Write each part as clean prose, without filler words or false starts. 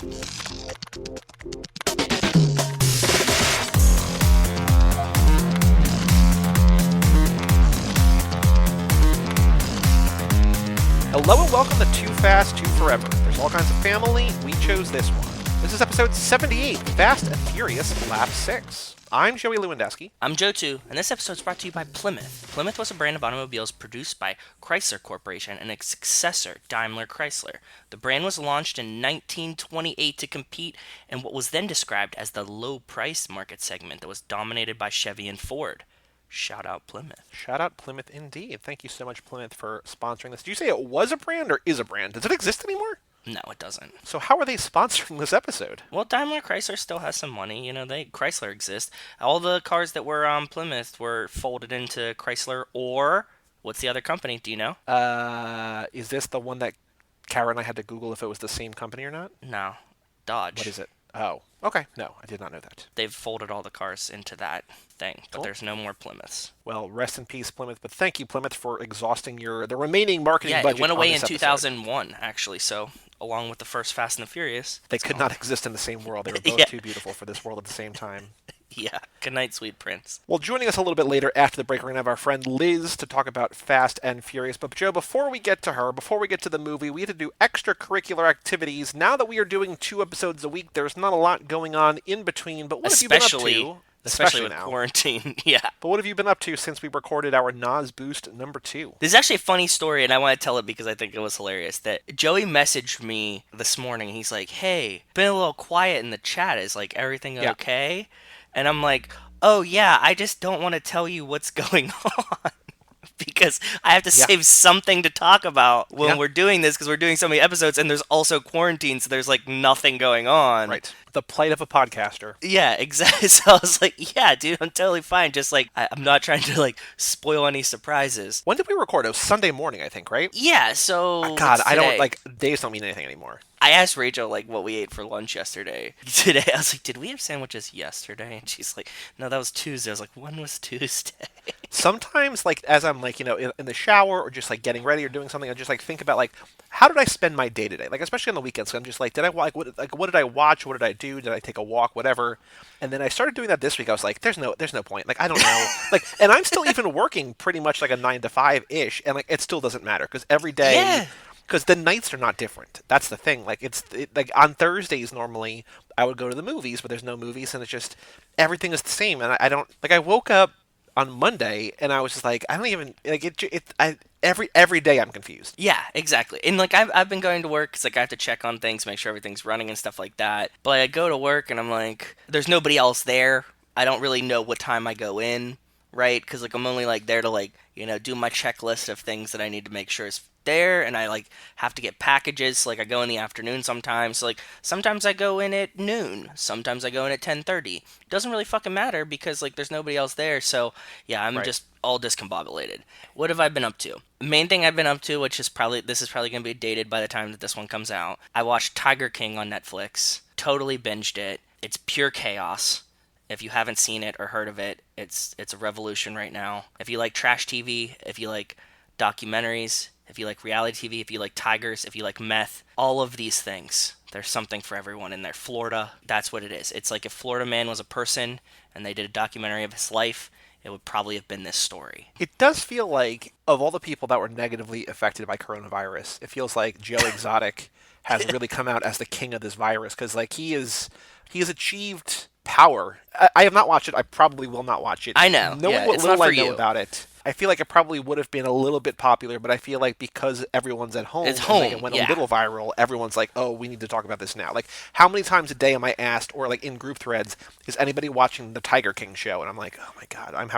Hello and welcome to Too Fast, Too Forever. There's all kinds of family. We chose this one. This is episode 78, Fast and Furious Lap 6. I'm Joey Lewandowski. I'm Joe too, and this episode is brought to you by Plymouth. Plymouth was a brand of automobiles produced by Chrysler Corporation and its successor, Daimler Chrysler. The brand was launched in 1928 to compete in what was then described as the low-price market segment that was dominated by Chevy and Ford. Shout out Plymouth. Shout out Plymouth indeed. Thank you so much, Plymouth, for sponsoring this. Did you say it was a brand or is a brand? Does it exist anymore? No, it doesn't. So how are they sponsoring this episode? Well, Daimler Chrysler still has some money. You know, Chrysler exists. All the cars that were on Plymouth were folded into Chrysler or what's the other company? Do you know? Is this the one that Kara and I had to Google if it was the same company or not? No. Dodge. What is it? Oh, okay. No, I did not know that. They've folded all the cars into that thing, but Cool. There's no more Plymouths. Well, rest in peace, Plymouth. But thank you, Plymouth, for exhausting the remaining marketing Yeah, budget. it went away on in this 2001, actually, so along with the first Fast and the Furious. They could not exist in the same world. They were both Yeah. too beautiful for this world at the same time. Yeah. Good night, sweet prince. Well, joining us a little bit later after the break, we're going to have our friend Liz to talk about Fast and Furious. But, Joe, before we get to her, before we get to the movie, we have to do extracurricular activities. Now that we are doing 2 episodes a week, there's not a lot going on in between. But what have you been up to? Especially with now. Quarantine, yeah. But what have you been up to since we recorded our Nas Boost number 2? This is actually a funny story, and I want to tell it because I think it was hilarious. That Joey messaged me this morning. He's like, hey, been a little quiet in the chat. Is, like, everything okay? And I'm like, oh, yeah, I just don't want to tell you what's going on. Because I have to save something to talk about when we're doing this, because we're doing so many episodes, and there's also quarantine, so there's, like, nothing going on. Right. The plight of a podcaster. Yeah, exactly. So I was like, yeah, dude, I'm totally fine. Just, like, I'm not trying to, like, spoil any surprises. When did we record? It was Sunday morning, I think, right? Yeah, so God, I don't, like, days don't mean anything anymore. I asked Rachel, like, what we ate for lunch yesterday. Today, I was like, did we have sandwiches yesterday? And she's like, no, that was Tuesday. I was like, when was Tuesday? Sometimes, like, as I'm, like, you know, in the shower or just, like, getting ready or doing something, I just, like, think about, like, how did I spend my day today? Like, especially on the weekends. So I'm just like, what did I watch? What did I do? Did I take a walk? Whatever. And then I started doing that this week. I was like, there's no point. Like, I don't know. Like, and I'm still even working pretty much like a 9 to 5-ish. And, like, it still doesn't matter because every day... Yeah. Because the nights are not different. That's the thing. Like, like on Thursdays normally I would go to the movies, but there's no movies, and it's just everything is the same. And I don't like. I woke up on Monday and I was just like, I don't even like it. Every day I'm confused. Yeah, exactly. And like I've been going to work because like I have to check on things, make sure everything's running and stuff like that. But I go to work and I'm like, there's nobody else there. I don't really know what time I go in, right? Because like I'm only like there to like do my checklist of things that I need to make sure is there, and I like have to get packages, so like I go in the afternoon sometimes. So like sometimes I go in at noon, sometimes I go in at 10:30. It doesn't really fucking matter because like there's nobody else there. So yeah, I'm just all discombobulated. What have I been up to? Main thing I've been up to, which is probably going to be dated by the time that this one comes out. I watched Tiger King on Netflix. Totally binged it. It's pure chaos. If you haven't seen it or heard of it, it's a revolution right now. If you like trash TV, if you like documentaries, if you like reality TV, if you like tigers, if you like meth, all of these things, there's something for everyone in there. Florida, that's what it is. It's like if Florida Man was a person and they did a documentary of his life, it would probably have been this story. It does feel like, of all the people that were negatively affected by coronavirus, it feels like Joe Exotic has really come out as the king of this virus, because like he has achieved power. I have not watched it. I probably will not watch it. I know. Knowing what little I know about it, I feel like it probably would have been a little bit popular, but I feel like because everyone's at home, and it went a little viral, everyone's like, oh, we need to talk about this now. Like, how many times a day am I asked, or like in group threads, is anybody watching the Tiger King show? And I'm like, oh my God, I'm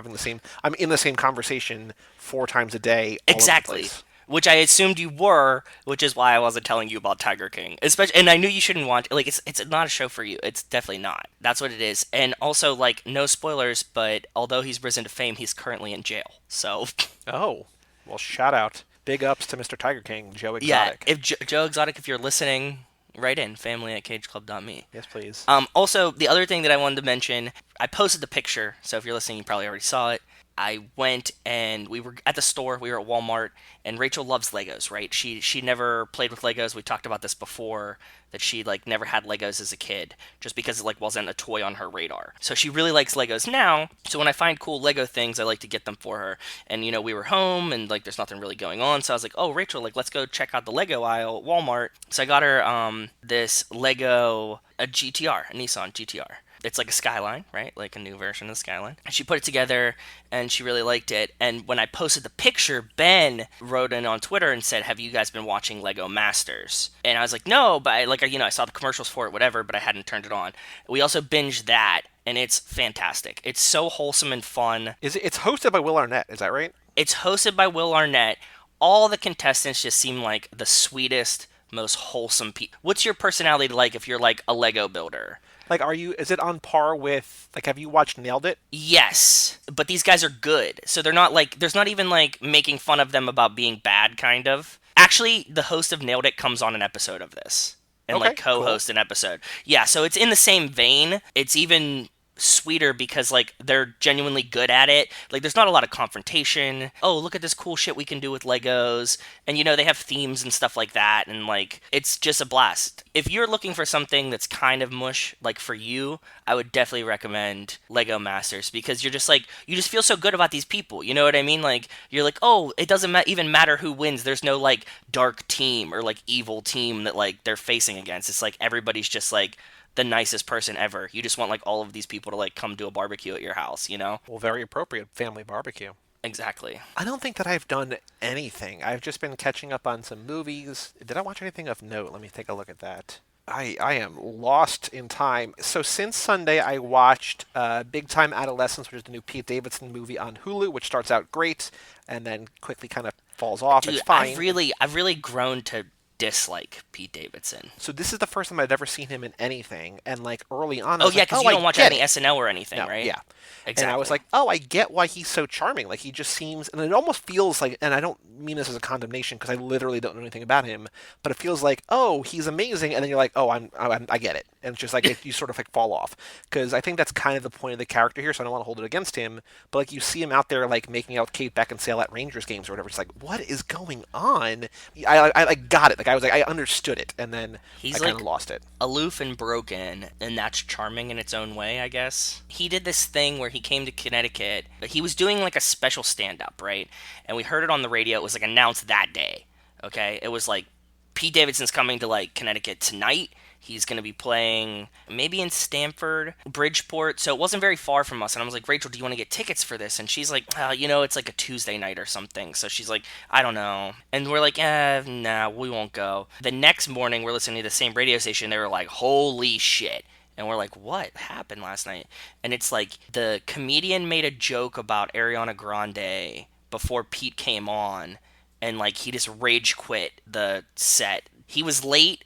in the same conversation 4 times a day. Exactly. Which I assumed you were, which is why I wasn't telling you about Tiger King. And I knew you shouldn't watch. Like, it's not a show for you. It's definitely not. That's what it is. And also, like, no spoilers, but although he's risen to fame, he's currently in jail. So. Oh, well, shout out, big ups to Mr. Tiger King, Joe Exotic. Yeah, if Joe Exotic, if you're listening, write in family@cageclub.me. Yes, please. Also, the other thing that I wanted to mention, I posted the picture. So if you're listening, you probably already saw it. I went and we were at the store. We were at Walmart, and Rachel loves Legos, right? She never played with Legos. We talked about this before that she like never had Legos as a kid, just because it like wasn't a toy on her radar. So she really likes Legos now. So when I find cool Lego things, I like to get them for her. And we were home and like there's nothing really going on, so I was like, "Oh, Rachel, like let's go check out the Lego aisle at Walmart." So I got her this Lego a GTR, a Nissan GTR. It's like a Skyline, right? Like a new version of the Skyline. And she put it together and she really liked it. And when I posted the picture, Ben wrote in on Twitter and said, "Have you guys been watching Lego Masters?" And I was like, "No, but I saw the commercials for it, whatever, but I hadn't turned it on." We also binged that, and it's fantastic. It's so wholesome and fun. It's hosted by Will Arnett, is that right? It's hosted by Will Arnett. All the contestants just seem like the sweetest, most wholesome people. What's your personality like if you're like a Lego builder? Like, is it on par with, like, have you watched Nailed It? Yes, but these guys are good. So they're not like, there's not even like making fun of them about being bad, kind of. Actually, the host of Nailed It comes on an episode of this and Okay, like co-host an episode. Yeah, so it's in the same vein. It's even sweeter because like they're genuinely good at it. Like there's not a lot of confrontation. Oh, look at this cool shit we can do with Legos. And they have themes and stuff like that, and like it's just a blast. If you're looking for something that's kind of mush like for you, I would definitely recommend Lego Masters, because you're just like, you just feel so good about these people. You know what I mean? Like you're like, "Oh, it doesn't even matter who wins. There's no like dark team or like evil team that like they're facing against. It's like everybody's just like the nicest person ever. You just want like all of these people to like come do a barbecue at your house, you know?" Well, very appropriate. Family barbecue. Exactly. I don't think that I've done anything. I've just been catching up on some movies. Did I watch anything of note? Let me take a look at that. I am lost in time. So since Sunday, I watched Big Time Adolescence, which is the new Pete Davidson movie on Hulu, which starts out great and then quickly kind of falls off. Dude, It's fine. I've really grown to dislike Pete Davidson. So this is the first time I'd ever seen him in anything, and like early on, I Oh was yeah, like, because "Oh, you I don't watch get any it." SNL or anything, No, right? yeah. And I was Exactly. like, "Oh, I get why he's so charming. Like he just seems," and it almost feels like, and I don't mean this as a condemnation because I literally don't know anything about him, but it feels like, "Oh, he's amazing," and then you're like, "Oh, I get it," and it's just like you sort of like fall off, because I think that's kind of the point of the character here. So I don't want to hold it against him, but like you see him out there like making out with Kate Beckinsale at Rangers games or whatever. It's like, what is going on? I like got it. Like I was like I understood it, and then I He's kind of like lost it. aloof and broken, and that's charming in its own way, I guess. He did this thing where he came to Connecticut, but he was doing like a special stand-up, right? And we heard it on the radio. It was like announced that day. Okay, it was like Pete Davidson's coming to like Connecticut tonight. He's going to be playing maybe in Stamford, Bridgeport. So it wasn't very far from us. And I was like, "Rachel, do you want to get tickets for this?" And she's like, it's like a Tuesday night or something. So she's like, "I don't know." And we're like, nah, we won't go. The next morning, we're listening to the same radio station. They were like, "Holy shit." And we're like, "What happened last night?" And it's like the comedian made a joke about Ariana Grande before Pete came on. And like he just rage quit the set. He was late,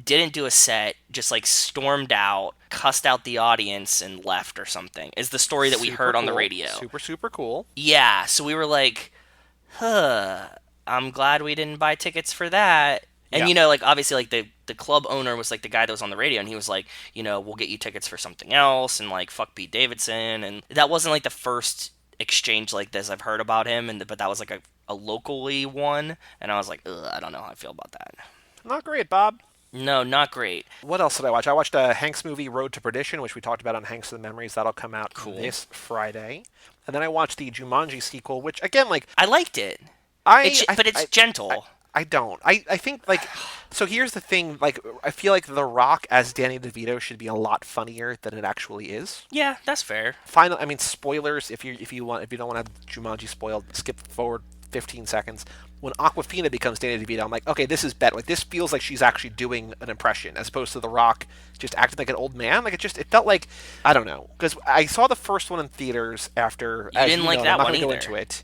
didn't do a set, just like stormed out, cussed out the audience, and left or something, is the story that we Super heard on the cool. radio. Super super cool. Yeah, so we were like, I'm glad we didn't buy tickets for that. And Yeah. like obviously like the club owner was like the guy that was on the radio, and he was like, "We'll get you tickets for something else," and like fuck Pete Davidson. And that wasn't like the first exchange like this I've heard about him, but that was like a locally one, and I was like, ugh, I don't know how I feel about that. Not great, Bob. No, not great. What else did I watch? I watched a Hanks movie, Road to Perdition, which we talked about on Hanks of the Memories. That'll come out Cool. this Friday. And then I watched the Jumanji sequel, which again, like I liked it. I, But it's gentle. I don't. I think like so. Here's the thing. Like I feel like The Rock as Danny DeVito should be a lot funnier than it actually is. Yeah, that's fair. Final. I mean, spoilers. If you don't want to have Jumanji spoiled, skip forward 15 seconds. When Aquafina becomes Danny DeVito, I'm like, okay, this is better. Like this feels like she's actually doing an impression, as opposed to The Rock just acting like an old man. Like it felt like, I don't know, because I saw the first one in theaters after. You didn't like that I'm not one gonna go either. into it.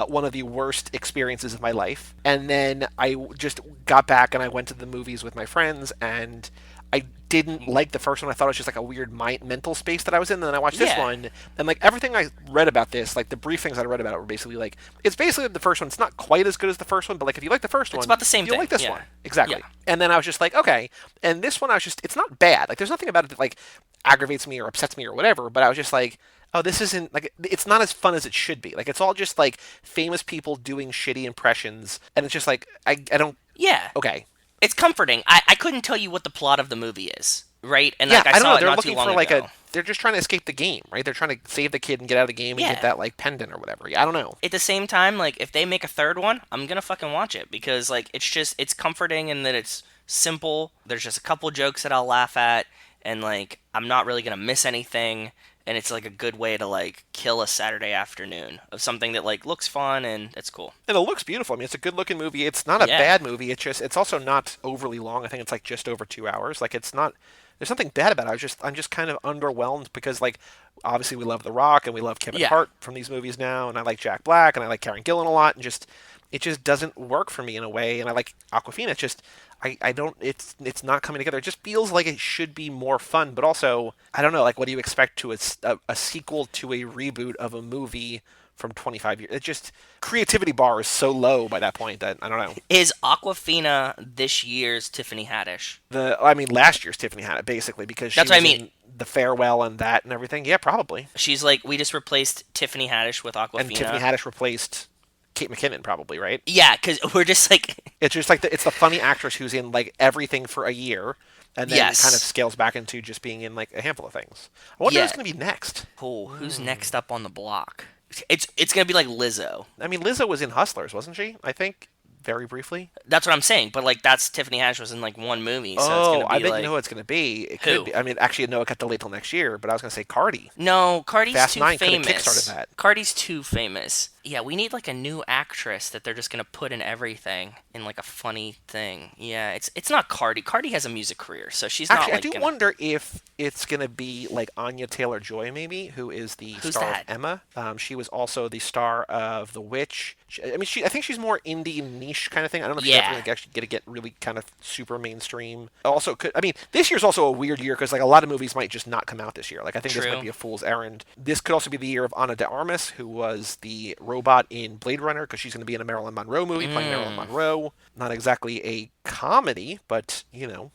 One of the worst experiences of my life, and then I just got back and I went to the movies with my friends, and I didn't like the first one. I thought it was just like a weird mental space that I was in. And then I watched this Yeah. one, and like everything I read about this, like the brief things I read about it were basically like it's basically the first one. It's not quite as good as the first one, but like if you like the first one, about the same you'll thing, like this yeah. one exactly. Yeah. And then I was just like, okay. And this one, I was just it's not bad. Like there's nothing about it that like aggravates me or upsets me or whatever. But I was just like, oh, this isn't like it's not as fun as it should be. Like it's all just like famous people doing shitty impressions, and it's just like I don't. Yeah, Okay, it's comforting. I couldn't tell you what the plot of the movie is, right? And yeah, like I I don't saw know. it They're not too looking long for like a. ago. They're just trying to escape the game, right? They're trying to save the kid and get out of the game and get Yeah. that like pendant or whatever. Yeah, I don't know. At the same time, like if they make a third one, I'm gonna fucking watch it because like it's comforting in that it's simple. There's just a couple jokes that I'll laugh at, and like I'm not really gonna miss anything. And it's like a good way to like kill a Saturday afternoon of something that like looks fun and it's cool. And it looks beautiful. I mean, it's a good looking movie. It's not a Yeah. bad movie. It's also not overly long. I think it's like just over 2 hours. Like it's not. There's nothing bad about it. I'm just kind of underwhelmed because like obviously we love The Rock and we love Kevin Yeah. Hart from these movies now, and I like Jack Black and I like Karen Gillan a lot, and just it just doesn't work for me in a way. And I like Aquafina. It's just I don't. It's not coming together. It just feels like it should be more fun, but also I don't know. Like what do you expect to a sequel to a reboot of a movie from 25 years? It just creativity bar is so low by that point that I don't know. Is Aquafina this year's Tiffany Haddish? I mean, last year's Tiffany had it basically because she That's what I was mean. in The Farewell and that and everything. Yeah, probably. She's like we just replaced Tiffany Haddish with And Tiffany Aquafina. Haddish replaced Kate McKinnon, probably, right? Yeah, because we're just like It's just like it's the funny actress who's in like everything for a year, and then yes. kind of scales back into just being in like a handful of things. I wonder Yeah. who's going to be next. Cool. Who's next up on the block? It's gonna be like Lizzo. I mean, Lizzo was in Hustlers, wasn't she? I think very briefly. That's what I'm saying. But like that's Tiffany Haddish was in like one movie, so it's Oh, gonna I be bet like you know who it's going to be. It who? could be. I mean, actually, no, it got delayed till next year. But I was going to say Cardi. No, Cardi's Fast too 9 coulda famous. kickstarted that. Cardi's too famous. Yeah, we need like a new actress that they're just gonna put in everything in like a funny thing. Yeah, it's not Cardi. Cardi has a music career, so she's not Actually, like I do gonna... wonder if it's going to be like Anya Taylor-Joy, maybe, who is the Who's star that? of Emma. She was also the star of The Witch. I mean, I think she's more indie niche kind of thing. I don't know if she's Yeah. ever going to actually get really kind of super mainstream. Also, I mean, this year's also a weird year because like a lot of movies might just not come out this year. Like I think this True. might be a fool's errand. This could also be the year of Ana de Armas, who was the robot in Blade Runner, because she's going to be in a Marilyn Monroe movie playing Marilyn Monroe. Not exactly a comedy, but you know,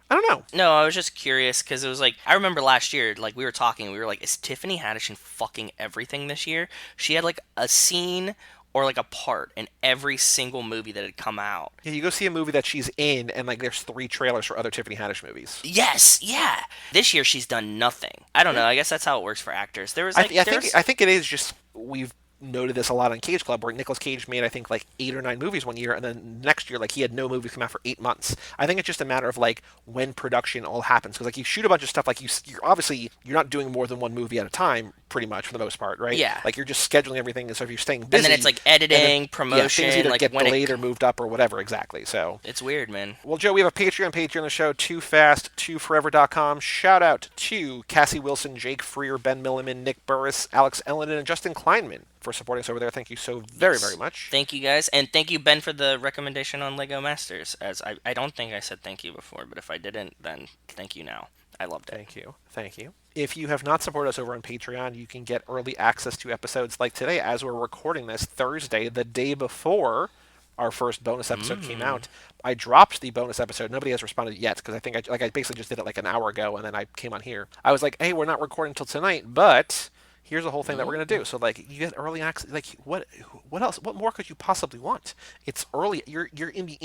I don't know. No, I was just curious because it was like I remember last year, like we were talking, we were like, is Tiffany Haddish in fucking everything this year? She had like a scene or like a part in every single movie that had come out. Yeah, you go see a movie that she's in, and like there's 3 trailers for other Tiffany Haddish movies. Yes, yeah. This year she's done nothing. I don't know. I guess that's how it works for actors. There was like I think it is just we've noted this a lot on Cage Club, where Nicolas Cage made I think like 8 or 9 movies one year, and then next year like he had no movies come out for 8 months. I think it's just a matter of like when production all happens, because like you shoot a bunch of stuff, like you're obviously you're not doing more than one movie at a time, pretty much for the most part, right? Yeah. Like you're just scheduling everything, and so if you're staying busy, and then it's like editing, promotion, things either like get when delayed or moved up or whatever. Exactly. So it's weird, man. well, Joe, we have a Patreon the show, toofast2forever.com. Shout out to Cassie Wilson, Jake Freer, Ben Milliman, Nick Burris, Alex Ellenden, and Justin Kleinman for supporting us over there. Thank you so very, very much. Thank you guys, and thank you Ben for the recommendation on Lego Masters. As I don't think I said thank you before, but if I didn't, then thank you now. I loved it. Thank you. Thank you. If you have not supported us over on Patreon, you can get early access to episodes like today as we're recording this Thursday, the day before our first bonus episode came out. I dropped the bonus episode. Nobody has responded yet because I think I basically just did it like an hour ago, and then I came on here. I was like, hey, we're not recording until tonight, but here's a whole thing that we're going to do. So like you get early access. Like what else? What more could you possibly want? It's early. You're in the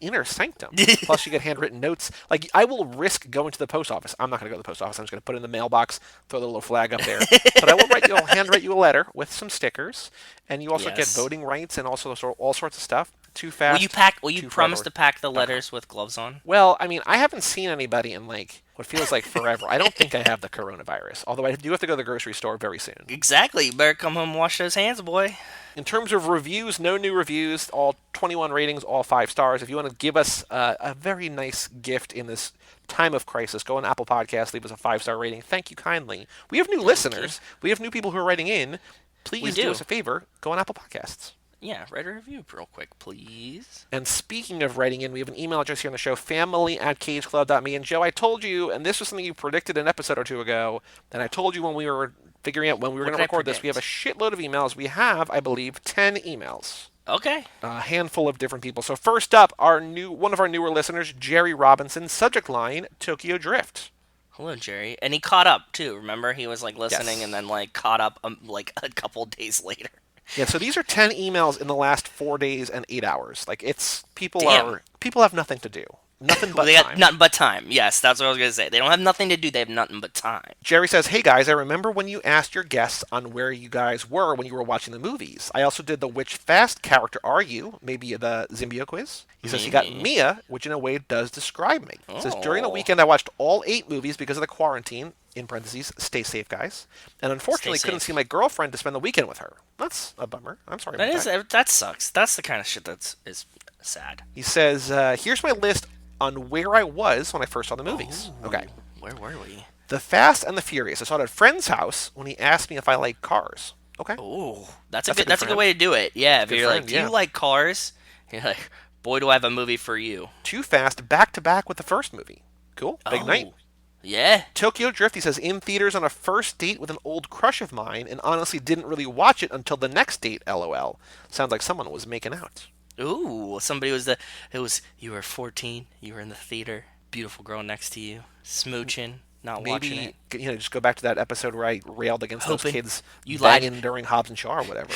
inner sanctum. Plus you get handwritten notes. Like I will risk going to the post office. I'm not going to go to the post office. I'm just going to put it in the mailbox, throw the little flag up there. But I will handwrite you a letter with some stickers, and you also get voting rights and also all sorts of stuff. Too fast. Will you promise to pack the letters with gloves on? Well, I mean, I haven't seen anybody in like what feels like forever. I don't think I have the coronavirus, although I do have to go to the grocery store very soon. Exactly. You better come home and wash those hands, boy. In terms of reviews, no new reviews, all 21 ratings, all 5 stars. If you want to give us a very nice gift in this time of crisis, go on Apple Podcasts, leave us a 5-star rating. Thank you kindly. We have new listeners. We have new people who are writing in. Please do us a favor. Go on Apple Podcasts. Yeah, write a review real quick, please. And speaking of writing in, we have an email address here on the show, family@cageclub.me. And Joe, I told you, and this was something you predicted an episode or two ago, and I told you when we were figuring out when we were going to record this, we have a shitload of emails. We have, I believe, 10 emails. Okay. A handful of different people. So first up, one of our newer listeners, Jerry Robinson, subject line, Tokyo Drift. Hello, Jerry. And he caught up too. Remember, he was like listening and Yes. then like caught up like a couple days later. Yeah, so these are 10 emails in the last 4 days and 8 hours. Like it's Damn. people have nothing to do. Nothing Well, but they got time. nothing but time. Yes, that's what I was gonna say. They don't have nothing to do. They have nothing but time. Jerry says, "Hey guys, I remember when you asked your guests on where you guys were when you were watching the movies. I also did the which fast character are you? Maybe the Zimbio quiz." He says he got Maybe. Mia, which in a way does describe me. He says, "During the Oh, weekend I watched all 8 movies because of the quarantine, in parentheses, stay safe guys, and stay unfortunately couldn't see safe. my girlfriend to spend the weekend with her. That's a bummer. I'm sorry That about is that." that sucks. That's the kind of shit is sad. He says, "Here's my list on where I was when I first saw the movies." Okay. Oh, where were we? The Fast and the Furious. I saw it at a friend's house when he asked me if I like cars. Okay. Oh, That's a good that's a good friend. way to do it. Yeah, if Good you're like, friend, do you yeah. like cars? You're like, boy, do I have a movie for you. Too Fast back to back with the first movie. Cool. Big night. Oh, yeah. Tokyo Drift, he says, in theaters on a first date with an old crush of mine, and honestly didn't really watch it until the next date, lol. Sounds like someone was making out. Ooh, somebody was the. It was you were 14. You were in the theater. Beautiful girl next to you, smooching, not watching Maybe, it, just go back to that episode where I railed against those hoping kids you lied. banging during Hobbs and Shaw or whatever.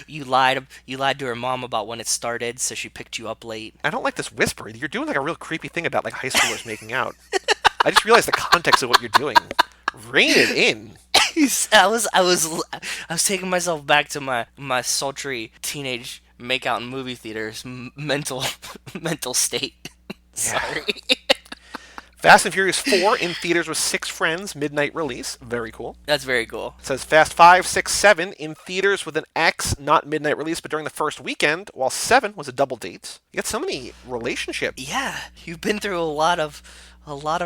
You lied. You lied to her mom about when it started, so she picked you up late. I don't like this whispering. You're doing like a real creepy thing about like high schoolers making out. I just realized the context of what you're doing. Rein it in. I was taking myself back to my sultry teenage makeout in movie theaters mental mental state. Yeah. Sorry. Fast and Furious 4 in theaters with 6 friends, midnight release. Very cool. That's very cool. It says Fast 5, 6, 7 in theaters with an X, not midnight release, but during the first weekend, while 7 was a double date. You got so many relationships. Yeah, you've been through a lot of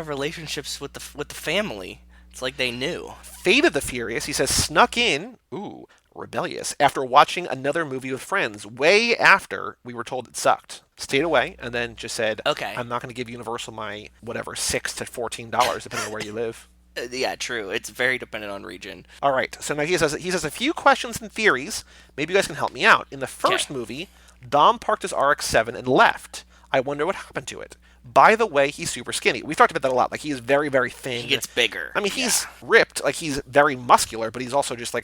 relationships with the family. It's like they knew. Fate of the Furious, he says, snuck in, ooh, rebellious, after watching another movie with friends, way after we were told it sucked. Stayed away, and then just said, Okay. I'm not going to give Universal my, whatever, $6 to $14, depending on where you live. Yeah, true. It's very dependent on region. All right, so now he says a few questions and theories. Maybe you guys can help me out. In the first Okay. movie, Dom parked his RX-7 and left. I wonder what happened to it. By the way, he's super skinny. We've talked about that a lot. Like he is very, very thin. He gets bigger. I mean, Yeah. he's ripped. Like he's very muscular, but he's also just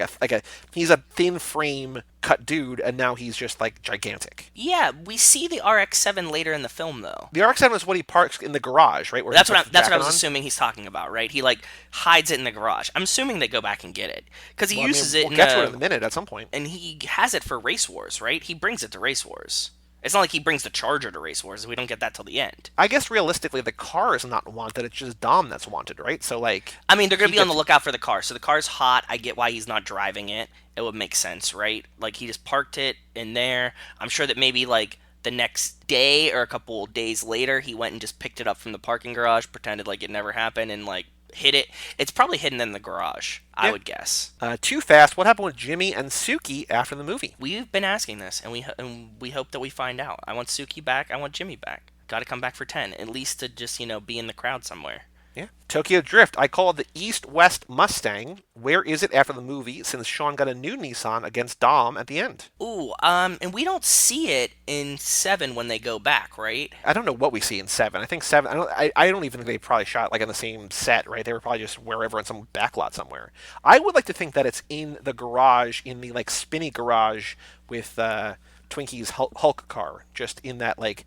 he's a thin frame cut dude, and now he's just like gigantic. Yeah, we see the RX-7 later in the film though. The RX-7 is what he parks in the garage, right? Where That's he puts the that's what I jacket was on. assuming he's talking about, right? He like hides it in the garage. I'm assuming they go back and get it because he Well, I mean, uses it we'll in get to it in a minute at some point. and he has it for Race Wars, right? He brings it to Race Wars. It's not like he brings the Charger to Race Wars. We don't get that till the end. I guess realistically, the car is not wanted. It's just Dom that's wanted, right? So like, I mean, they're gonna he be on the gets lookout for the car. So the car's hot. I get why he's not driving it. It would make sense, right? Like he just parked it in there. I'm sure that maybe like the next day or a couple of days later, he went and just picked it up from the parking garage, pretended like it never happened, and like hid it. It's probably hidden in the garage, I yeah. would guess. Too Fast. What happened with Jimmy and Suki after the movie? We've been asking this, and we hope that we find out. I want Suki back. I want Jimmy back. Got to come back for 10, at least to just be in the crowd somewhere. Yeah. Tokyo Drift. I call it the East-West Mustang. Where is it after the movie? Since Sean got a new Nissan against Dom at the end. Ooh, and we don't see it in 7 when they go back, right? I don't know what we see in 7. I think 7. I don't even think they probably shot like in the same set, right? They were probably just wherever in some backlot somewhere. I would like to think that it's in the garage, in the like spinny garage with Twinkie's Hulk car, just in that like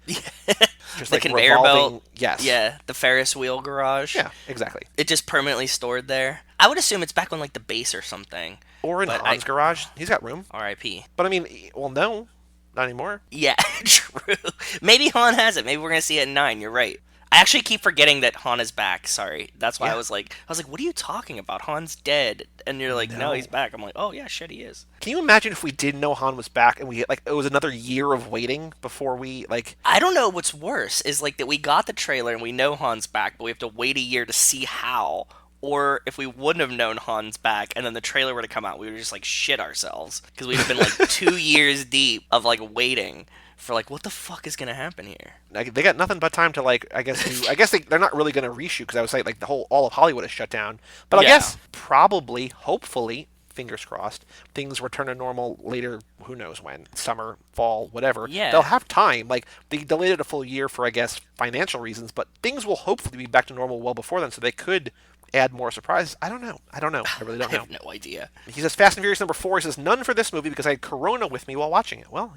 just The like conveyor revolving. belt. Yes. Yeah, the Ferris wheel garage. Yeah. Exactly. It just permanently stored there. I would assume it's back on like the base or something. Or in But Han's garage. He's got room. R.I.P. But I mean, well, no, not anymore. Yeah, true. Maybe Han has it. Maybe we're gonna see it in 9. You're right. I actually keep forgetting that Han is back. Sorry, that's why Yeah. I was like, what are you talking about? Han's dead, and you're like, no, he's back. I'm like, oh yeah, shit, he is. Can you imagine if we didn't know Han was back and we like it was another year of waiting before we like? I don't know what's worse is like that we got the trailer and we know Han's back, but we have to wait a year to see how. Or if we wouldn't have known Han's back and then the trailer were to come out, we would just like shit ourselves because we'd have been like 2 years deep of like waiting for like what the fuck is gonna happen here. Like, they got nothing but time to like I guess they're not really going to reshoot because I was like the whole all of Hollywood is shut down. But I Yeah. guess probably, hopefully, fingers crossed, things return to normal later. Who knows when? Summer, fall, whatever. Yeah. They'll have time. Like they delayed it a full year for I guess financial reasons, but things will hopefully be back to normal well before then, so they could add more surprises? I don't know. I don't know. I really don't I know. have no idea. He says Fast and Furious number 4. He says none for this movie because I had Corona with me while watching it. Well,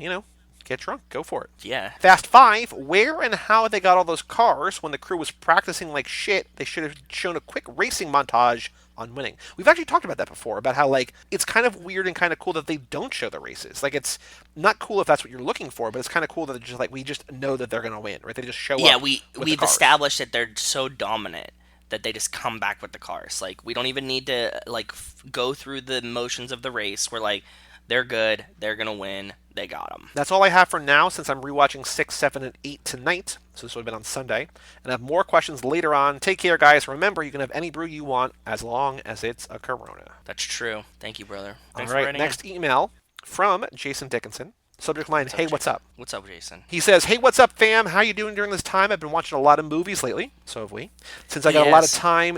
get drunk. Go for it. Yeah. Fast 5. Where and how they got all those cars when the crew was practicing like shit. They should have shown a quick racing montage on winning. We've actually talked about that before, about how like it's kind of weird and kind of cool that they don't show the races. Like it's not cool if that's what you're looking for, but it's kind of cool that it's just like we just know that they're gonna win, right? They just show Yeah, up. we've established that they're so dominant that they just come back with the cars. Like we don't even need to like go through the motions of the race. We're like, they're good. They're gonna win. They got them. That's all I have for now, since I'm rewatching 6, 7, and 8 tonight. So this would have been on Sunday. And I have more questions later on. Take care, guys. Remember, you can have any brew you want as long as it's a Corona. That's true. Thank you, brother. Thanks All right, for writing next in. email from Jason Dickinson. Subject line, hey, what's up? What's up, Jason? He says, hey, what's up, fam? How you doing during this time? I've been watching a lot of movies lately. So have we. Since I got a lot of time,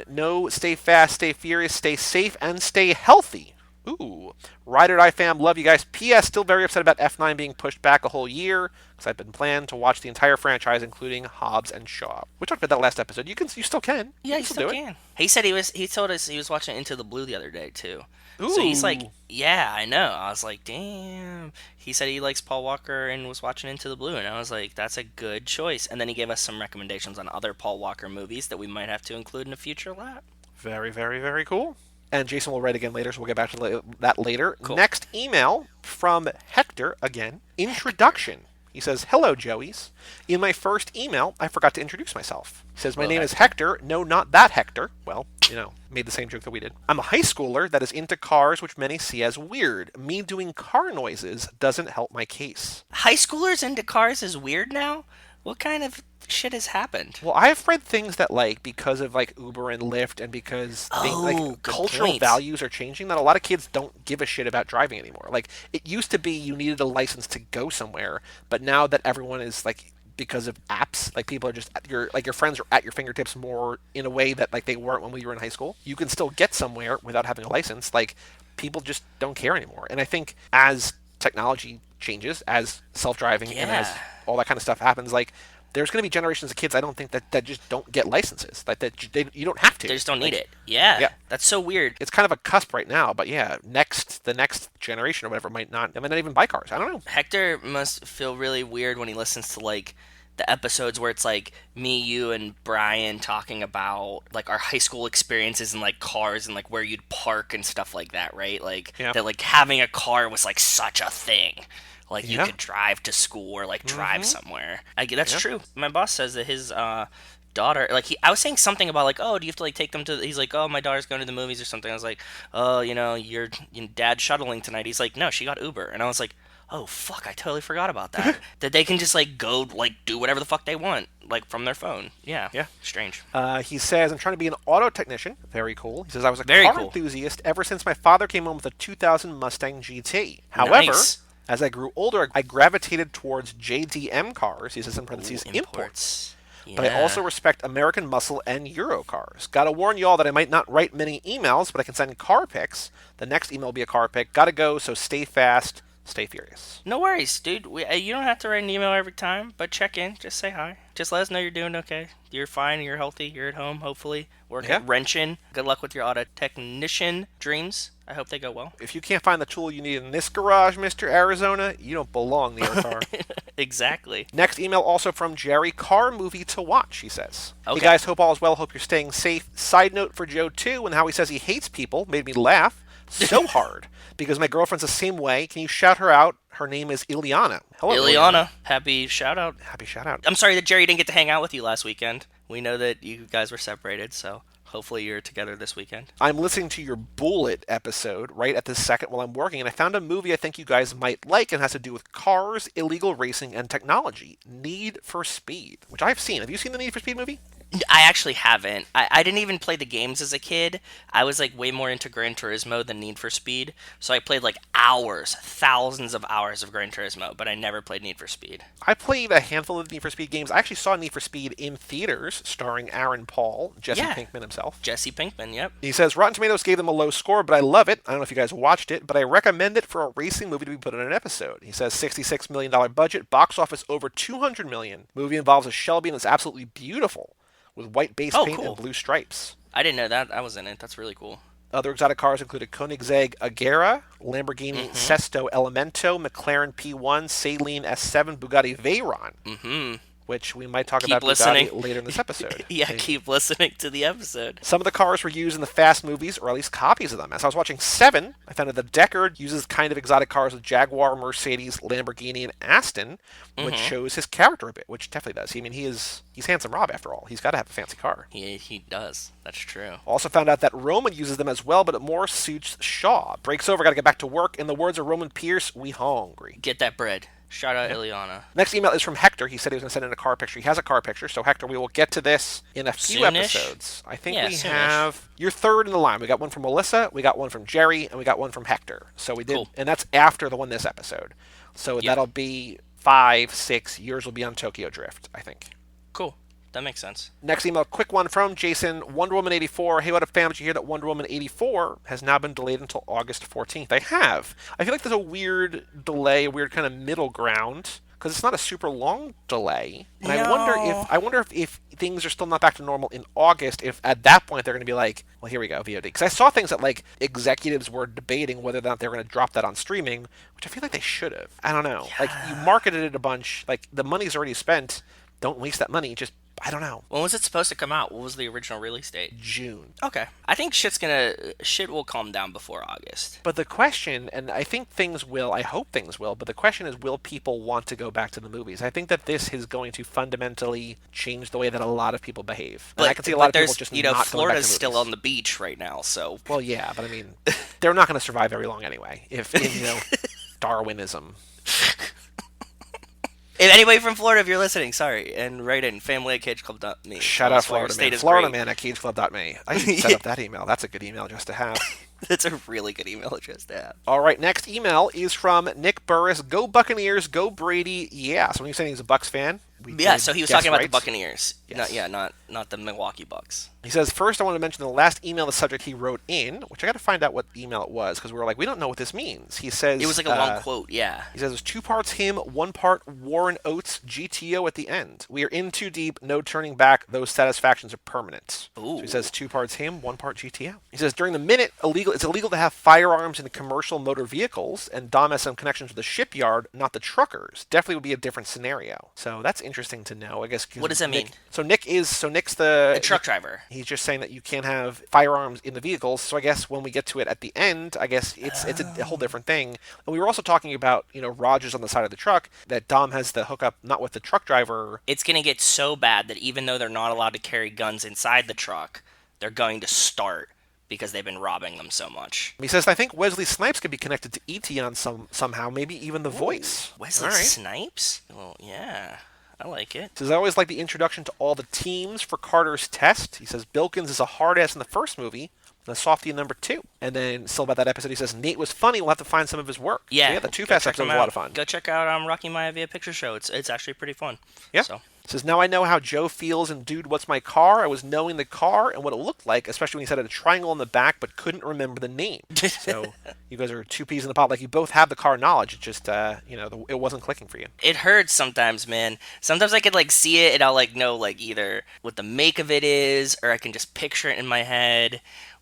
stay fast, stay furious, stay safe, and stay healthy. Ooh. Ride or Die fam, love you guys. P.S. Still very upset about F9 being pushed back a whole year, because I've been planning to watch the entire franchise, including Hobbs and Shaw. We talked about that last episode. You still can. Yeah, you can still do can. He told us he was watching Into the Blue the other day, too. Ooh. So he's like, yeah, I know. I was like, damn. He said he likes Paul Walker and was watching Into the Blue, and I was like, that's a good choice. And then he gave us some recommendations on other Paul Walker movies that we might have to include in a future lap. Very, very, very cool. And Jason will write again later, so we'll get back to that later. Cool. Next email from Hector again. Introduction. He says, hello, Joeys. In my first email, I forgot to introduce myself. He says, my name is Hector. No, not that Hector. Well, made the same joke that we did. I'm a high schooler that is into cars, which many see as weird. Me doing car noises doesn't help my case. High schoolers into cars is weird now? What kind of shit has happened? Well, I've read things that, like, because of, like, Uber and Lyft and because cultural values are changing, that a lot of kids don't give a shit about driving anymore. Like, it used to be you needed a license to go somewhere, but now that everyone is, like, because of apps, like, people are just, your friends are at your fingertips more in a way that, like, they weren't when we were in high school. You can still get somewhere without having a license. Like, people just don't care anymore. And I think as technology changes, as self-driving and as all that kind of stuff happens, like, there's going to be generations of kids I don't think that just don't get licenses. Like you don't have to. They just don't need it. Yeah. That's so weird. It's kind of a cusp right now, but yeah, the next generation or whatever might not even buy cars. I don't know. Hector must feel really weird when he listens to like the episodes where it's like me, you, and Brian talking about like our high school experiences and like cars and like where you'd park and stuff like that, right? Like that like having a car was like such a thing. Like, you could drive to school or, like, drive somewhere. That's true. My boss says that his daughter... Like, I was saying something about, like, oh, do you have to, like, take them to... He's like, oh, my daughter's going to the movies or something. I was like, oh, your dad's shuttling tonight. He's like, no, she got Uber. And I was like, oh, fuck, I totally forgot about that. That they can just, like, go, like, do whatever the fuck they want, like, from their phone. Yeah. Strange. He says, I'm trying to be an auto technician. Very cool. He says, I was a car enthusiast ever since my father came home with a 2000 Mustang GT. However... As I grew older, I gravitated towards JDM cars, he says in parentheses, imports. Yeah. But I also respect American muscle and Euro cars. Gotta warn y'all that I might not write many emails, but I can send car pics. The next email will be a car pic. Gotta go, so stay fast, stay furious. No worries, dude. You don't have to write an email every time, but check in. Just say hi. Just let us know you're doing okay. You're fine, you're healthy, you're at home, hopefully. Working, wrenching. Good luck with your auto technician dreams. I hope they go well. If you can't find the tool you need in this garage, Mr. Arizona, you don't belong near a car. Exactly. Next email also from Jerry. Car movie to watch, he says. Okay. Hey guys, hope all is well. Hope you're staying safe. Side note for Joe, too, and how he says he hates people made me laugh so hard because my girlfriend's the same way. Can you shout her out? Her name is Ileana. Hello, Ileana. Happy shout out. Happy shout out. I'm sorry that Jerry didn't get to hang out with you last weekend. We know that you guys were separated, so... Hopefully you're together this weekend. I'm listening to your Bullet episode right at this second while I'm working, and I found a movie I think you guys might like and has to do with cars, illegal racing, and technology. Need for Speed, which I've seen. Have you seen the Need for Speed movie? I actually haven't. I didn't even play the games as a kid. I was like way more into Gran Turismo than Need for Speed. So I played like hours, thousands of hours of Gran Turismo, but I never played Need for Speed. I played a handful of Need for Speed games. I actually saw Need for Speed in theaters, starring Aaron Paul, Jesse Pinkman himself. Jesse Pinkman, yep. He says, Rotten Tomatoes gave them a low score, but I love it. I don't know if you guys watched it, but I recommend it for a racing movie to be put in an episode. He says, $66 million budget, box office over $200 million. Movie involves a Shelby and it's absolutely beautiful, with white base Oh, paint and cool. blue stripes. I didn't know that was in it. That's really cool. Other exotic cars included Koenigsegg Agera, Lamborghini Mm-hmm. Sesto Elemento, McLaren P1, Saleen S7, Bugatti Veyron, Mm-hmm. which we might talk Keep about listening. Bugatti later in this episode. Yeah, keep listening to the episode. Some of the cars were used in the Fast movies, or at least copies of them. As I was watching Seven, I found that the Deckard uses kind of exotic cars with Jaguar, Mercedes, Lamborghini, and Aston, which shows his character a bit, which definitely does. I mean, he's Handsome Rob after all. He's got to have a fancy car. He does. That's true. Also found out that Roman uses them as well, but it more suits Shaw. Breaks over, got to get back to work. In the words of Roman Pierce, we hungry. Get that bread. Shout out Ileana. Next email is from Hector. He said he was going to send in a car picture. He has a car picture. So, Hector, we will get to this in a few Soonish? episodes. I think Yeah, we soonish. have... You're third in the line. We got one from Melissa, we got one from Jerry, and we got one from Hector. So we did... Cool. And that's after the one this episode. So that'll be 5, 6. Yours will be on Tokyo Drift, I think. Cool. That makes sense. Next email, quick one from Jason. Wonder Woman 84. Hey, what up, fam? Did you hear that Wonder Woman 84 has now been delayed until August 14th? I have. I feel like there's a weird delay, a weird kind of middle ground, because it's not a super long delay. And No. I wonder if things are still not back to normal in August, if at that point they're going to be like, well, here we go, VOD. Because I saw things that like executives were debating whether or not they were going to drop that on streaming, which I feel like they should have. I don't know. Like, you marketed it a bunch. Like, the money's already spent. Don't waste that money. Just, I don't know. When was it supposed to come out? What was the original release date? June. Okay. I think shit will calm down before August. But the question, and I think things will, I hope things will, but the question is, will people want to go back to the movies? I think that this is going to fundamentally change the way that a lot of people behave. And I can see a lot of people just not going back to Florida's still movies. on the beach right now, so Well, yeah, but I mean, they're not going to survive very long anyway, if, Darwinism. if anybody from Florida, if you're listening, sorry, and write in family@cageclub.me. Shout out Florida man. Florida man at cageclub.me. I should set up that email. That's a good email just to have. That's a really good email address to have. All right, next email is from Nick Burris. Go Buccaneers, go Brady. Yeah, so when you're saying he's a Bucks fan, Yeah, so he was talking about the right. Buccaneers. Yes. Not the Milwaukee Bucks. He says, first I want to mention the last email, the subject he wrote in, which I got to find out what email it was, because we were like, we don't know what this means. He says... It was like a long quote, yeah. He says, it's 2 parts him, 1 part Warren Oates, GTO at the end. We are in too deep, no turning back, those satisfactions are permanent. Ooh. So he says 2 parts him, 1 part GTO. He says, during the minute, it's illegal to have firearms in commercial motor vehicles, and Dom has some connections with the shipyard, not the truckers. Definitely would be a different scenario. So that's interesting to know, I guess. What does that mean? Nick's the truck driver. He's just saying that you can't have firearms in the vehicles. So I guess when we get to it at the end, I guess it's a whole different thing. And we were also talking about, Rogers on the side of the truck, that Dom has the hookup not with the truck driver. It's going to get so bad that even though they're not allowed to carry guns inside the truck, they're going to start because they've been robbing them so much. He says, I think Wesley Snipes could be connected to E.T. on somehow, maybe even the voice. Wesley All right. Snipes? Well, yeah. I like it. Says, I always like the introduction to all the teams for Carter's test. He says, Bilkins is a hard-ass in the first movie, and a softie in number 2. And then, still about that episode, he says, Nate was funny, we'll have to find some of his work. Yeah. So, yeah, the go Too Fast check episode him was a out. lot of fun. Go check out Rocky Maya via Picture Show. It's actually pretty fun. Yeah. So. Says, now I know how Joe feels in Dude, What's My Car? I was knowing the car and what it looked like, especially when he said it had a triangle on the back but couldn't remember the name. So you guys are 2 peas in the pod. Like, you both have the car knowledge. It just, it wasn't clicking for you. It hurts sometimes, man. Sometimes I could see it and I'll know either what the make of it is, or I can just picture it in my head,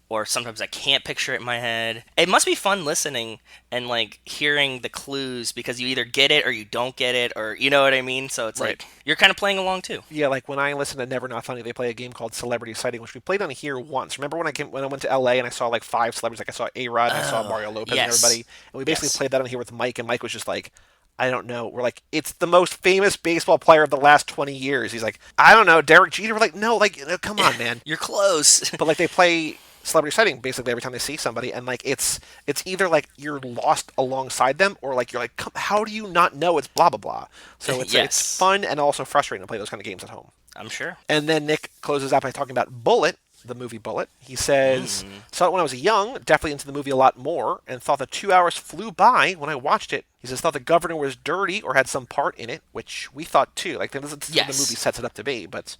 or sometimes I can't picture it in my head. It must be fun listening and hearing the clues, because you either get it or you don't get it, or you know what I mean? So it's Right. you're kind of playing along too. Yeah, like when I listen to Never Not Funny, they play a game called Celebrity Sighting, which we played on here once. Remember when I went to LA and I saw 5 celebrities? I saw A-Rod and I saw Mario Lopez yes. and everybody. And we basically Yes. played that on here with Mike, and Mike was just like, I don't know. We're like, it's the most famous baseball player of the last 20 years. He's like, I don't know, Derek Jeter. We're like, no, come on, man. You're close. But they play Celebrity Sighting basically every time they see somebody, and it's either you're lost alongside them, or you're like, how do you not know it's blah blah blah. So it's Yes. it's fun and also frustrating to play those kind of games at home. I'm sure. And then Nick closes out by talking about Bullet, the movie Bullet. He says, saw it when I was young, definitely into the movie a lot more, and thought the 2 hours flew by when I watched it. He says, thought the governor was dirty or had some part in it, which we thought too. This is what the Yes. movie sets it up to be, but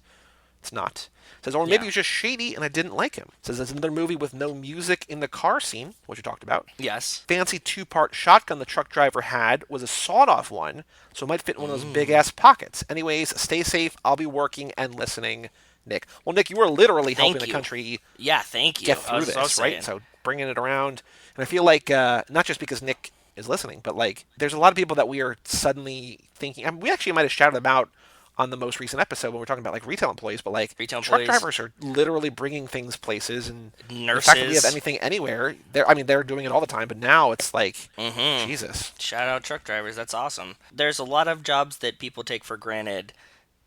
it's not. Says, or maybe he was just shady and I didn't like him. Says, there's another movie with no music in the car scene, which you talked about. Yes. Fancy 2-part shotgun the truck driver had was a sawed-off one, so it might fit in one of those big-ass pockets. Anyways, stay safe. I'll be working and listening. Nick. Well, Nick, you are literally Thank helping the you. country Yeah, thank you. get I through was this, right? saying. So bringing it around, and I feel like not just because Nick is listening, but like there's a lot of people that we are suddenly thinking. I mean, we actually might have shouted them out on the most recent episode when we're talking about like retail employees, but like Retail truck employees, drivers are literally bringing things places, and the fact that we have nurses. anything anywhere, they're doing it all the time, but now it's like Mm-hmm. Jesus. Shout out truck drivers. That's awesome. There's a lot of jobs that people take for granted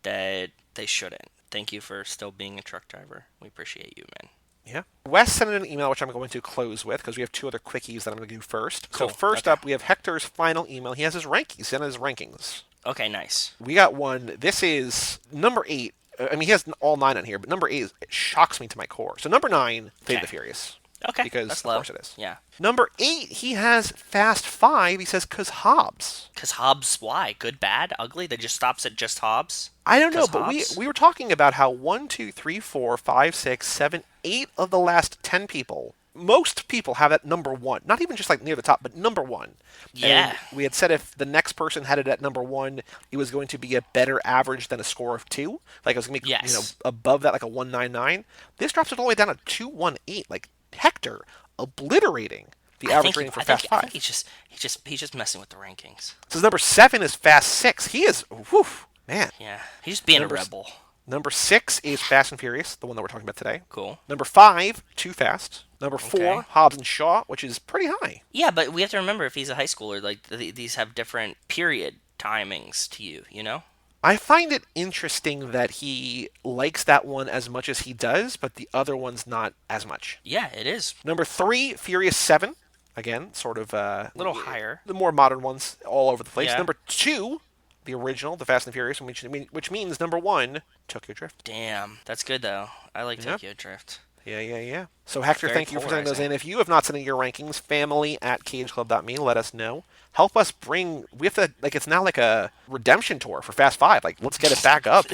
that they shouldn't. Thank you for still being a truck driver. We appreciate you, man. Yeah. Wes sent in an email, which I'm going to close with because we have two other quickies that I'm going to do first. Cool. So first Okay. up, we have Hector's final email. He has his rankings. He sent his rankings. Okay, nice. We got one. This is number 8. I mean, he has all 9 on here, but number 8 it shocks me to my core. So number 9, Fate of the Furious. Okay, Because that's of low. course it is. Yeah. Number 8, he has Fast 5. He says, "'Cause Hobbs." Because Hobbs, why? Good, bad, ugly? That just stops at just Hobbs? I don't know, 'Cause but Hobbs? we were talking about how 1, 2, 3, 4, 5, 6, 7, 8 of the last 10 people, most people have it number 1. Not even just like near the top, but number 1. Yeah. And we had said if the next person had it at number 1, it was going to be a better average than a score of 2. Like it was going to be Yes. above that, like a 199. This drops it all the way down to 218. Like Hector obliterating the average rating for Fast 5. I think he's just messing with the rankings. So number 7 is Fast 6. He is, whew, man. Yeah. He's just being Number a rebel. Number 6 is Fast and Furious, the one that we're talking about today. Cool. Number 5, Too Fast. Number 4, Okay. Hobbs and Shaw, which is pretty high. Yeah, but we have to remember if he's a high schooler, like these have different period timings to you, you know? I find it interesting that he likes that one as much as he does, but the other one's not as much. Yeah, it is. Number 3, Furious 7. Again, sort of A little higher. the more modern ones all over the place. Yeah. Number 2, the original, the Fast and Furious, which means number 1, Tokyo Drift. Damn, that's good though. I like Yep. Tokyo Drift. Yeah. So Hector, Very thank you for sending those in. polarizing. If you have not sent in your rankings, family@cageclub.me, let us know. Help us bring. We have to like. It's now like a redemption tour for Fast Five. Like, let's get it back up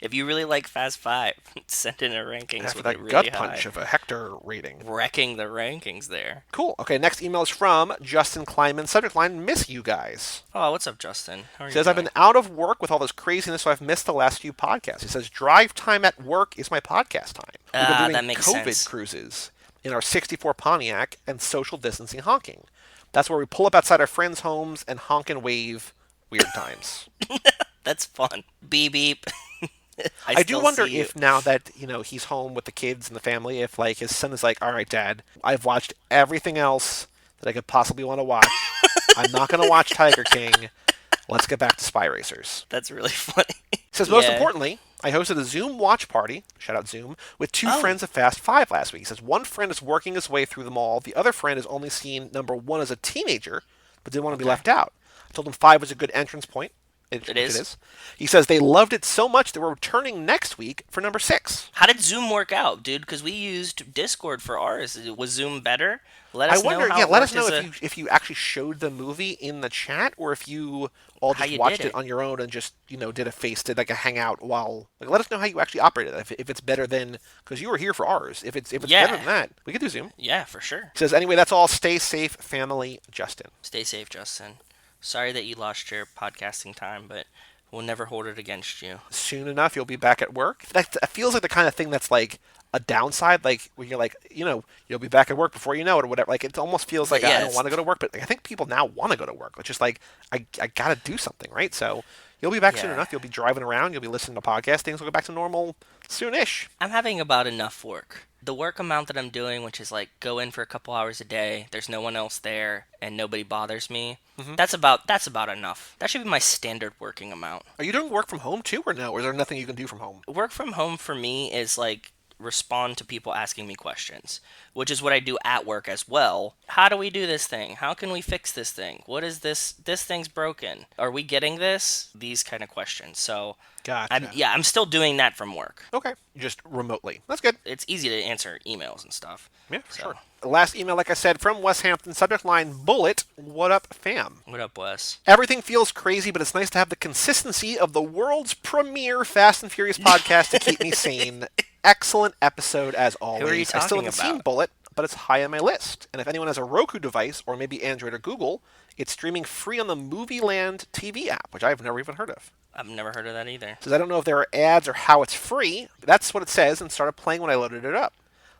If you really like Fast Five, send in a rankings after with that it really gut high. punch of a Hector rating. Wrecking the rankings there. Cool. Okay, next email is from Justin Kleinman. Subject line: Miss you guys. Oh, what's up, Justin? How are He you says, I've doing? been out of work with all this craziness, so I've missed the last few podcasts. He says, drive time at work is my podcast time. We've been doing that makes COVID sense. cruises in our 64 Pontiac and social distancing honking. That's where we pull up outside our friends' homes and honk and wave weird times. That's fun. Beep beep. I do still wonder see you. if now that, he's home with the kids and the family, if like his son is like, all right, Dad, I've watched everything else that I could possibly want to watch. I'm not going to watch Tiger King. Let's get back to Spy Racers. That's really funny. He says, most Yeah. importantly, I hosted a Zoom watch party, shout out Zoom, with 2 Oh. friends of Fast 5 last week. He says, one friend is working his way through them all. The other friend has only seen number 1 as a teenager, but didn't want to be left out. I told him 5 was a good entrance point. It is. He says they loved it so much that we're returning next week for number 6. How did Zoom work out, dude? Because we used Discord for ours. Was Zoom better? Let us I wonder, know how yeah, it let us worked know as if you actually showed the movie in the chat or if you all How just you watched did it it. on your own and just, did like a hangout while, like, let us know how you actually operated it. If it's better than, because you were here for ours. If it's Yeah. better than that, we could do Zoom. Yeah, for sure. He says, anyway, that's all. Stay safe, family, Justin. Stay safe, Justin. Sorry that you lost your podcasting time, but we'll never hold it against you. Soon enough, you'll be back at work. That feels like the kind of thing that's like a downside, like when you're like, you'll be back at work before you know it or whatever. Like it almost feels like Yeah, I don't it's- want to go to work, but like, I think people now want to go to work. It's just like I got to do something, right? So you'll be back soon Yeah. enough. You'll be driving around. You'll be listening to podcasts. Things will go back to normal soonish. I'm having about enough work. The work amount that I'm doing, which is like go in for a couple hours a day, there's no one else there, and nobody bothers me. That's about enough. That should be my standard working amount. Are you doing work from home too, or no? Or is there nothing you can do from home? Work from home for me is like respond to people asking me questions, which is what I do at work as well. How do we do this thing? How can we fix this thing? What is this? This thing's broken. Are we getting this? These kind of questions. So Gotcha. I'm still doing that from work. Okay, just remotely. That's good. It's easy to answer emails and stuff. Yeah, for So. sure. The last email, like I said, from West Hampton, subject line, Bullet, what up, fam? What up, Wes? Everything feels crazy, but it's nice to have the consistency of the world's premier Fast and Furious podcast to keep me sane. Excellent episode as always. Who are you I still talking haven't seen about? Bullet, but it's high on my list. And if anyone has a Roku device, or maybe Android or Google, it's streaming free on the Movieland TV app, which I've never even heard of. I've never heard of that either. It says I don't know if there are ads or how it's free. That's what it says, and started playing when I loaded it up.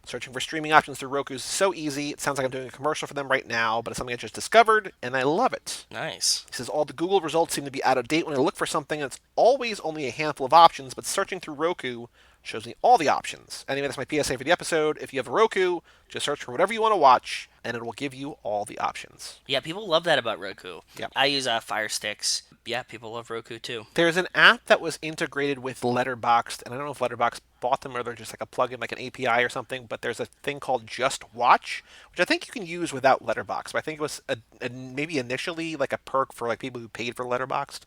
Searching for streaming options through Roku is so easy. It sounds like I'm doing a commercial for them right now, but it's something I just discovered, and I love it. Nice. He says all the Google results seem to be out of date when I look for something, and it's always only a handful of options, but searching through Roku shows me all the options. Anyway, that's my PSA for the episode. If you have a Roku, just search for whatever you want to watch, and it will give you all the options. Yeah, people love that about Roku. Yep. I use Fire Sticks. Yeah, people love Roku too. There's an app that was integrated with Letterboxd, and I don't know if Letterboxd bought them or they're just like a plugin, like an API or something, but there's a thing called Just Watch, which I think you can use without Letterboxd. But I think it was maybe initially like a perk for like people who paid for Letterboxd,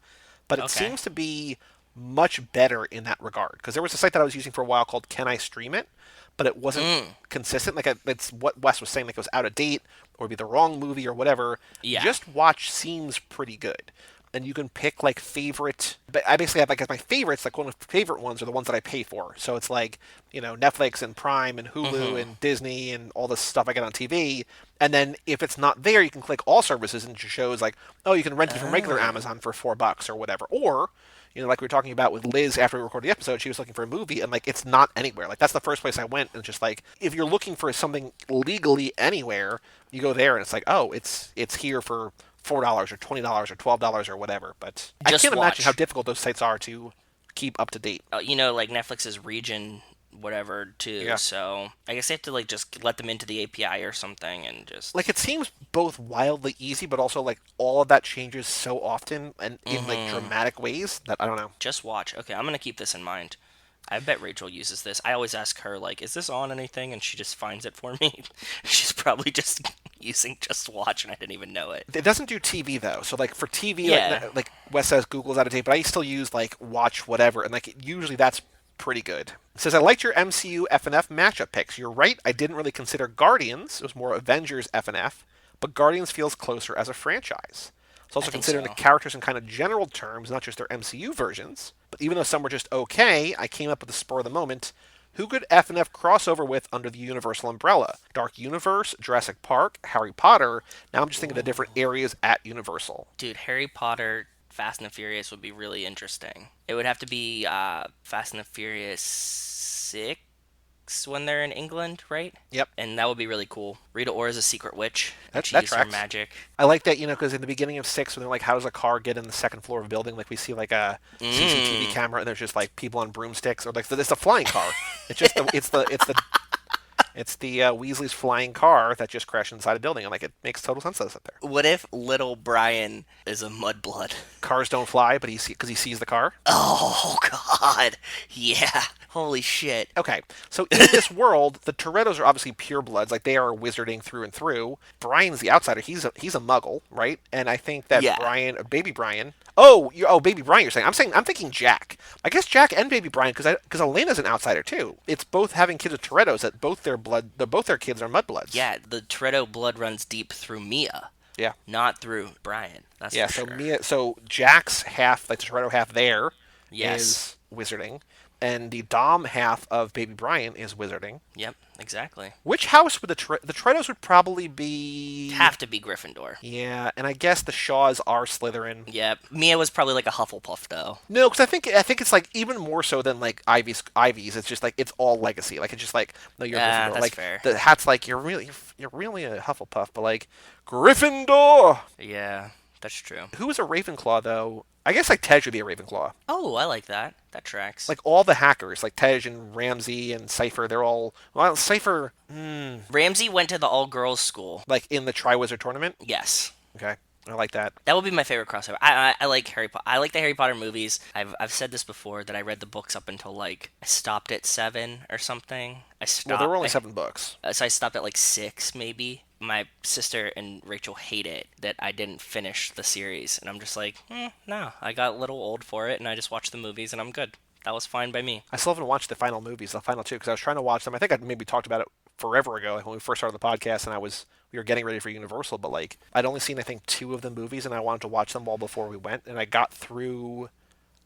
but it Okay. seems to be much better in that regard. Because there was a site that I was using for a while called Can I Stream It? But it wasn't consistent. Like it's what Wes was saying, like it was out of date or be the wrong movie or whatever. Yeah. Just Watch seems pretty good. And you can pick like favorite. But I basically have like as my favorites, like one of the favorite ones are the ones that I pay for. So it's like, Netflix and Prime and Hulu and Disney and all this stuff I get on TV. And then if it's not there, you can click all services and it just shows like, oh, you can rent it from regular Amazon for $4 or whatever. Or, like we were talking about with Liz after we recorded the episode, she was looking for a movie and like it's not anywhere. Like that's the first place I went, and it's just like if you're looking for something legally anywhere, you go there and it's like, oh, it's here for $4 or $20 or $12 or whatever. But I Just can't imagine Watch. how difficult those sites are to keep up to date. Like Netflix's region, whatever, too. Yeah. So I guess they have to like just let them into the API or something and just. Like it seems both wildly easy, but also like all of that changes so often and in like dramatic ways that I don't know. Just Watch. Okay, I'm gonna keep this in mind. I bet Rachel uses this. I always ask her like, "Is this on anything?" and she just finds it for me. She's probably just using Just Watch, and I didn't even know it. It doesn't do TV though, so like for TV, Yeah. like Wes says, Google's out of date, but I still use like Watch whatever, and like usually that's pretty good. It says I liked your MCU FNF matchup picks. You're right. I didn't really consider Guardians. It was more Avengers FNF, but Guardians feels closer as a franchise. It's also I think considering so. the characters in kind of general terms, not just their MCU versions. But even though some were just okay, I came up with the spur of the moment. Who could FNF crossover with under the Universal umbrella? Dark Universe, Jurassic Park, Harry Potter. Now I'm just thinking of the different areas at Universal. Dude, Harry Potter, Fast and the Furious would be really interesting. It would have to be Fast and the Furious 6 when they're in England, right? Yep. And that would be really cool. Rita Ora's a secret witch. And That, she that used her tracks. magic. I like that, because in the beginning of 6, when they're like, how does a car get in the second floor of a building? Like, we see, like, a CCTV camera, and there's just, like, people on broomsticks, or, like, it's a flying car. It's just, it's the Weasley's flying car that just crashed inside a building, and, like, it makes total sense that it's up there. What if little Brian is a mudblood? Cars don't fly, but because he sees the car. Oh, God. Yeah. Holy shit. Okay, so in this world, the Torettos are obviously purebloods, like they are wizarding through and through. Brian's the outsider; he's a Muggle, right? And I think that Yeah. Baby Brian. Baby Brian. You're saying? I'm thinking Jack. I guess Jack and Baby Brian, because Elena's an outsider too. It's both having kids with Torettos that both their kids are mudbloods. Yeah, the Toretto blood runs deep through Mia, Yeah. not through Brian. That's Yeah. for So sure. So Jack's half, like the Toretto half, there Yes. is wizarding, and the Dom half of Baby Brian is wizarding. Yep, exactly. Which house would the Torettos would probably be? Have to be Gryffindor. Yeah, and I guess the Shaws are Slytherin. Yep. Mia was probably like a Hufflepuff, though. No, because I think it's like even more so than like Ivy's. It's just like it's all legacy. Like it's just like no, you're Gryffindor. That's Like fair. the hat's like you're really a Hufflepuff, but like Gryffindor. Yeah, that's true. Who is a Ravenclaw though? I guess like Tej would be a Ravenclaw. Oh, I like that. That tracks. Like all the hackers, like Tej and Ramsey and Cypher, they're all Cypher. Ramsey went to the all-girls school. Like in the Triwizard tournament. Yes. Okay, I like that. That would be my favorite crossover. I like Harry Potter. I like the Harry Potter movies. I've said this before that I read the books up until like I stopped at 7 or something. Well, there were only 7 books. So I stopped at like 6 maybe. My sister and Rachel hate it that I didn't finish the series, and I'm just like, no, I got a little old for it, and I just watched the movies, and I'm good. That was fine by me. I still haven't watched the final movies, the final 2, because I was trying to watch them. I think I maybe talked about it forever ago, like when we first started the podcast, and we were getting ready for Universal, but like I'd only seen I think 2 of the movies, and I wanted to watch them all before we went, and I got through,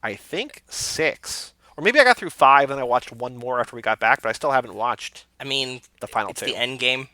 I think 6, Or maybe I got through 5 and I watched one more after we got back, but I still haven't watched I mean, the final it's 2. the end game.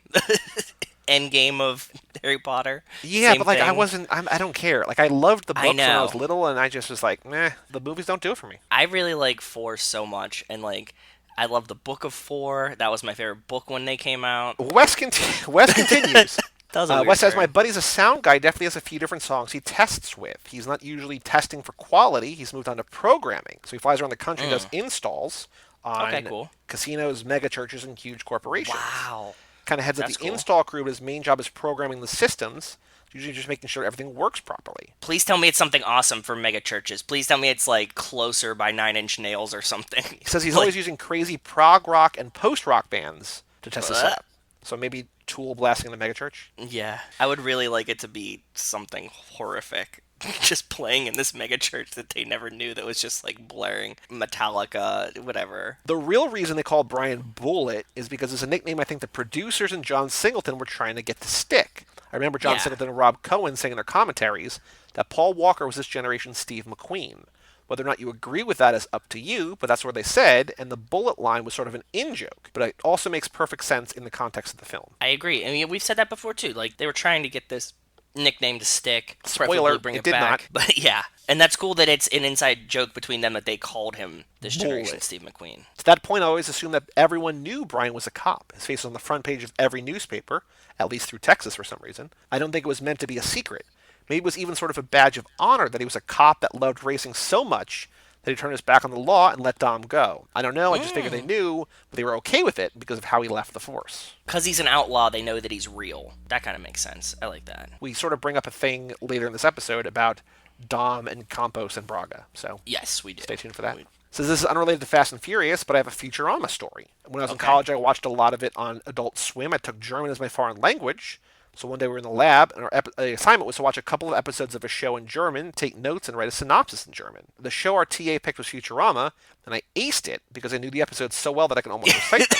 End game of Harry Potter. Yeah, Same but like thing. I don't care. Like I loved the I books when I was know. little, and I just was like, meh, the movies don't do it for me. I really like 4 so much, and like I love the Book of 4. That was my favorite book when they came out. Wes continues. That was a weird Wes says, my turn. buddy's a sound guy, definitely has a few different songs he tests with. He's not usually testing for quality. He's moved on to programming. So he flies around the country and does installs Okay, on cool. casinos, mega churches, and huge corporations. Wow, Kind of heads up that's the cool. install crew, but his main job is programming the systems, usually just making sure everything works properly. Please tell me it's something awesome for mega churches. Please tell me it's like Closer by Nine Inch Nails or something. He says he's like, always using crazy prog rock and post rock bands to test the uh, setup. So maybe Tool blasting in the megachurch. yeah, I would really like it to be something horrific. Just playing in this mega church that they never knew that was just like blaring Metallica, whatever. The real reason they called Brian Bullet is because it's a nickname I think the producers and John Singleton were trying to get to stick. I remember John Yeah. Singleton and Rob Cohen saying in their commentaries that Paul Walker was this generation's Steve McQueen. Whether or not you agree with that is up to you, but that's what they said, and the bullet line was sort of an in-joke. But it also makes perfect sense in the context of the film. I agree. I mean, we've said that before too. Like they were trying to get this nickname to stick, preferably Spoiler, bring it it did not. back. But yeah, and that's cool that it's an inside joke between them that they called him this generation Bullet. Steve McQueen. To that point, I always assumed that everyone knew Brian was a cop. His face was on the front page of every newspaper, at least through Texas for some reason. I don't think it was meant to be a secret. Maybe it was even sort of a badge of honor that he was a cop that loved racing so much that he turned his back on the law and let Dom go. I don't know, I just figured they knew, but they were okay with it because of how he left the force. Because he's an outlaw, they know that he's real. That kind of makes sense. I like that. We sort of bring up a thing later in this episode about Dom and Campos and Braga, so Yes, we do. stay tuned for that. Says this is unrelated to Fast and Furious, but I have a Futurama story. When I was in Okay. college, I watched a lot of it on Adult Swim. I took German as my foreign language. So one day we were in the lab, and our assignment was to watch a couple of episodes of a show in German, take notes, and write a synopsis in German. The show our TA picked was Futurama, and I aced it because I knew the episodes so well that I could almost recite them.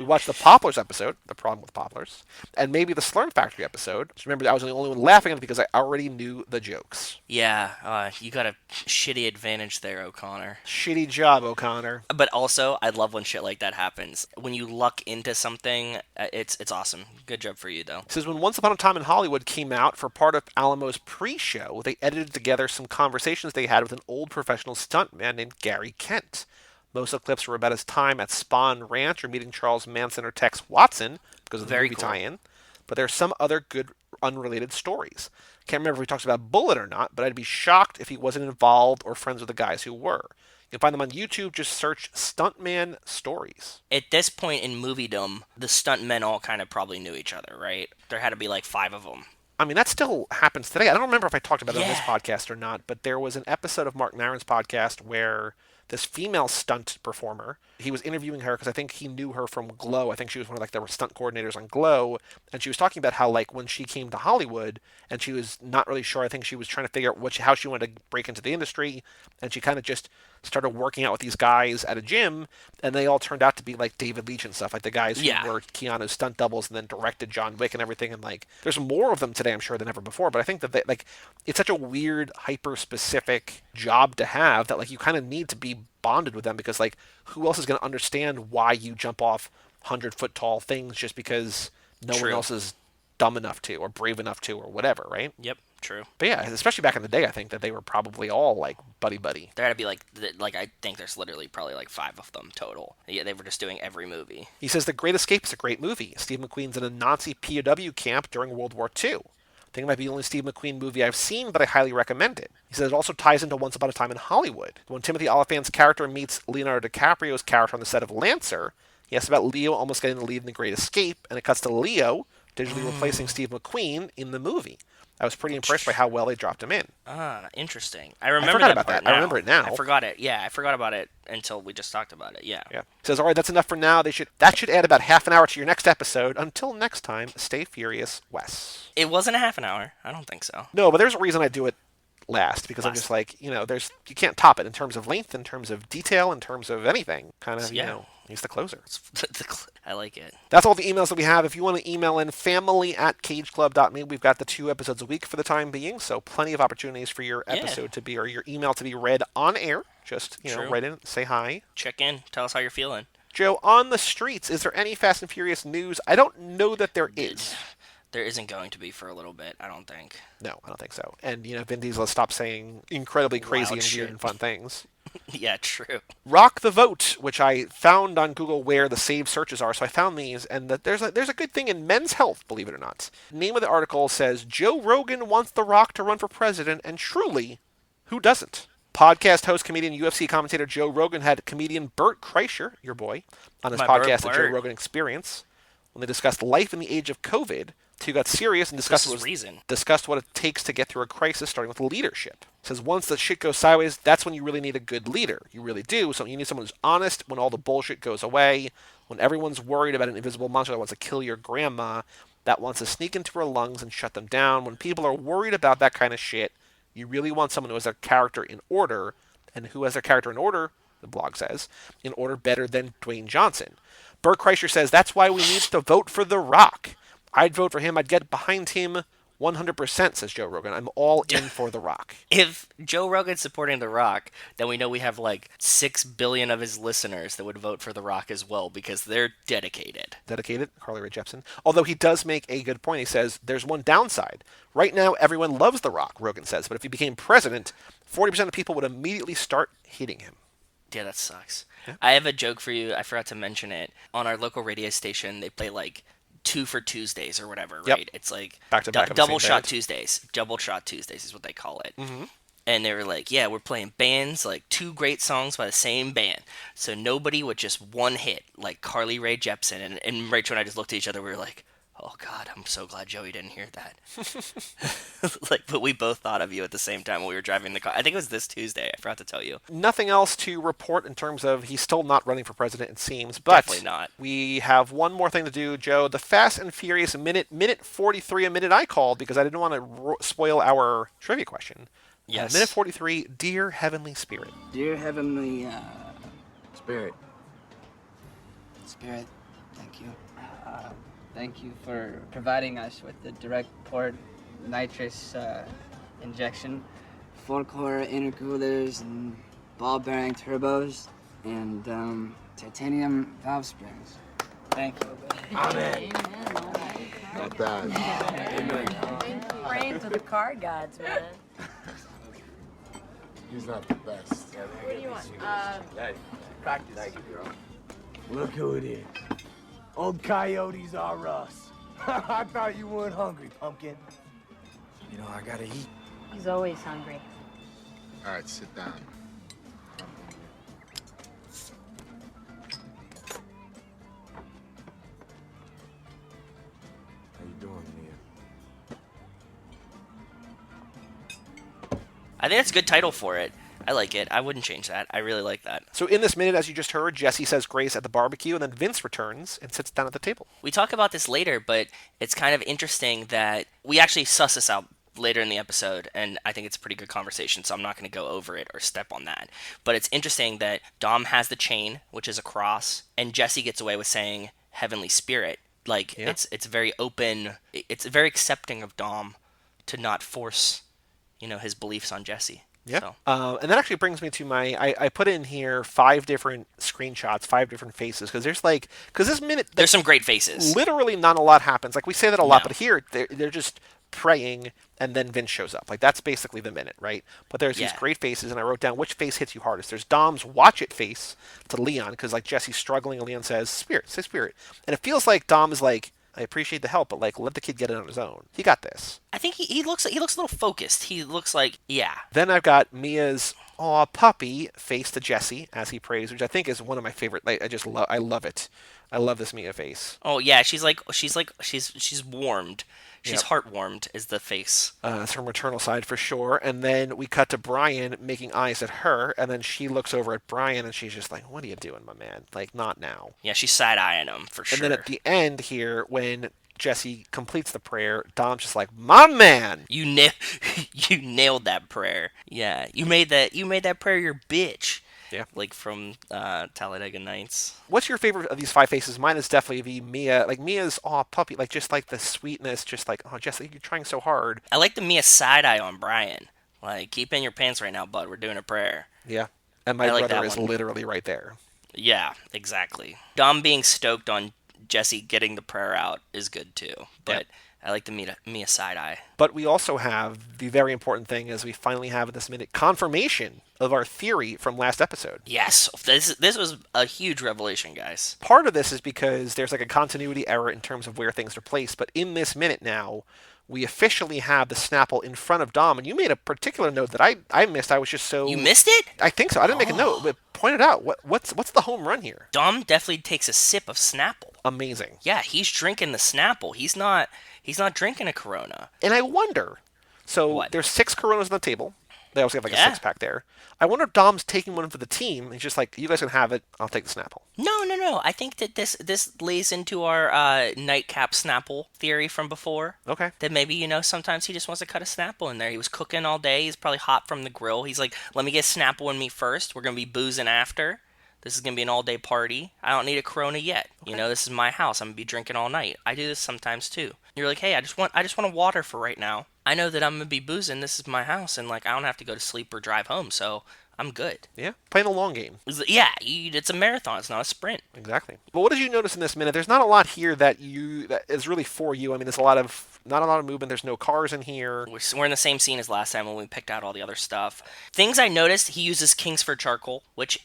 We watched the Poplars episode, the problem with Poplars, and maybe the Slurm Factory episode. Just remember, I was the only one laughing at it because I already knew the jokes. Yeah, you got a shitty advantage there, O'Connor. Shitty job, O'Connor. But also, I love when shit like that happens. When you luck into something, it's awesome. Good job for you, though. It says when Once Upon a Time in Hollywood came out for part of Alamo's pre-show, they edited together some conversations they had with an old professional stuntman named Gary Kent. Most of the clips were about his time at Spawn Ranch or meeting Charles Manson or Tex Watson because of the Very movie cool. tie-in. But there are some other good unrelated stories. Can't remember if he talks about Bullet or not, but I'd be shocked if he wasn't involved or friends with the guys who were. You can find them on YouTube. Just search Stuntman Stories. At this point in moviedom, the stuntmen all kind of probably knew each other, right? There had to be like 5 of them. I mean, that still happens today. I don't remember if I talked about it on this Yeah. podcast or not, but there was an episode of Mark Maron's podcast where this female stunt performer, he was interviewing her because I think he knew her from Glow. I think she was one of like the stunt coordinators on Glow, and she was talking about how like when she came to Hollywood and she was not really sure. I think she was trying to figure out how she wanted to break into the industry, and she kind of just started working out with these guys at a gym, and they all turned out to be like David Leitch and stuff, like the guys who Yeah. were Keanu's stunt doubles and then directed John Wick and everything. And like, there's more of them today, I'm sure, than ever before. But I think that like it's such a weird, hyper specific job to have that like you kind of need to be bonded with them because like who else is going to understand why you jump off 100-foot tall things just because no one True. else is dumb enough to or brave enough to or whatever, right? Yep, true. But yeah, especially back in the day, I think that they were probably all like buddy buddy. There had to be like I think there's literally probably like 5 of them total. Yeah, they were just doing every movie. He says The Great Escape is a great movie. Steve McQueen's in a Nazi POW camp during World War II. I think it might be the only Steve McQueen movie I've seen, but I highly recommend it. He says it also ties into Once Upon a Time in Hollywood. When Timothy Olyphant's character meets Leonardo DiCaprio's character on the set of Lancer, he asks about Leo almost getting the lead in The Great Escape, and it cuts to Leo digitally replacing Steve McQueen in the movie. I was pretty impressed by how well they dropped him in. Ah, interesting. I remember forgot that about part that. I now. remember it now. I forgot it. Yeah, I forgot about it until we just talked about it. Yeah. Yeah. He says, all right, that's enough for now. That should add about half an hour to your next episode. Until next time, stay furious, Wes. It wasn't a half an hour. I don't think so. No, but there's a reason I do it last because I'm Last. just like, you can't top it in terms of length, in terms of detail, in terms of anything. Kind of, Yeah. he's the closer. I like it. That's all the emails that we have. If you want to email in family@cageclub.me, we've got the 2 episodes a week for the time being, so plenty of opportunities for your episode to be, or your email to be read on air. Just, True. write in, say hi. Check in. Tell us how you're feeling. Joe, on the streets, is there any Fast and Furious news? I don't know that there is. There isn't going to be for a little bit, I don't think. No, I don't think so. And, Vin Diesel stopped saying incredibly crazy Wild and weird shit. and fun things. Yeah, true. Rock the Vote, which I found on Google where the saved searches are, so I found these, and that there's a good thing in men's health, believe it or not. Name of the article says, Joe Rogan wants The Rock to run for president, and truly, who doesn't? Podcast host, comedian, UFC commentator Joe Rogan had comedian Bert Kreischer, your boy, on his My podcast, The Joe Bert. Rogan Experience, when they discussed life in the age of COVID. Two got serious and This is reason. discussed what it takes to get through a crisis, starting with leadership. It says once the shit goes sideways, that's when you really need a good leader. You really do. So you need someone who's honest when all the bullshit goes away, when everyone's worried about an invisible monster that wants to kill your grandma, that wants to sneak into her lungs and shut them down. When people are worried about that kind of shit, you really want someone who has their character in order, and who has their character in order, the blog says, in order better than Dwayne Johnson. Bert Kreischer says that's why we need to vote for The Rock. I'd vote for him. I'd get behind him 100%, says Joe Rogan. I'm all in for The Rock. If Joe Rogan's supporting The Rock, then we know we have like 6 billion of his listeners that would vote for The Rock as well because they're dedicated. Dedicated, Carly Rae Jepsen. Although he does make a good point. He says there's one downside. Right now, everyone loves The Rock, Rogan says, but if he became president, 40% of people would immediately start hating him. Yeah, that sucks. Yeah. I have a joke for you. I forgot to mention it. On our local radio station, they play like 2 for Tuesdays or whatever, right? Yep. It's like back to back double shot Tuesdays. Double shot Tuesdays is what they call it. Mm-hmm. And they were like, yeah, we're playing bands, like 2 great songs by the same band. So nobody with just one hit, like Carly Rae Jepsen. And Rachel and I just looked at each other. We were like, oh, God, I'm so glad Joey didn't hear that. But we both thought of you at the same time when we were driving the car. I think it was this Tuesday. I forgot to tell you. Nothing else to report in terms of he's still not running for president, it seems. But definitely not. We have one more thing to do, Joe. The Fast and Furious minute 43, a minute I called because I didn't want to spoil our trivia question. Yes. Minute 43, Dear Heavenly Spirit. Dear Heavenly Spirit. Spirit, thank you. Thank you for providing us with the direct port nitrous injection, 4-core intercoolers, and ball bearing turbos, and titanium valve springs. Thank you. Amen. Not bad. Praying to the car gods, man. He's not the best. What do you want? Practice. Thank you, girl. Look who it is. Old coyotes are us. I thought you weren't hungry, pumpkin. You know, I gotta eat. He's always hungry. All right, sit down. How you doing, Mia? I think that's a good title for it. I like it. I wouldn't change that. I really like that. So in this minute, as you just heard, Jesse says grace at the barbecue, and then Vince returns and sits down at the table. We talk about this later, but it's kind of interesting that we actually suss this out later in the episode, and I think it's a pretty good conversation, so I'm not going to go over it or step on that. But it's interesting that Dom has the chain, which is a cross, and Jesse gets away with saying Heavenly Spirit. Like, Yeah. it's very open. It's very accepting of Dom to not force, his beliefs on Jesse. Yeah. So. And that actually brings me to I put in here 5 different screenshots, 5 different faces, because because this minute, There's some great faces. literally not a lot happens. Like, we say that a lot, No. but here, they're just praying, and then Vince shows up. Like, that's basically the minute, right? But there's these Yeah. great faces, and I wrote down which face hits you hardest. There's Dom's watch it face to Leon, because, like, Jesse's struggling, and Leon says, Spirit, say Spirit. And it feels like Dom is like, I appreciate the help, but, like, let the kid get it on his own. He got this. I think he looks a little focused. He looks like, yeah. Then I've got Mia's aw puppy face to Jesse as he prays, which I think is one of my favorite. Like, I love it. I love this Mia face. Oh yeah, she's warmed. She's Yep. heart-warmed is the face. It's her maternal side for sure. And then we cut to Brian making eyes at her, and then she looks over at Brian, and she's just like, "What are you doing, my man? Like, not now." Yeah, she's side-eyeing him for sure. And then at the end here, when Jesse completes the prayer, Dom's just like, "My man." you nailed that prayer. Yeah, you made that prayer your bitch. Yeah. Like from Talladega Nights. What's your favorite of these 5 faces? Mine is definitely the Mia. Like, Mia's aw puppy, like, just like the sweetness, just like, oh, Jesse, you're trying so hard. I like the Mia side eye on Brian. Like, keep in your pants right now, bud. We're doing a prayer. Yeah. And my I like brother that is one. literally right there. Yeah, exactly. Dom being stoked on Jesse getting the prayer out is good too, but I like the Mia side eye. But we also have the very important thing is we finally have in this minute confirmation of our theory from last episode. Yes, this was a huge revelation, guys. Part of this is because there's like a continuity error in terms of where things are placed, but in this minute now, we officially have the Snapple in front of Dom, and you made a particular note that I missed. I was just so... You missed it? I think so. I didn't make a note, but point it out. What's the home run here? Dom definitely takes a sip of Snapple. Amazing. Yeah, he's drinking the Snapple. He's not drinking a Corona. And I wonder, so What? there's 6 Coronas on the table. They also have like Yeah. a 6-pack there. I wonder if Dom's taking one for the team. He's just like, you guys can have it. I'll take the Snapple. No. I think that this lays into our nightcap Snapple theory from before. Okay. That maybe, sometimes he just wants to cut a Snapple in there. He was cooking all day. He's probably hot from the grill. He's like, let me get Snapple in me first. We're going to be boozing after. This is going to be an all-day party. I don't need a Corona yet. Okay. This is my house. I'm going to be drinking all night. I do this sometimes, too. You're like, hey, I just want a water for right now. I know that I'm going to be boozing. This is my house, and, I don't have to go to sleep or drive home, so I'm good. Yeah. Playing the long game. Yeah, it's a marathon. It's not a sprint. Exactly. But what did you notice in this minute? There's not a lot here that is really for you. I mean, there's not a lot of movement. There's no cars in here. We're in the same scene as last time when we picked out all the other stuff. Things I noticed, he uses Kingsford charcoal, which,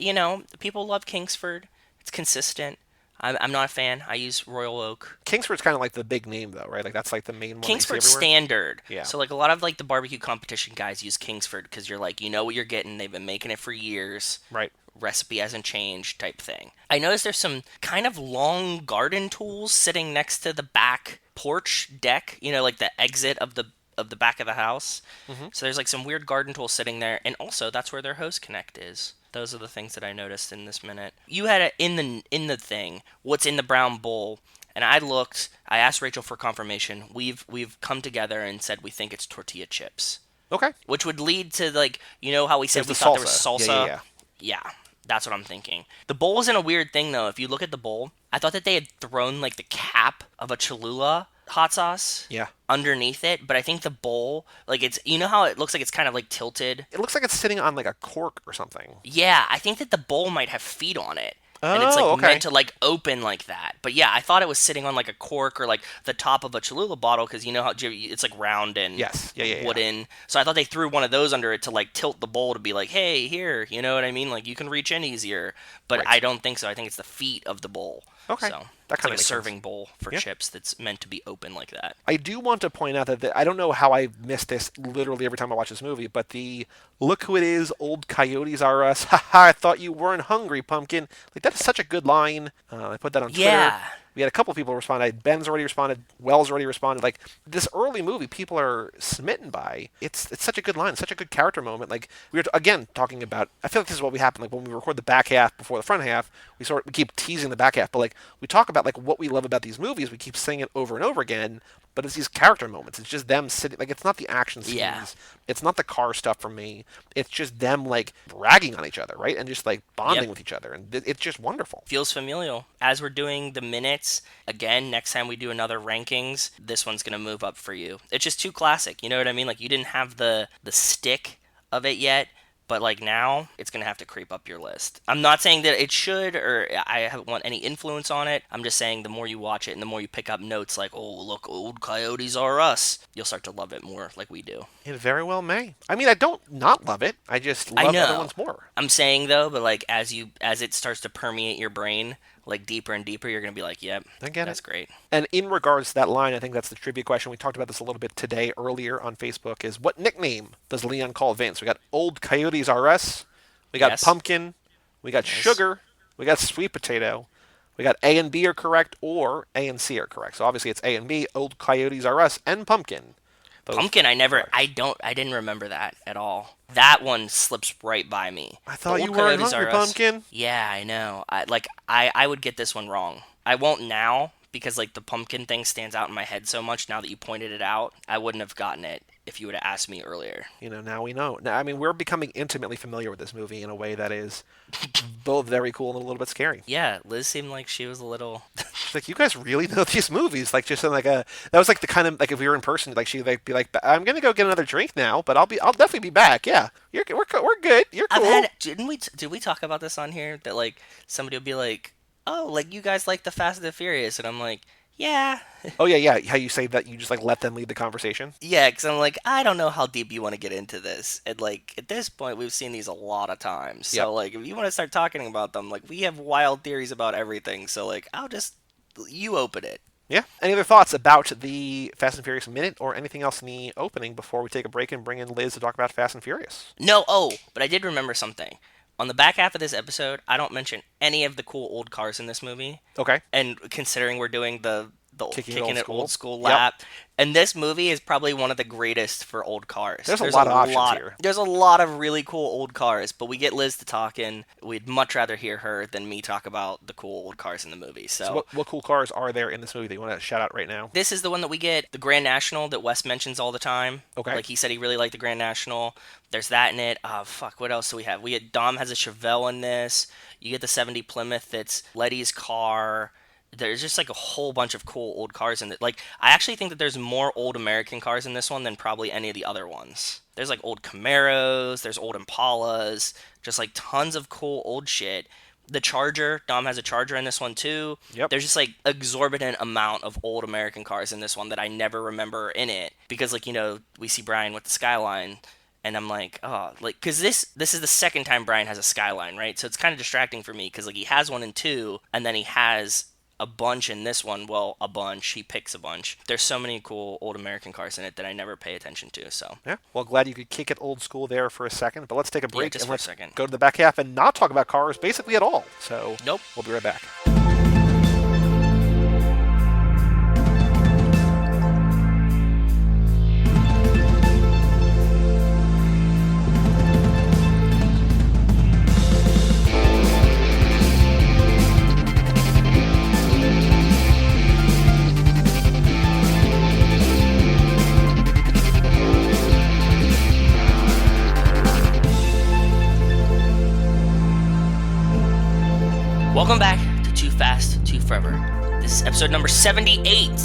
people love Kingsford. It's consistent. I'm not a fan. I use Royal Oak. Kingsford's kind of like the big name, though, right? Like, that's like the main one. Kingsford's that you see everywhere. standard. Yeah. So, a lot of, the barbecue competition guys use Kingsford because you're like, you know what you're getting. They've been making it for years. Right. Recipe hasn't changed type thing. I noticed there's some kind of long garden tools sitting next to the back porch deck, the exit of the back of the house. Mm-hmm. So there's some weird garden tools sitting there, and also that's where their hose connect is. Those are the things that I noticed in this minute. You had it in the thing, what's in the brown bowl, and I asked Rachel for confirmation. We've come together and said we think it's tortilla chips. Okay. Which would lead to how we said There's we the thought there was salsa. salsa. Yeah. Yeah, that's what I'm thinking. The bowl isn't a weird thing, though. If you look at the bowl, I thought that they had thrown, the cap of a Cholula hot sauce Yeah. underneath it, but I think the bowl, it's, how it looks like it's kind of, tilted? It looks like it's sitting on, like, a cork or something. Yeah, I think that the bowl might have feet on it. And it's Oh, okay. meant to open like that. But yeah, I thought it was sitting on a cork or the top of a Cholula bottle because you know how it's round and Yes. Yeah. wooden. So I thought they threw one of those under it to tilt the bowl to be hey, here, you know what I mean? You can reach in easier. But Right. I don't think so. I think it's the feet of the bowl. Okay. So That it's kinda a makes serving sense. bowl for Yeah. chips that's meant to be open like that. I do want to point out that I don't know how I missed this literally every time I watch this movie, but the "look who it is, old coyotes are us." Haha, I thought you weren't hungry, pumpkin. That is such a good line. I put that on Twitter. Yeah. We had a couple people respond. Ben's already responded. Wells already responded. This early movie, people are smitten by. It's such a good line. Such a good character moment. We were again talking about. I feel like this is what we happen. When we record the back half before the front half, we keep teasing the back half. But we talk about what we love about these movies. We keep saying it over and over again. But it's these character moments. It's just them sitting. It's not the action scenes. Yeah. It's not the car stuff for me. It's just them bragging on each other, right? And just bonding Yep. with each other. And it's just wonderful. Feels familial. As we're doing the minutes, again, next time we do another rankings, this one's going to move up for you. It's just too classic. You know what I mean? You didn't have the stick of it yet, but now it's going to have to creep up your list. I'm not saying that it should or I don't want any influence on it. I'm just saying the more you watch it and the more you pick up notes oh, look, old coyotes are us, you'll start to love it more like we do. It very well may. I mean, I don't not love it. I just I love know. other ones more. I'm saying though, but as it starts to permeate your brain, deeper and deeper, you're gonna be yep, I get that's it. great. And in regards to that line, I think that's the trivia question. We talked about this a little bit today earlier on Facebook, is what nickname does Leon call Vince? We got Old Coyotes R Us, we got Yes. Pumpkin, we got Sugar, we got Sweet Potato, we got A and B are correct, or A and C are correct. So obviously it's A and B, Old Coyotes R Us, and Pumpkin. Those Pumpkin, I correct. didn't remember that at all. That one slips right by me. I The thought you Old weren't Coyotes hungry, Are Us- Pumpkin. Yeah, I know. I would get this one wrong. I won't now because the pumpkin thing stands out in my head so much now that you pointed it out. I wouldn't have gotten it if you would have asked me earlier. Now we know. Now, I mean, we're becoming intimately familiar with this movie in a way that is both very cool and a little bit scary. Yeah, Liz seemed like she was a little She's like, you guys really know these movies? Like, just in like that was like the kind of like if we were in person, like she'd like be like, I'm gonna go get another drink now, but I'll definitely be back. Yeah, we're good. You're cool. Did we talk about this on here that like somebody would be like, oh, like you guys like the Fast and the Furious, and I'm like, yeah. Oh yeah. How you say that you just like let them lead the conversation? Yeah, because I'm like, I don't know how deep you want to get into this. And like at this point, we've seen these a lot of times. So Yep. like, if you want to start talking about them, like we have wild theories about everything. So like, you open it. Yeah. Any other thoughts about the Fast and Furious minute or anything else in the opening before we take a break and bring in Liz to talk about Fast and Furious? No, but I did remember something. On the back half of this episode, I don't mention any of the cool old cars in this movie. Okay. And considering we're doing the Kicking kicking it it old old school. school lap, and this movie is probably one of the greatest for old cars. There's a lot of options here. There's a lot of really cool old cars, but we get Liz to talking. We'd much rather hear her than me talk about the cool old cars in the movie. So what cool cars are there in this movie that you want to shout out right now? This is the one that we get, the Grand National that Wes mentions all the time. Okay. Like he said he really liked the Grand National. There's that in it. Oh, fuck, what else do we have? Dom has a Chevelle in this. You get the 70 Plymouth that's Letty's car. There's just like a whole bunch of cool old cars in it. Like, I actually think that there's more old American cars in this one than probably any of the other ones. There's like old Camaros, there's old Impalas, just like tons of cool old shit. The Charger, Dom has a Charger in this one too. Yep. There's just like exorbitant amount of old American cars in this one that I never remember in it because like, we see Brian with the Skyline and I'm like, oh, like, cause this is the second time Brian has a Skyline, right? So it's kind of distracting for me cause like he has one in 2 and then he has a bunch in this one. Well, a bunch. He picks a bunch. There's so many cool old American cars in it that I never pay attention to. So yeah, well, glad you could kick it old school there for a second. But let's take a break just and for a let's second. go to the back half and not talk about cars basically at all. So Nope. We'll be right back. Welcome back to Too Fast, Too Forever. This is episode number 78,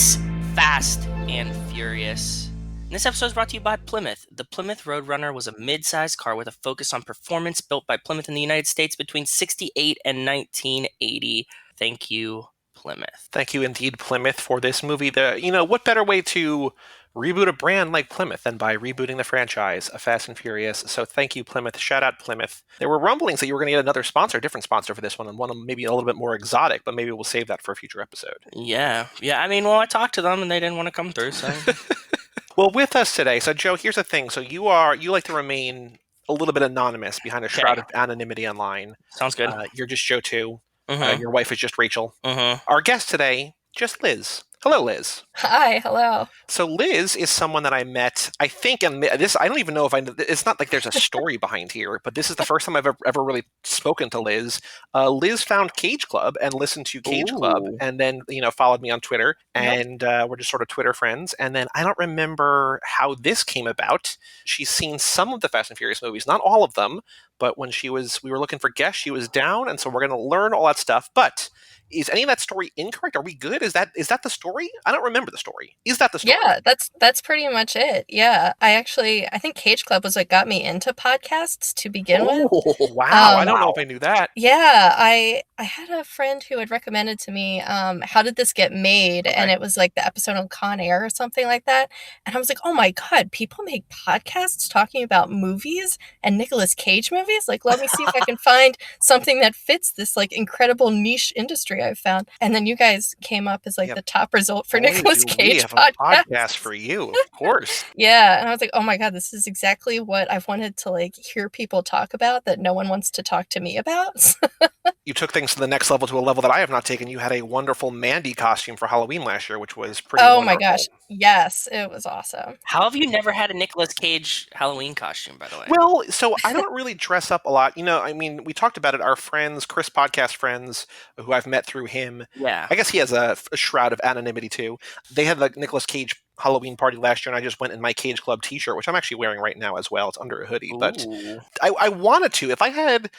Fast and Furious. And this episode is brought to you by Plymouth. The Plymouth Roadrunner was a mid-sized car with a focus on performance built by Plymouth in the United States between 68 and 1980. Thank you, Plymouth. Thank you indeed, Plymouth, for this movie. What better way to reboot a brand like Plymouth than by rebooting the franchise of Fast and Furious? So thank you, Plymouth. Shout out, Plymouth. There were rumblings that you were going to get another sponsor, a different sponsor for this one, and one maybe a little bit more exotic, but maybe we'll save that for a future episode. Yeah. I mean, well, I talked to them and they didn't want to come through, so... Well, with us today, so Joe, here's the thing. So you like to remain a little bit anonymous behind a shroud of anonymity online. Sounds good. You're just Joe too. Mm-hmm. Your wife is just Rachel. Mm-hmm. Our guest today, just Liz. Hello, Liz. Hi, hello. So Liz is someone that I met, I think, and this, I don't even know if it's not like there's a story behind here, but this is the first time I've ever really spoken to Liz. Liz found Cage Club and listened to Cage Club and then, followed me on Twitter and we're just sort of Twitter friends. And then I don't remember how this came about. She's seen some of the Fast and Furious movies, not all of them, but when we were looking for guests, she was down. And so we're going to learn all that stuff. But is any of that story incorrect? Are we good? Is that the story? I don't remember the story. Is that the story? Yeah, that's pretty much it. Yeah, I think Cage Club was what got me into podcasts to begin with. Oh, wow. I don't know if I knew that. Yeah, I had a friend who had recommended to me, How Did This Get Made? Okay. And it was like the episode on Con Air or something like that. And I was like, oh my God, people make podcasts talking about movies and Nicolas Cage movies? Like, let me see if I can find something that fits this like incredible niche industry I've found. And then you guys came up as like the top result for Nicolas Cage we have a podcast for you, of course. Yeah, and I was like, oh my God, this is exactly what I've wanted to like hear people talk about that no one wants to talk to me about. You took things to the next level, to a level that I have not taken. You had a wonderful Mandy costume for Halloween last year, which was pretty wonderful. My gosh. Yes, it was awesome. How have you never had a Nicolas Cage Halloween costume, by the way? Well, so I don't really dress up a lot. We talked about it. Our friends, Chris podcast friends, who I've met through him. Yeah. I guess he has a shroud of anonymity too. They had the Nicolas Cage Halloween party last year, and I just went in my Cage Club t-shirt, which I'm actually wearing right now as well. It's under a hoodie. But I wanted to. If I had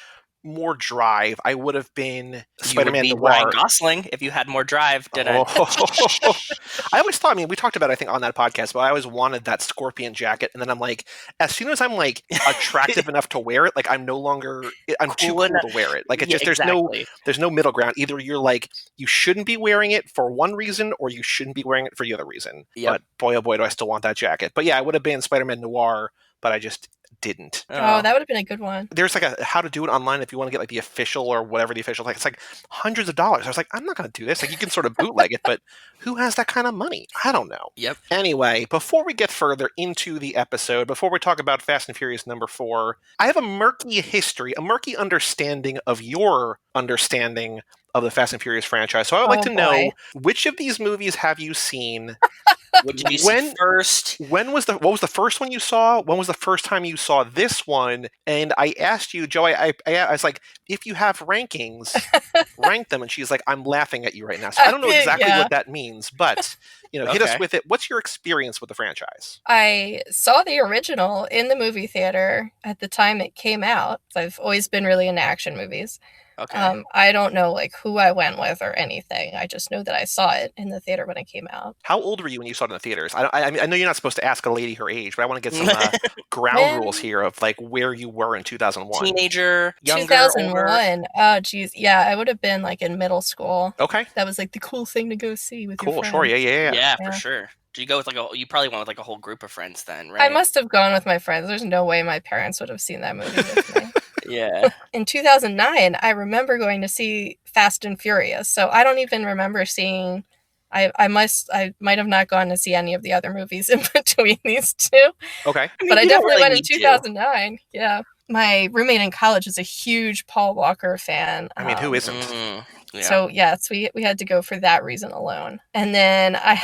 more drive, I would have been You would Spider-Man be Noir. Ryan Gosling if you had more drive. I always thought, I mean, we talked about it, I think, on that podcast, but I always wanted that scorpion jacket. And then I'm like, as soon as I'm like attractive enough to wear it, like I'm no longer, I'm too Cool cool to wear it. Like it's Yeah, just, exactly. there's no middle ground. Either you're like, you shouldn't be wearing it for one reason, or you shouldn't be wearing it for the other reason. Yep. But boy, oh boy, do I still want that jacket. But yeah, I would have been Spider-Man Noir, but I just didn't. Oh, that would have been a good one. There's like a how to do it online if you want to get like the official or whatever the official, like it's like hundreds of dollars. I was like, I'm not going to do this. Like you can sort of bootleg it, but who has that kind of money? I don't know. Yep. Anyway, before we get further into the episode, before we talk about Fast and Furious number 4, I have a murky history, a murky understanding of your understanding of the Fast and Furious franchise. So I would like to know, which of these movies have you seen? What did you see first? What was the first one you saw? When was the first time you saw this one? And I asked you, Joe, I was like, if you have rankings, rank them. And she's like, I'm laughing at you right now. So I don't know exactly what that means, but hit us with it. What's your experience with the franchise? I saw the original in the movie theater at the time it came out. I've always been really into action movies. Okay. I don't know like who I went with or anything. I just know that I saw it in the theater when it came out. How old were you when you saw it in the theaters? I know you're not supposed to ask a lady her age, but I want to get some ground rules here of like where you were in 2001. Teenager, younger, 2001. older? Oh, geez. Yeah, I would have been like in middle school. Okay. That was like the cool thing to go see with your Cool, friends. sure, yeah. Yeah, for sure. Did you go with you probably went with like a whole group of friends then, right? I must have gone with my friends. There's no way my parents would have seen that movie with me. Yeah. In 2009, I remember going to see Fast and Furious. So I don't even remember seeing. I might have not gone to see any of the other movies in between these two. Okay. But I definitely went in need to. 2009. Yeah. My roommate in college was a huge Paul Walker fan. I mean, who isn't? Yeah. So yes, we had to go for that reason alone. And then I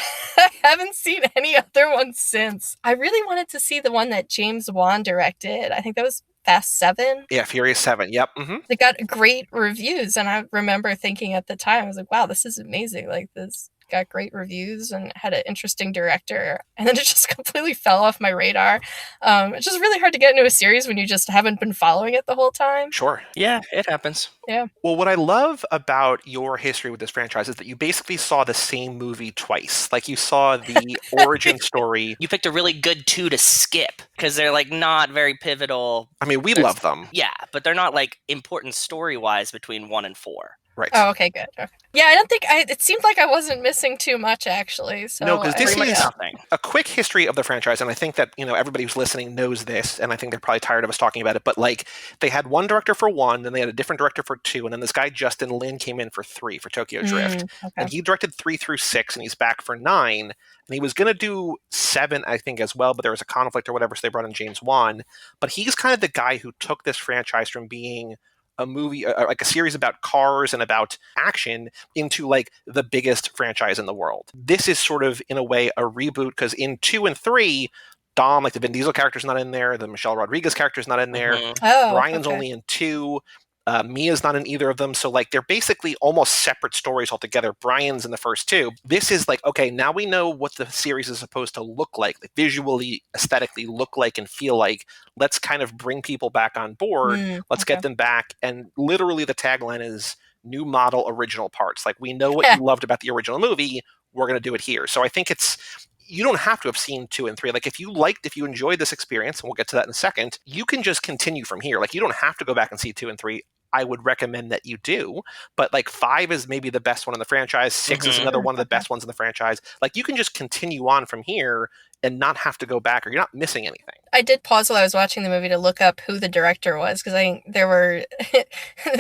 haven't seen any other ones since. I really wanted to see the one that James Wan directed. I think that was Fast 7. Yeah, Furious 7. Yep. Mm-hmm. They got great reviews, and I remember thinking at the time, I was like, wow, this is amazing. Like, this got great reviews and had an interesting director. And then it just completely fell off my radar. It's just really hard to get into a series when you just haven't been following it the whole time. Sure. Yeah, it happens. Yeah. Well, what I love about your history with this franchise is that you basically saw the same movie twice. Like you saw the origin story. You picked a really good 2 to skip because they're like not very pivotal. I mean, we love them. Yeah, but they're not like important story-wise between 1 and 4. Right. Oh, okay, good. Okay. Yeah, I don't think it seemed like I wasn't missing too much actually. So no, because this is nothing. A quick history of the franchise, and I think that everybody who's listening knows this, and I think they're probably tired of us talking about it. But like, they had one director for 1, then they had a different director for 2, and then this guy Justin Lin came in for 3 for Tokyo Drift, and he directed 3 through 6, and he's back for 9, and he was gonna do 7, I think, as well, but there was a conflict or whatever, so they brought in James Wan. But he's kind of the guy who took this franchise from being a movie, like a series about cars and about action, into like the biggest franchise in the world. This is sort of, in a way, a reboot, because in 2 and 3, Dom, like the Vin Diesel character's not in there, the Michelle Rodriguez character's not in there, Ryan's only in 2, Mia's not in either of them, so like they're basically almost separate stories altogether. Brian's in the first 2. This is like, okay, now we know what the series is supposed to look like visually, aesthetically look like and feel like. Let's kind of bring people back on board. Let's get them back. And literally the tagline is new model original parts. Like, we know what you loved about the original movie, we're going to do it here. So I think you don't have to have seen 2 and 3. Like, if you enjoyed this experience, and we'll get to that in a second, you can just continue from here. Like, you don't have to go back and see 2 and 3. I would recommend that you do, but like 5 is maybe the best one in the franchise. 6 is another one of the best ones in the franchise. Like, you can just continue on from here and not have to go back, or you're not missing anything. I did pause while I was watching the movie to look up who the director was, because I think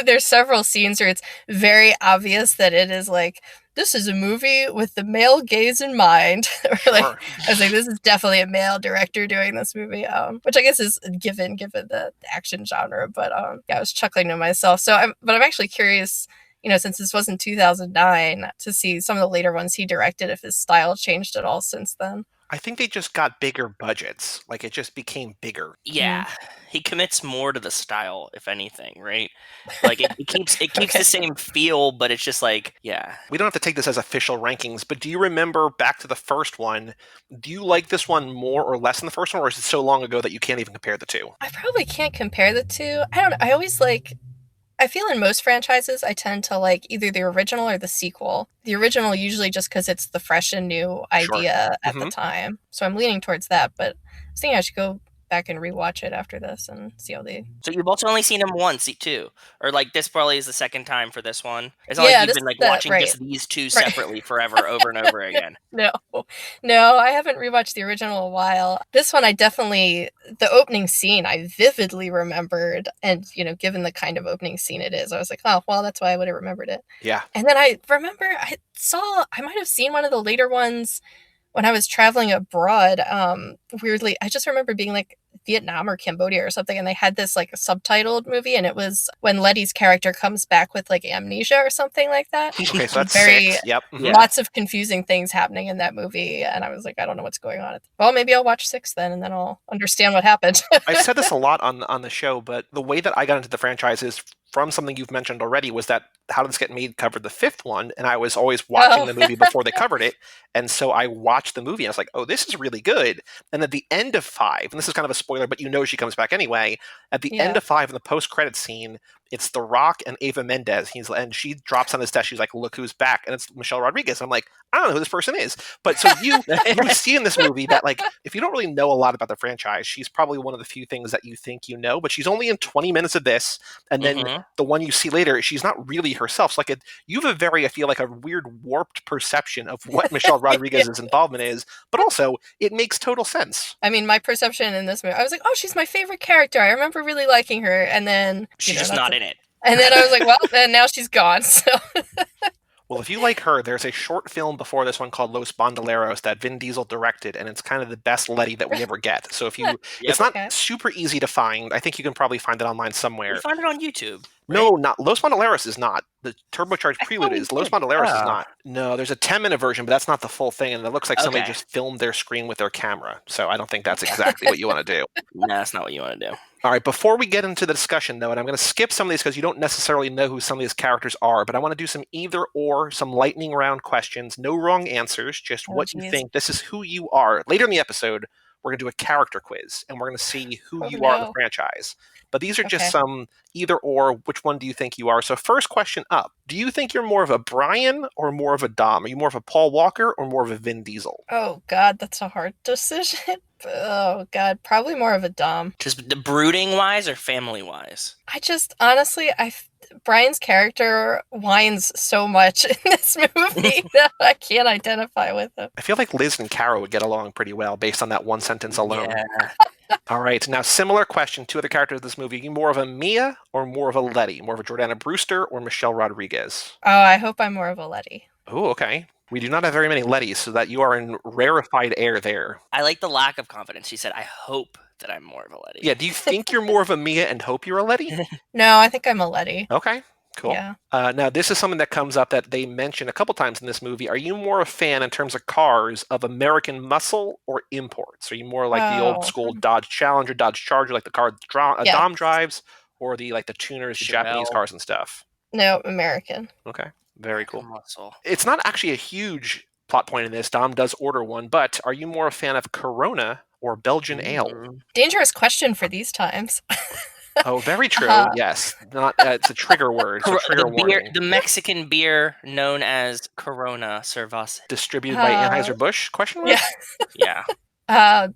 there's several scenes where it's very obvious that it is like, this is a movie with the male gaze in mind. Like, I was like, this is definitely a male director doing this movie, which I guess is given the action genre. But yeah, I was chuckling to myself. So, I'm actually curious, since this was in 2009, to see some of the later ones he directed, if his style changed at all since then. I think they just got bigger budgets. Like, it just became bigger. Yeah. He commits more to the style, if anything, right? Like, it keeps the same feel, but it's just like, yeah. We don't have to take this as official rankings, but do you remember back to the first one? Do you like this one more or less than the first one, or is it so long ago that you can't even compare the 2? I probably can't compare the 2. I don't know. I always I feel in most franchises, I tend to like either the original or the sequel. The original usually just because it's the fresh and new idea at the time. So I'm leaning towards that, but I was thinking I should go back and rewatch it after this and see how they... So you've also only seen them once, too? Or, like, this probably is the second time for this one? It's not like Yeah, you've this been, is like, the... watching right. just these two Right. separately forever, over and over again. No, I haven't rewatched the original in a while. This one, I definitely, the opening scene, I vividly remembered, and given the kind of opening scene it is, I was like, oh, well, that's why I would have remembered it. Yeah. And then I remember I might have seen one of the later ones when I was traveling abroad. Weirdly, I just remember being like Vietnam or Cambodia or something, and they had this like subtitled movie, and it was when Letty's character comes back with like amnesia or something like that. Okay, so that's Very 6. Yep. Yeah. Lots of confusing things happening in that movie, and I was like, I don't know what's going on. Well, maybe I'll watch 6 then, and then I'll understand what happened. I've said this a lot on the show, but the way that I got into the franchise is from something you've mentioned already, was that How Did This Get Made covered the 5th one, and I was always watching the movie before they covered it, and so I watched the movie, and I was like, oh, this is really good. And at the end of 5, and this is kind of a spoiler, but she comes back anyway, at the end of 5, in the post-credits scene, it's The Rock and Eva Mendes, and she drops on his desk, she's like, look who's back, and it's Michelle Rodriguez. I'm like, I don't know who this person is. But so you see in this movie that, like, if you don't really know a lot about the franchise, she's probably one of the few things that you think you know, but she's only in 20 minutes of this, and then the one you see later, she's not really herself. So, like, you have I feel like a weird warped perception of what Michelle Rodriguez's involvement is, but also it makes total sense. I mean, my perception in this movie, I was like, oh, she's my favorite character. I remember really liking her, and then she's just not in it. And then I was like, well, and now she's gone. So. Well, if you like her, there's a short film before this one called Los Bandoleros that Vin Diesel directed, and it's kind of the best Letty that we ever get. So if you, it's not super easy to find. I think you can probably find it online somewhere. You find it on YouTube. Right? No, not Los Bandoleros is not. The turbocharged prelude is. Los Bandoleros is not. No, there's a 10-minute version, but that's not the full thing, and it looks like somebody just filmed their screen with their camera. So I don't think that's exactly what you want to do. No, that's not what you want to do. All right, before we get into the discussion, though, and I'm going to skip some of these because you don't necessarily know who some of these characters are, but I want to do some either or, some lightning round questions. No wrong answers, just what you think. This is who you are. Later in the episode, we're going to do a character quiz, and we're going to see who you are in the franchise. But these are just some either or, which one do you think you are? So first question up, do you think you're more of a Brian or more of a Dom? Are you more of a Paul Walker or more of a Vin Diesel? Oh, God, that's a hard decision. Oh, God, probably more of a Dom. Just the brooding-wise or family-wise? I just, honestly, Brian's character whines so much in this movie that I can't identify with him. I feel like Liz and Carol would get along pretty well based on that one sentence alone. Yeah. All right, now similar question, two other characters of this movie. Are you more of a Mia or more of a Letty? More of a Jordana Brewster or Michelle Rodriguez? Oh, I hope I'm more of a Letty. Oh, okay. We do not have very many Lettys, so that you are in rarefied air there. I like the lack of confidence. She said, I hope that I'm more of a Letty. Yeah, do you think you're more of a Mia and hope you're a Letty? No, I think I'm a Letty. Okay, cool. Yeah. Now, this is something that comes up that they mention a couple times in this movie. Are you more a fan in terms of cars of American muscle or imports? Are you more like the old school Dodge Challenger, Dodge Charger, like the car Dom drives, or the tuners, the Japanese cars and stuff? No, American. Okay, very cool. Muscle. It's not actually a huge plot point in this. Dom does order one, but are you more a fan of Corona or Belgian ale? Dangerous question for these times. Oh, very true. Yes, not. It's a trigger word. So trigger warning. The Mexican beer known as Corona Cerveza. Distributed by Anheuser-Busch? Question mark? Yeah.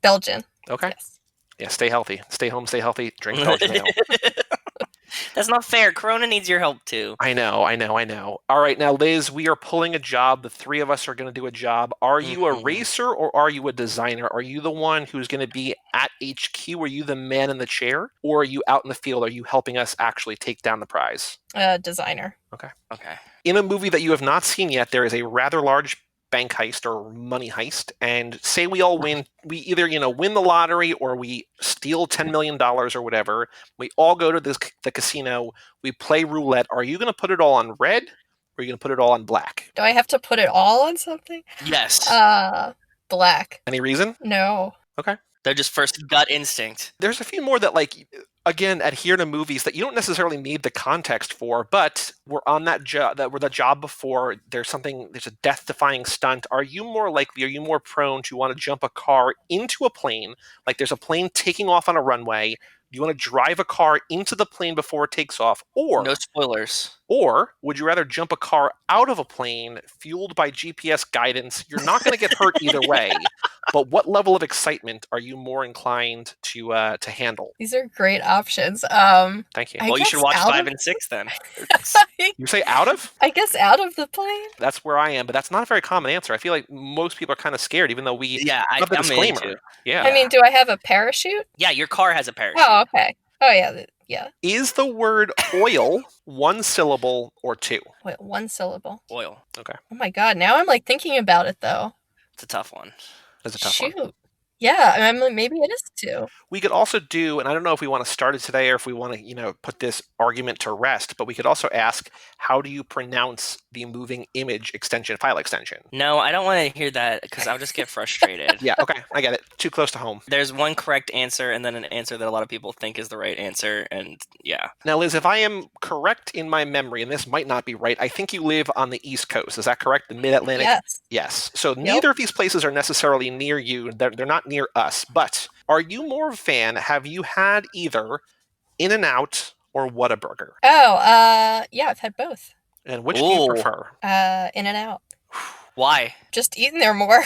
Belgian. Okay. Yes. Yeah, stay healthy. Stay home, stay healthy. Drink Belgian ale. That's not fair. Corona needs your help, too. I know. All right, now, Liz, we are pulling a job. The three of us are going to do a job. Are you a racer or are you a designer? Are you the one who's going to be at HQ? Are you the man in the chair? Or are you out in the field? Are you helping us actually take down the prize? Designer. Okay. In a movie that you have not seen yet, there is a rather large bank heist or money heist, and say we all win, we either win the lottery or we steal $10 million or whatever. We all go to the casino, we play roulette. Are you going to put it all on red or are you going to put it all on black? Do I have to put it all on something? Yes. Black. Any reason? No. Okay. They're just first gut instinct. There's a few more that again, adhere to movies that you don't necessarily need the context for, but we're on that job, that were the job before. There's a death-defying stunt. Are you more prone to want to jump a car into a plane, like there's a plane taking off on a runway, Do you want to drive a car into the plane before it takes off? No spoilers. Or would you rather jump a car out of a plane fueled by GPS guidance? You're not going to get hurt either way, but what level of excitement are you more inclined to handle? These are great options. Thank you. I Well, you should guess watch out 5 of- and 6 then. You say out of? I guess out of the plane. That's where I am, but that's not a very common answer. I feel like most people are kind of scared, even though we Yeah, have the I'm in disclaimer. too. Yeah. I mean, do I have a parachute? Yeah, your car has a parachute. Oh, okay. Oh, yeah. Yeah. Is the word oil one syllable or two? Wait, one syllable. Oil. Okay. Oh my god, now I'm like thinking about it though. It's a tough one. That's a tough Shoot. one. Yeah, I'm like, maybe it is two. We could also do, and I don't know if we want to start it today or if we want to, put this argument to rest, but we could also ask, how do you pronounce the moving image file extension? No, I don't want to hear that because I'll just get frustrated. Yeah, okay, I get it. Too close to home. There's one correct answer and then an answer that a lot of people think is the right answer, and yeah. Now, Liz, if I am correct in my memory, and this might not be right, I think you live on the East Coast. Is that correct? The Mid-Atlantic? Yes. Yes. So neither of these places are necessarily near you. They're not near us. But are you more of a fan? Have you had either In-N-Out or Whataburger? Oh, yeah, I've had both. And which do you Ooh. prefer? In and out. Why? Just eating there more.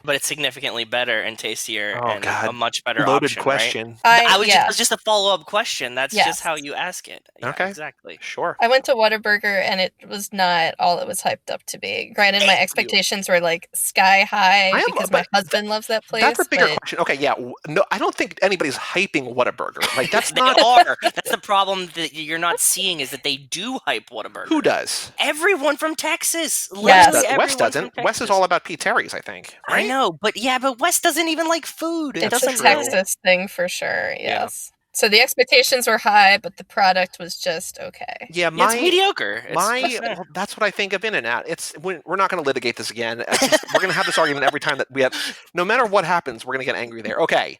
But it's significantly better and tastier Oh, and God. a much better Loaded option, question. Right? Yeah. It was just a follow-up question. That's Yes. just how you ask it. Yeah, Okay. exactly. Sure. I went to Whataburger and it was not all it was hyped up to be. Granted, my expectations were like sky high I am- because my but husband loves that place. That's a bigger but question. Okay, yeah. No, I don't think anybody's hyping Whataburger. Like, that's They not... are. That's the problem that you're not seeing is that they do hype Whataburger. Who does? Everyone from Texas. Yes. Literally Wes everyone doesn't. from Wes is Texas. all about Pete Terry's, I think. I Right? know, but Wes doesn't even like food. It It's doesn't a true. Texas thing for sure, yes. So the expectations were high, but the product was just okay. Yeah, Yeah, it's mediocre. That's what I think of In-N-Out. We're not going to litigate this again. We're going to have this argument every time that we have. No matter what happens, we're going to get angry there. Okay,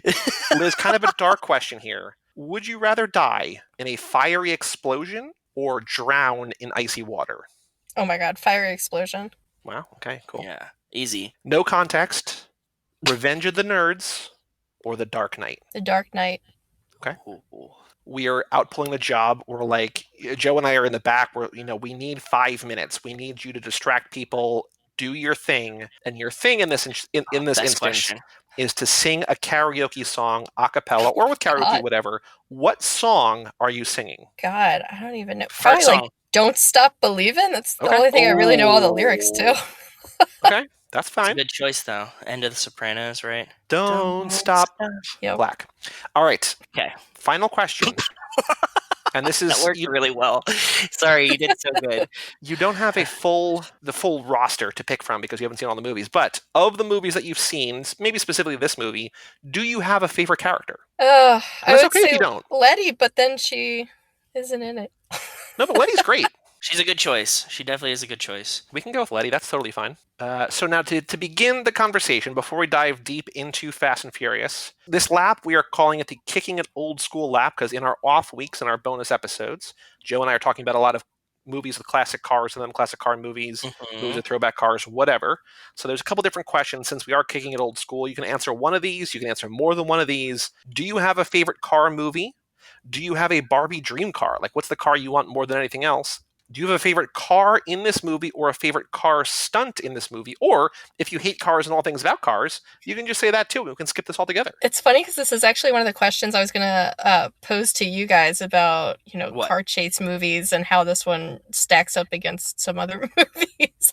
Liz, kind of a dark question here. Would you rather die in a fiery explosion or drown in icy water? Oh my god, fiery explosion. Wow. Okay. Cool. Yeah, easy. No context. Revenge of the Nerds or The Dark Knight. The Dark Knight. Ooh. We are out pulling a job. We're like, Joe and I are in the back. We need 5 minutes. We need you to distract people. Do your thing. And your thing in this in this Best instance question. is to sing a karaoke song a cappella or with karaoke, God. whatever. What song are you singing? God, I don't even know. Fart Probably like song. Don't Stop Believing. That's the Okay. only thing I really know all the lyrics to. Okay, that's It's a fine. good choice, though. End of The Sopranos, right? Don't stop. Yep. Black. All right. Okay. Final question. And this That is worked really well. Sorry, you did so good. you don't have the full roster to pick from because you haven't seen all the movies. But of the movies that you've seen, maybe specifically this movie, do you have a favorite character? I That's would okay if say you don't. Letty, but then she isn't in it. No, but Letty's great. She's a good choice. She definitely is a good choice. We can go with Letty. That's totally fine. So now to begin the conversation, before we dive deep into Fast and Furious, this lap, we are calling it the Kicking It Old School lap because in our off weeks and our bonus episodes, Joe and I are talking about a lot of movies with classic cars in them, classic car movies, movies with throwback cars, whatever. So there's a couple different questions since we are kicking it old school. You can answer one of these. You can answer more than one of these. Do you have a favorite car movie? Do you have a Barbie dream car? Like, what's the car you want more than anything else? Do you have a favorite car in this movie or a favorite car stunt in this movie? Or if you hate cars and all things about cars, you can just say that too. We can skip this altogether. It's funny because this is actually one of the questions I was going to pose to you guys about, What? car chase movies and how this one stacks up against some other movies.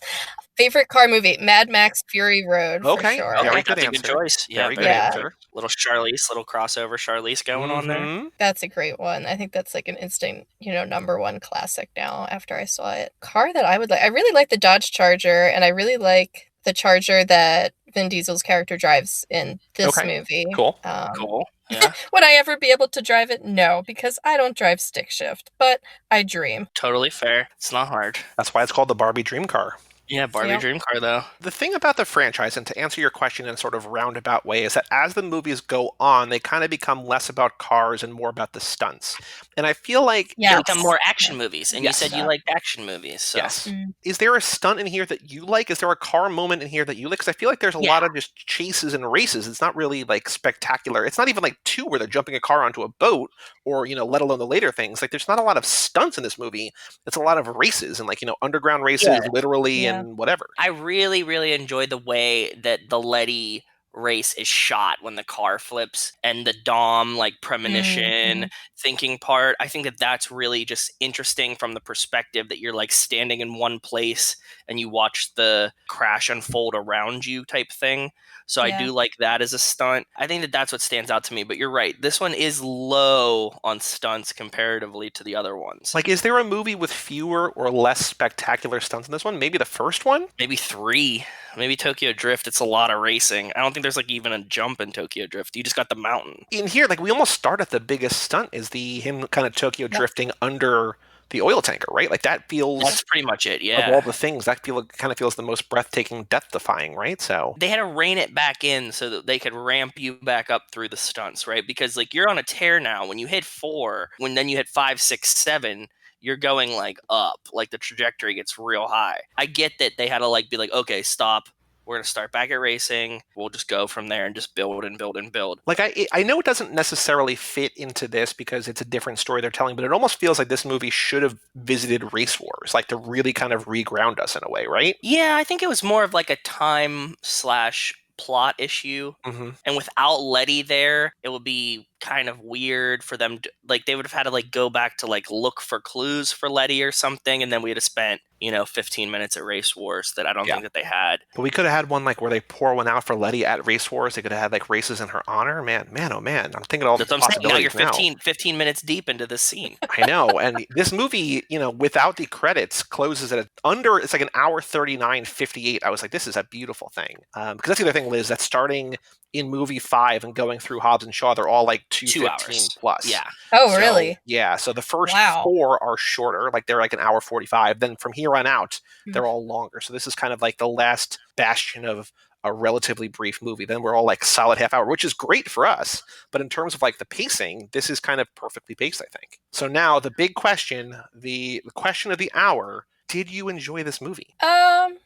Favorite car movie, Mad Max Fury Road, Okay. for sure. Very Okay, good that's a answer. good choice. Yeah, Very good Yeah. answer. Little crossover Charlize going on there. Mhm. That's a great one. I think that's like an instant, number one classic now after I saw it. Car that I would like, I really like the Dodge Charger, and I really like the Charger that Vin Diesel's character drives in this Okay. movie. Cool. Cool. Yeah, Would I ever be able to drive it? No, because I don't drive stick shift, but I dream. totally fair. It's not hard. That's why it's called the Barbie dream car. Yeah, Barbie Yep. dream car though. The thing about the franchise, and to answer your question in sort of roundabout way, is that as the movies go on, they kind of become less about cars and more about the stunts. And I feel like They Yes. become more action movies, and you Yes. said you liked action movies, so yes. Mm. Is there a stunt in here that you like? Is there a car moment in here that you like? Because I feel like there's a Yeah. lot of just chases and races. It's not really like spectacular. It's not even like two where they're jumping a car onto a boat, or let alone the later things. Like there's not a lot of stunts in this movie. It's a lot of races and underground races, Yeah. literally, Yeah. and whatever. I really, really enjoy the way that the Letty race is shot when the car flips and the Dom premonition thinking part. I think that that's really just interesting from the perspective that you're standing in one place and you watch the crash unfold around you type thing. So I Yeah. do like that as a stunt. I think that that's what stands out to me, but you're right. This one is low on stunts comparatively to the other ones. Like, is there a movie with fewer or less spectacular stunts in this one? Maybe the first one? Maybe 3. Maybe Tokyo Drift. It's a lot of racing. I don't think there's even a jump in Tokyo Drift. You just got the mountain. In here, we almost start at the biggest stunt is him kind of Tokyo drifting under the oil tanker, right? Like that feels That's pretty much it. of Yeah. all the things that kind of feels the most breathtaking, death-defying, right? So They had to rein it back in so that they could ramp you back up through the stunts, right? Because you're on a tear now. When you hit 4, when then you hit 5, 6, 7, you're going up. The trajectory gets real high. I get that they had to be okay, stop. We're gonna start back at racing. We'll just go from there and just build and build and build. I know it doesn't necessarily fit into this because it's a different story they're telling, but it almost feels like this movie should have visited Race Wars, to really kind of reground us in a way, right? Yeah, I think it was more of a time / plot issue. Mm-hmm. And without Letty there, it would be kind of weird for them to, they would have had to go back to look for clues for Letty or something, and then we'd have spent 15 minutes at Race Wars that I don't think that they had. But we could have had one where they pour one out for Letty at Race Wars. They could have had races in her honor. Man, oh man, I'm thinking all That's the what I'm saying. Now possibilities you're 15 minutes deep into this scene. I know, and this movie, without the credits, closes at it's an hour 39:58. I was like, this is a beautiful thing. Because that's the other thing, Liz, that's starting in movie 5 and going through Hobbs and Shaw, they're all 2 hours 2:15 plus. Yeah. Oh, So, really? Yeah. So the first Wow. 4 are shorter, they're an hour 45. Then from here on out, Hmm. they're all longer. So this is kind of the last bastion of a relatively brief movie. Then we're all solid half hour, which is great for us. But in terms of the pacing, this is kind of perfectly paced, I think. So now the big question, the question of the hour: did you enjoy this movie? It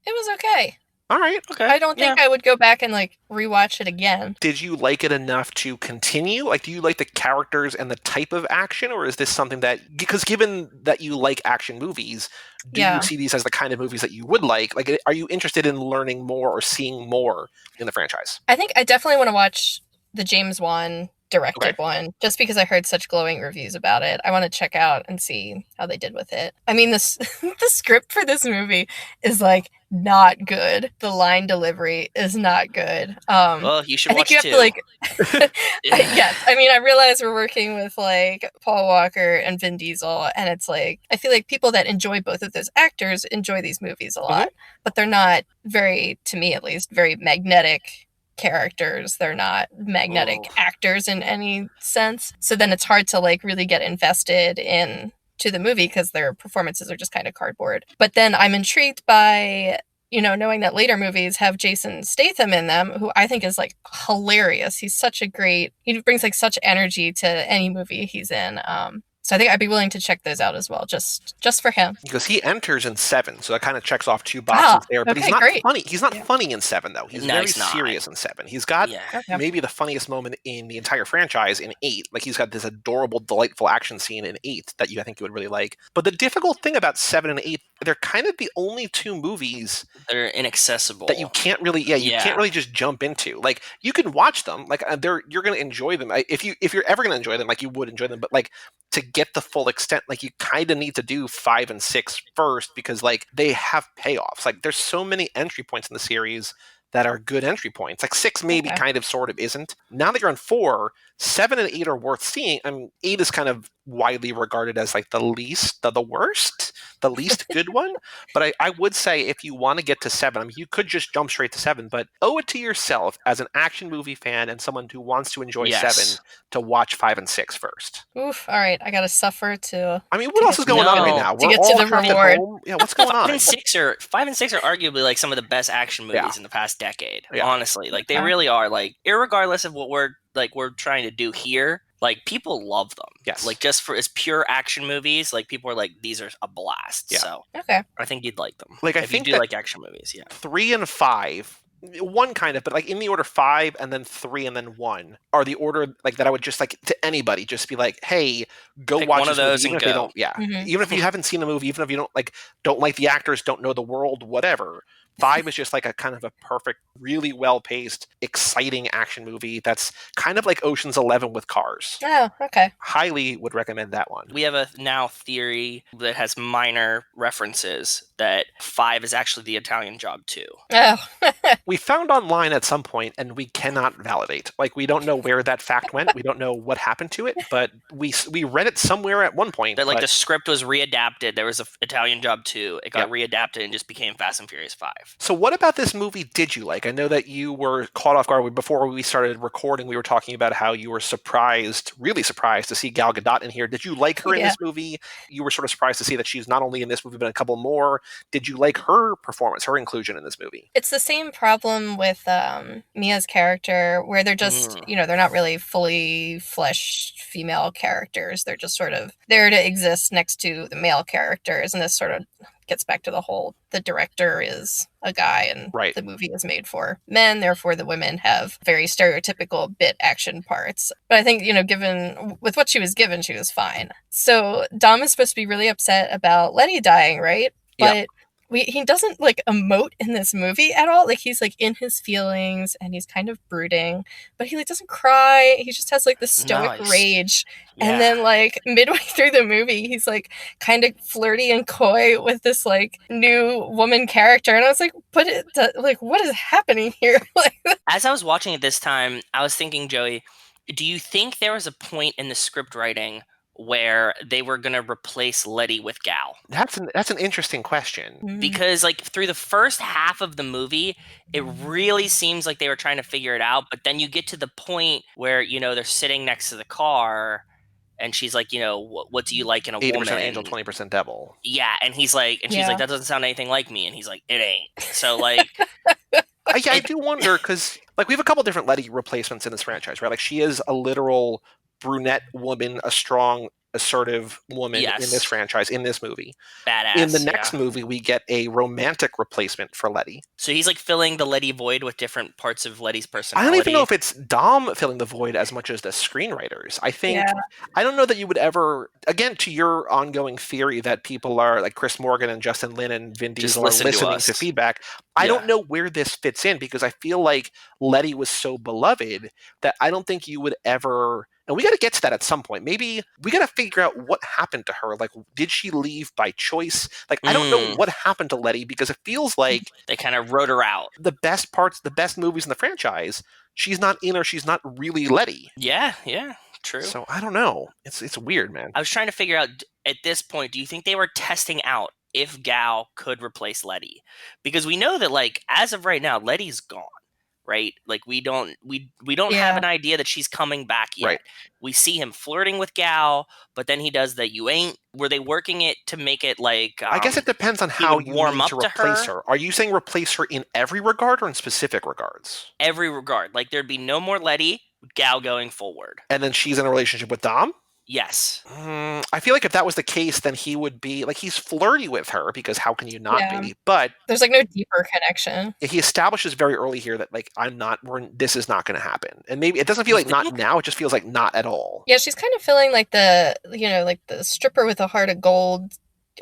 was okay. All right. Okay. I don't think I would go back and rewatch it again. Did you like it enough to continue? Do you like the characters and the type of action, or is this something that, because given that you like action movies, do you see these as the kind of movies that you would like? Are you interested in learning more or seeing more in the franchise? I think I definitely want to watch the James Wan directed one, just because I heard such glowing reviews about it. I want to check out and see how they did with it. I mean, the script for this movie is not good. The line delivery is not good. Well, you should I think watch you have 2. to yes. I mean, I realize we're working with Paul Walker and Vin Diesel, and it's I feel like people that enjoy both of those actors enjoy these movies a lot, but they're not very, to me at least, very magnetic characters. They're not magnetic actors in any sense. So then it's hard to really get invested in to the movie because their performances are just kind of cardboard. But then I'm intrigued by knowing that later movies have Jason Statham in them, who I think is hilarious. He's he brings such energy to any movie he's in. So I think I'd be willing to check those out as well, just for him. Because he enters in 7, so that kind of checks off 2 boxes there. But he's not funny. He's not funny in 7, though. He's very serious in 7. He's got maybe the funniest moment in the entire franchise in 8. He's got this adorable, delightful action scene in 8 that I think you would really like. But the difficult thing about 7 and 8, they're kind of the only 2 movies that are inaccessible, that you can't really, can't really just jump into. You can watch them, you're going to enjoy them. If you're ever going to enjoy them, you would enjoy them. But to get the full extent, you kind of need to do 5 and 6 first, because they have payoffs. There's so many entry points in the series that are good entry points. 6 maybe kind of sort of isn't. Now that you're on 4, 7 and 8 are worth seeing. 8 is kind of widely regarded as like the worst, the least good one. But I would say if you want to get to 7, I mean, you could just jump straight to 7, but owe it to yourself as an action movie fan and someone who wants to enjoy 7 to watch 5 and 6 first. Oof. All right, I gotta suffer to. I mean, what else is going on right now? To We're get all to the trapped at reward. home. Yeah, what's going on? 5 and 6 are arguably like some of the best action movies in the past decade. Yeah. Honestly, like they really are. Like, irregardless of what we're trying to do here, like people love them. Yes. Like just for as pure action movies, like people are like, these are a blast. Yeah. So Okay. I think you'd like them. Like, I if think you do like action movies, 3 and 5. 1 kind of, but like in the order 5 and then 3 and then 1 are the order like that I would just like to anybody just be like, hey, go Pick watch one this of those movie, even and if they go. don't. Yeah, Mhm. even if you haven't seen the movie, even if you don't like the actors, don't know the world, whatever. 5 is just like a kind of a perfect, really well-paced, exciting action movie that's kind of like Ocean's 11 with cars. Oh, okay. Highly would recommend that one. We have a now theory that has minor references that 5 is actually the Italian Job 2. Oh. We found online at some point, and we cannot validate. Like, we don't know where that fact went. We don't know what happened to it, but we read it somewhere at one point. That like the script was readapted. There was an Italian Job 2. It got readapted and just became Fast and Furious 5. So what about this movie did you like? I know that you were caught off guard. Before we started recording, we were talking about how you were really surprised to see Gal Gadot in here. Did you like her in this movie? You were sort of surprised to see that she's not only in this movie, but a couple more. Did you like her performance, her inclusion in this movie? It's the same problem with Mia's character, where they're just, they're not really fully fleshed female characters. They're just sort of there to exist next to the male characters, and this sort of gets back to the whole, the director is a guy and the movie is made for men, therefore the women have very stereotypical bit action parts. But I think, given with what she was given, she was fine. So Dom is supposed to be really upset about Letty dying, right? But he doesn't like emote in this movie at all. Like he's like in his feelings and he's kind of brooding, but he like doesn't cry. He just has like this stoic rage. Yeah. And then like midway through the movie, he's like kind of flirty and coy with this like new woman character. And I was like, but what is happening here? As I was watching it this time, I was thinking, Joey, do you think there was a point in the script writing where they were going to replace Letty with Gal? That's an interesting question. Because like through the first half of the movie, it really seems like they were trying to figure it out. But then you get to the point where, they're sitting next to the car and she's like, what do you like in a 80% woman? 80% angel, 20% devil. Yeah. And he's like, she's like, that doesn't sound anything like me. And he's like, it ain't. So like... I do wonder, because like we have a couple different Letty replacements in this franchise, right? Like she is a literal brunette woman, a strong, assertive woman in this franchise, in this movie. Badass. In the next movie, we get a romantic replacement for Letty. So he's like filling the Letty void with different parts of Letty's personality. I don't even know if it's Dom filling the void as much as the screenwriters. I think, I don't know that you would ever, again, to your ongoing theory that people are like Chris Morgan and Justin Lin and Vin Diesel are listening to feedback. I don't know where this fits in, because I feel like Letty was so beloved that I don't think you would ever... And we got to get to that at some point. Maybe we got to figure out what happened to her. Like, did she leave by choice? Like, I don't know what happened to Letty, because it feels like they kind of wrote her out. The best parts, the best movies in the franchise, she's not in, or she's not really Letty. Yeah, true. So I don't know. It's weird, man. I was trying to figure out at this point, do you think they were testing out if Gal could replace Letty? Because we know that, like, as of right now, Letty's gone. Right? Like we don't have an idea that she's coming back yet. Right. We see him flirting with Gal, but then he does that you ain't. Were they working it to make it like I guess it depends on how you warm need up to replace her. Are you saying replace her in every regard or in specific regards? Every regard. Like there'd be no more Letty, Gal going forward. And then she's in a relationship with Dom? Yes. I feel like if that was the case, then he would be like, he's flirty with her, because how can you not be? But there's like no deeper connection. He establishes very early here that like this is not going to happen, and maybe it doesn't feel like not now. It just feels like not at all. Yeah, she's kind of feeling like the like the stripper with a heart of gold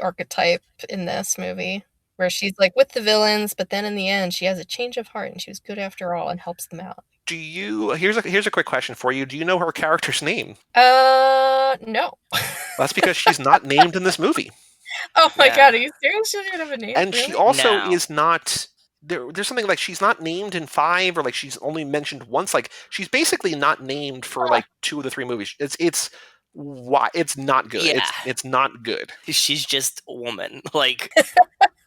archetype in this movie, where she's like with the villains, but then in the end she has a change of heart and she was good after all and helps them out. Here's a quick question for you. Do you know her character's name? No. That's because she's not named in this movie. Oh my god, are you serious? She doesn't have a name? And she also is not... There's something like she's not named in 5, or like she's only mentioned once. Like she's basically not named for like 2 of the 3 movies. It's why it's not good. Yeah. It's not good. She's just a woman. Like,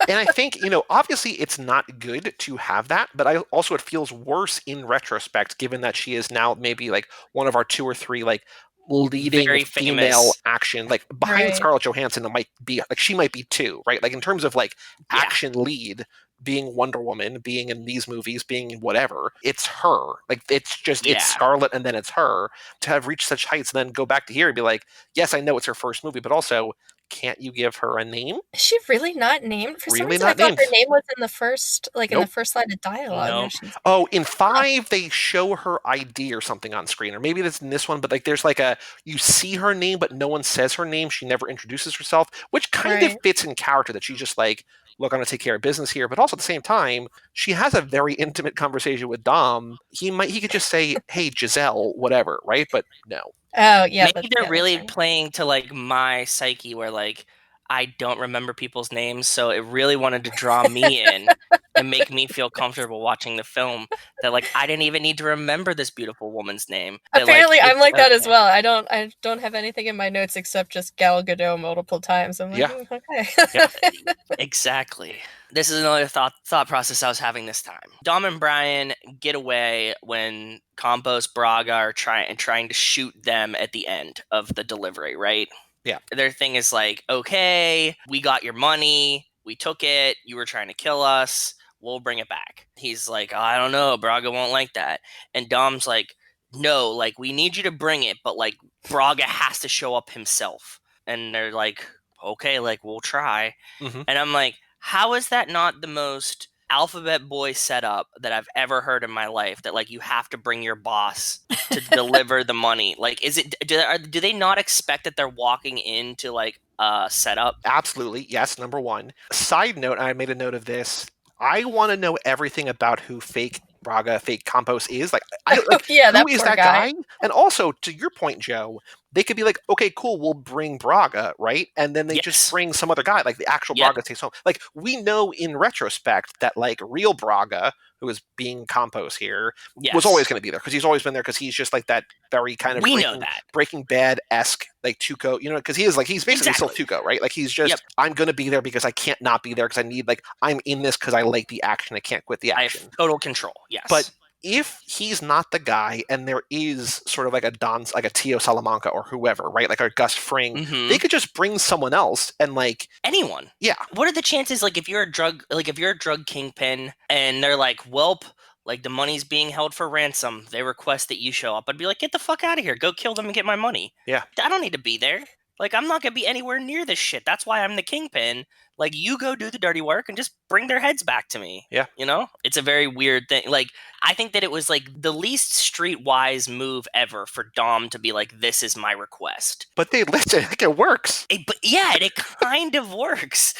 And I think, obviously it's not good to have that, but it feels worse in retrospect, given that she is now maybe like one of our 2 or 3 like leading Very female famous. action, like behind Right. Scarlett Johansson, it might be like she might be 2, right? Like in terms of like Yeah. action lead, being Wonder Woman, being in these movies, being in whatever, it's her. Like it's just Yeah. it's Scarlett and then it's her. To have reached such heights and then go back to here and be like, yes, I know it's her first movie, but also can't you give her a name? Is she really not named? For some Really reason, I not thought named. her name was in the first, in the Nope. first line of dialogue. Nope. Oh, in 5 they show her ID or something on screen, or maybe that's in this one. But like, there's like you see her name, but no one says her name. She never introduces herself, which kind of Right. fits in character. That she's just like, look, I'm gonna take care of business here. But also at the same time, she has a very intimate conversation with Dom. He could just say, "Hey, Gisele," whatever, right? But no. Oh, yeah. Maybe they're that's really right. playing to like my psyche where like I don't remember people's names, so it really wanted to draw me in and make me feel comfortable watching the film that like I didn't even need to remember this beautiful woman's name. That, Apparently, I'm it's like that as okay. well. I don't have anything in my notes except just Gal Gadot multiple times. I'm like, Yeah. Okay. Yeah, exactly. This is another thought process I was having this time. Dom and Brian get away when Campos Braga are trying to shoot them at the end of the delivery, right? Yeah. Their thing is like, okay, we got your money, we took it, you were trying to kill us, we'll bring it back. He's like, I don't know, Braga won't like that. And Dom's like, no, like we need you to bring it, but like Braga has to show up himself. And they're like, okay, like we'll try. Mhm. And I'm like, how is that not the most alphabet boy setup that I've ever heard in my life? That like you have to bring your boss to deliver the money. Like, is it do they not expect that they're walking into like a setup? Absolutely, yes. Number 1. Side note, I made a note of this. I want to know everything about who fake Braga, fake Campos is. Like, Yeah, who that is poor that guy. guy? And also, to your point, Joe, they could be like, okay, cool, we'll bring Braga, right? And then they just Yes. bring some other guy, like the actual Yep. Braga takes home. Like, we know in retrospect that like real Braga, who is being Campos here, Yes. was always going to be there because he's always been there because he's just like that very kind of We know that. Breaking Bad-esque like Tuco, because he's basically still Exactly. Tuco, right? Like he's just, Yep. I'm going to be there because I can't not be there because I need I'm in this because I like the action. I can't quit the I action. have total control. Yes. But if he's not the guy and there is sort of like a Tio Salamanca or whoever, right? Like a Gus Fring, Mhm. they could just bring someone else and anyone. Yeah. What are the chances like if you're a drug kingpin and they're like, "Welp, like the money's being held for ransom. They request that you show up." I'd be like, "Get the fuck out of here. Go kill them and get my money." Yeah. I don't need to be there. Like I'm not going to be anywhere near this shit. That's why I'm the kingpin. Like you go do the dirty work and just bring their heads back to me. Yeah. It's a very weird thing. Like I think that it was like the least streetwise move ever for Dom to be like, "This is my request." But they listen, it works. But yeah, it kind of works.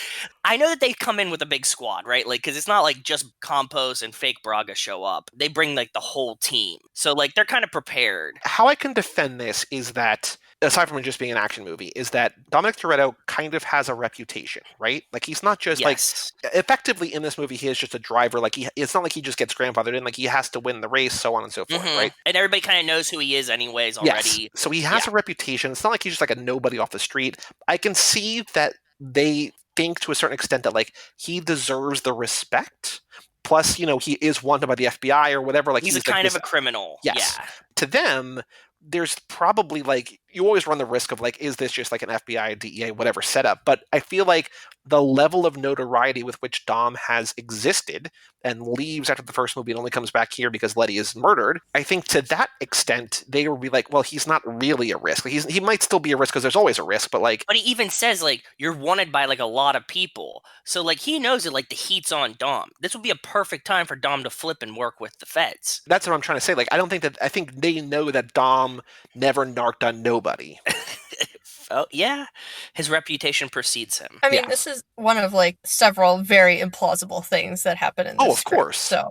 I know that they come in with a big squad, right? Like, because it's not like just Campos and fake Braga show up. They bring like the whole team. So like they're kind of prepared. How I can defend this is that, aside from it just being an action movie, is that Dominic Toretto kind of has a reputation, right? Like he's not just Yes. effectively in this movie, he is just a driver. Like it's not like he just gets grandfathered in. Like he has to win the race, so on and so forth, Mhm. right? And everybody kind of knows who he is anyways Yes. already. So he has a reputation. It's not like he's just like a nobody off the street. I can see that they think to a certain extent that like he deserves the respect. Plus, he is wanted by the FBI or whatever. Like He's a like kind of this- a criminal. Yes. Yeah. To them, there's probably you always run the risk of is this just like an FBI, DEA, whatever setup? But I feel like the level of notoriety with which Dom has existed and leaves after the first movie and only comes back here because Letty is murdered, I think to that extent, they will be like, well, he's not really a risk. He might still be a risk because there's always a risk, but But he even says you're wanted by a lot of people. So he knows that the heat's on Dom. This would be a perfect time for Dom to flip and work with the feds. That's what I'm trying to say. I think they know that Dom never narked on nobody. Oh, yeah. His reputation precedes him. I mean, Yeah. this is one of several very implausible things that happen in this Of script, course. So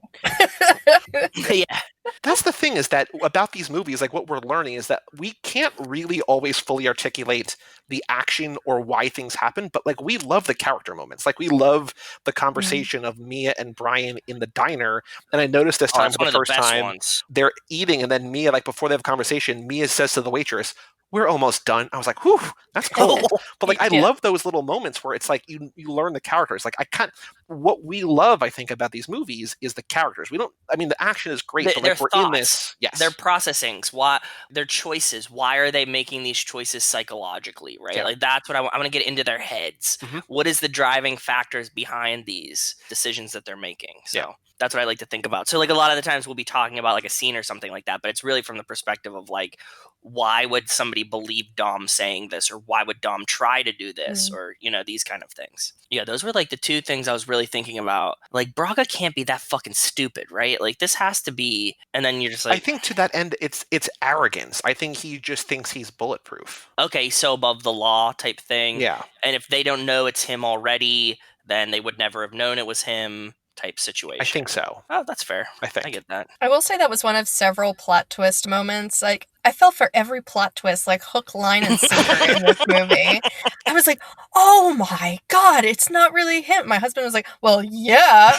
Yeah. That's the thing is that about these movies, what we're learning is that we can't really always fully articulate the action or why things happen, but we love the character moments. We love the conversation of Mia and Brian in the diner. And I noticed this time it's for one the of the first best time, ones. they're eating, and then Mia, before they have a conversation, Mia says to the waitress, we're almost done. I was like, whew, that's cold. But like, I Yeah. love those little moments where it's like you learn the characters. Like, I can't. What we love, I think, about these movies is the characters. We don't. I mean, the action is great, but Their like we're thoughts, in this. Yes. their processings, why their choices, why are they making these choices psychologically, right? Yeah. Like that's what I'm going to get into their heads. Mhm. What is the driving factors behind these decisions that they're making? So Yeah. that's what I like to think about. So like a lot of the times we'll be talking about like a scene or something like that, but it's really from the perspective of like, why would somebody believe Dom saying this, or why would Dom try to do this, or these kind of things. Yeah, those were like the two things I was really thinking about. Like Braga can't be that fucking stupid, right? Like this has to be, and then you're just like, I think to that end, it's arrogance. I think he just thinks he's bulletproof. okay, so above the law type thing. Yeah. And if they don't know it's him already, then they would never have known it was him type situation. I think so. Oh, that's fair. I think. I get that. I will say that was one of several plot twist moments. Like, I fell for every plot twist, like hook, line, and sinker in this movie. I was like, oh my God, it's not really him. My husband was like, well, yeah.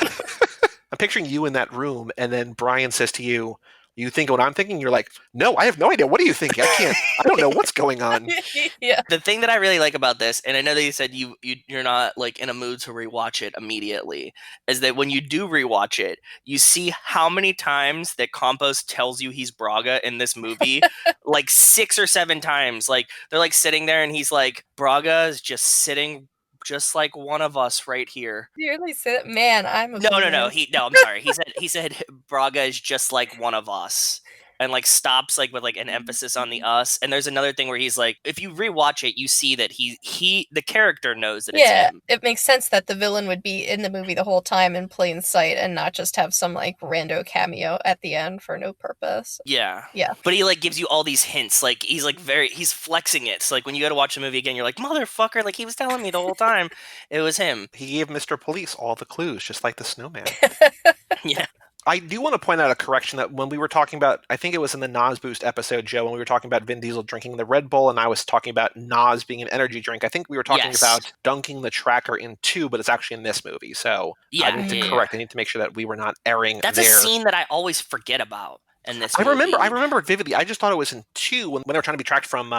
I'm picturing you in that room, and then Brian says to you, you think what I'm thinking? You're like, no, I have no idea. What are you thinking? I don't know what's going on. Yeah. The thing that I really like about this, and I know that you said you're not like in a mood to rewatch it immediately, is that when you do rewatch it, you see how many times that Campos tells you he's Braga in this movie, like 6 or 7 times. Like they're like sitting there, and he's like, Braga is just sitting just like one of us right here. You really say that? Man, I'm a No. genius. I'm sorry. He said Braga is just like one of us. And like stops like with like an emphasis on the us. And there's another thing where he's like, if you rewatch it, you see that the character knows that it's him. It makes sense that the villain would be in the movie the whole time in plain sight and not just have some like rando cameo at the end for no purpose. Yeah. Yeah. But he like gives you all these hints. Like he's like he's flexing it. So like when you go to watch the movie again, you're like, motherfucker, like he was telling me the whole time it was him. He gave Mr. Police all the clues, just like the snowman. Yeah. I do want to point out a correction that when we were talking about, I think it was in the Nas Boost episode, Joe, when we were talking about Vin Diesel drinking the Red Bull, and I was talking about Nas being an energy drink. I think we were talking Yes. about dunking the tracker in 2, but it's actually in this movie. So Yeah, I need to correct. I need to make sure that we were not erring That's there. a scene that I always forget about in this I movie. remember it vividly. I just thought it was in 2 when they were trying to be tracked from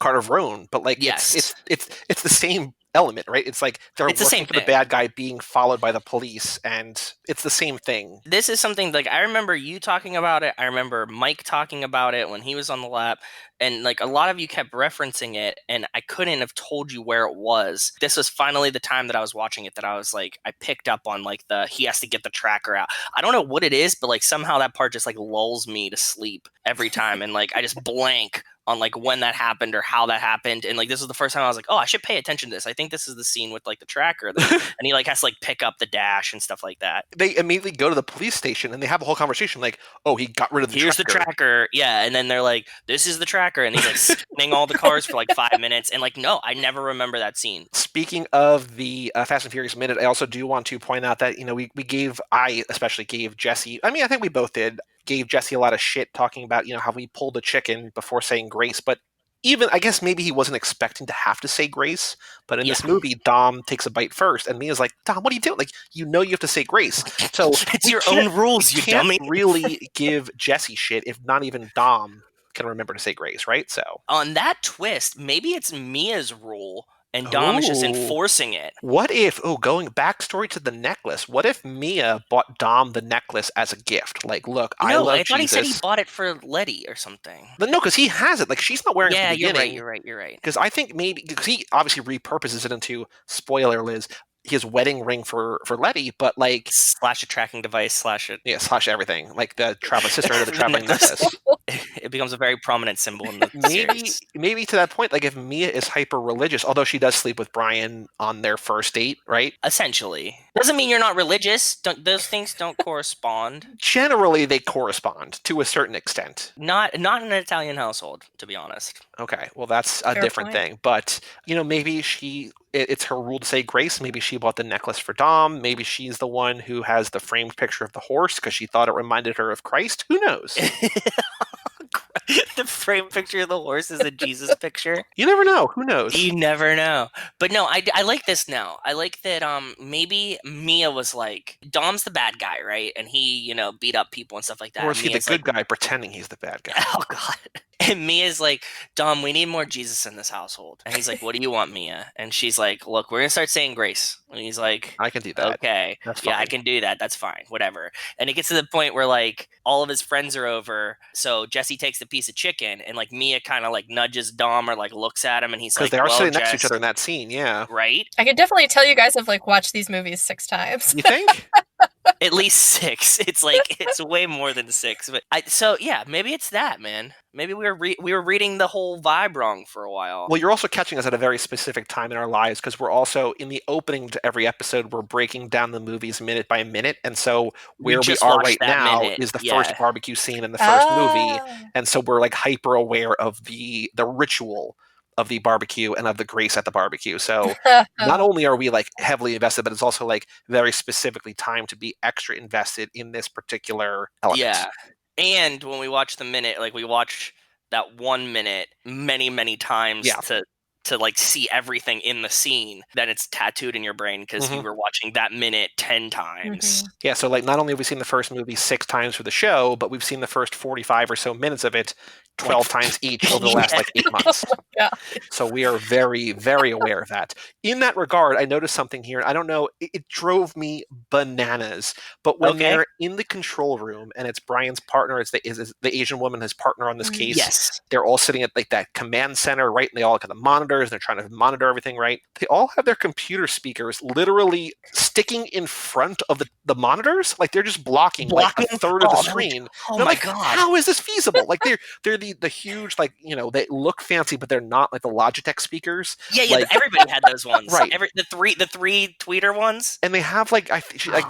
Carter of Rome, but like Yes. it's the same element, right? It's like they're It's the working same for the thing. bad guy being followed by the police, and it's the same thing. This is something like I remember you talking about it. I remember Mike talking about it when he was on the lap, and like a lot of you kept referencing it, and I couldn't have told you where it was. This was finally the time that I was watching it that I was like, I picked up on like he has to get the tracker out. I don't know what it is, but like somehow that part just like lulls me to sleep every time, and like I just blank on like when that happened or how that happened. And like this was the first time I was like, oh, I should pay attention to this. I think this is the scene with like the tracker and he like has to like pick up the dash and stuff like that. They immediately go to the police station and they have a whole conversation like, oh, he got rid of the Here's tracker. the tracker. Yeah. And then they're like, this is the tracker. And he's like scanning all the cars for like 5 minutes. And like, no, I never remember that scene. Speaking of the Fast and Furious Minute, I also do want to point out that, I especially gave Jesse, I mean, I think we both did, gave Jesse a lot of shit talking about, how we pulled the chicken before saying grace, but even, I guess maybe he wasn't expecting to have to say grace, but in this movie, Dom takes a bite first, and Mia's like, Dom, what are you doing? Like, you have to say grace. So it's your own rules, you can't dummy. really give Jesse shit if not even Dom can remember to say grace, right? So on that twist, maybe it's Mia's rule and Dom is just enforcing it. What if, going backstory to the necklace, what if Mia bought Dom the necklace as a gift? Like, look, I love thought Jesus. he said he bought it for Letty or something. But no, because he has it. Like, she's not wearing it from the beginning. You're right. Because I think because he obviously repurposes it into, spoiler, Liz, his wedding ring for Letty, but like slash a tracking device, slash everything, like the traveling sister or the traveling necklace. It becomes a very prominent symbol in the series. Maybe to that point, like if Mia is hyper religious, although she does sleep with Brian on their first date, right? Essentially, doesn't mean you're not religious. Those things don't correspond. Generally, they correspond to a certain extent. Not in an Italian household, to be honest. Okay, well that's a different thing. But maybe it's her rule to say grace. Maybe she bought the necklace for Dom. Maybe she's the one who has the framed picture of the horse because she thought it reminded her of Christ. Who knows? The framed picture of the horse is a Jesus picture. You never know. Who knows? You never know. But no, I like this now. I like that maybe Mia was like, Dom's the bad guy, right? And he, beat up people and stuff like that. Or is he the Mia's good guy pretending he's the bad guy? Oh, God. And Mia's like, Dom, we need more Jesus in this household. And he's like, what do you want, Mia? And she's like, look, we're going to start saying grace. And he's like, I can do that. okay. That's Yeah, I fine. can do that. That's fine. Whatever. And it gets to the point where like all of his friends are over. So Jesse takes the piece of chicken and like Mia kind of like nudges Dom or like looks at him and he's Because like, they are well, sitting next to each Jess, other in that scene, yeah. right? I could definitely tell you guys have like watched these movies 6 times. You think? At least 6. It's like it's way more than 6. But so yeah, maybe it's that, man. Maybe we were reading the whole vibe wrong for a while. Well, you're also catching us at a very specific time in our lives because we're also in the opening to every episode. We're breaking down the movies minute by minute, and so where we just are watched right that now minute, is the yeah. first barbecue scene in the first movie, Ah. and so we're like hyper aware of the ritual of the barbecue and of the grace at the barbecue. So not only are we like heavily invested, but it's also like very specifically timed to be extra invested in this particular element. Yeah. And when we watch the minute, like we watch that 1 minute many times Yeah. to like see everything in the scene, then it's tattooed in your brain because you were watching that minute 10 times. Yeah, so like not only have we seen the first movie 6 times for the show, but we've seen the first 45 or so minutes of it 12 times each over the last like 8 months. Yeah. So we are very aware of that. In that regard, I noticed something here. I don't know, it drove me bananas. But when they're in the control room and it's Brian's partner, is the Asian woman, his partner on this case. Yes. They're all sitting at like that command center, right? And they all look at the monitors and they're trying to monitor everything, right? They all have their computer speakers literally sticking in front of the monitors. Like they're just blocking like a third of the screen. Oh They're my like, God. how is this feasible? Like they're the huge, like, you know, they look fancy, but they're not like the Logitech speakers. Yeah, like, everybody had those ones. Right. The three tweeter ones. And they have like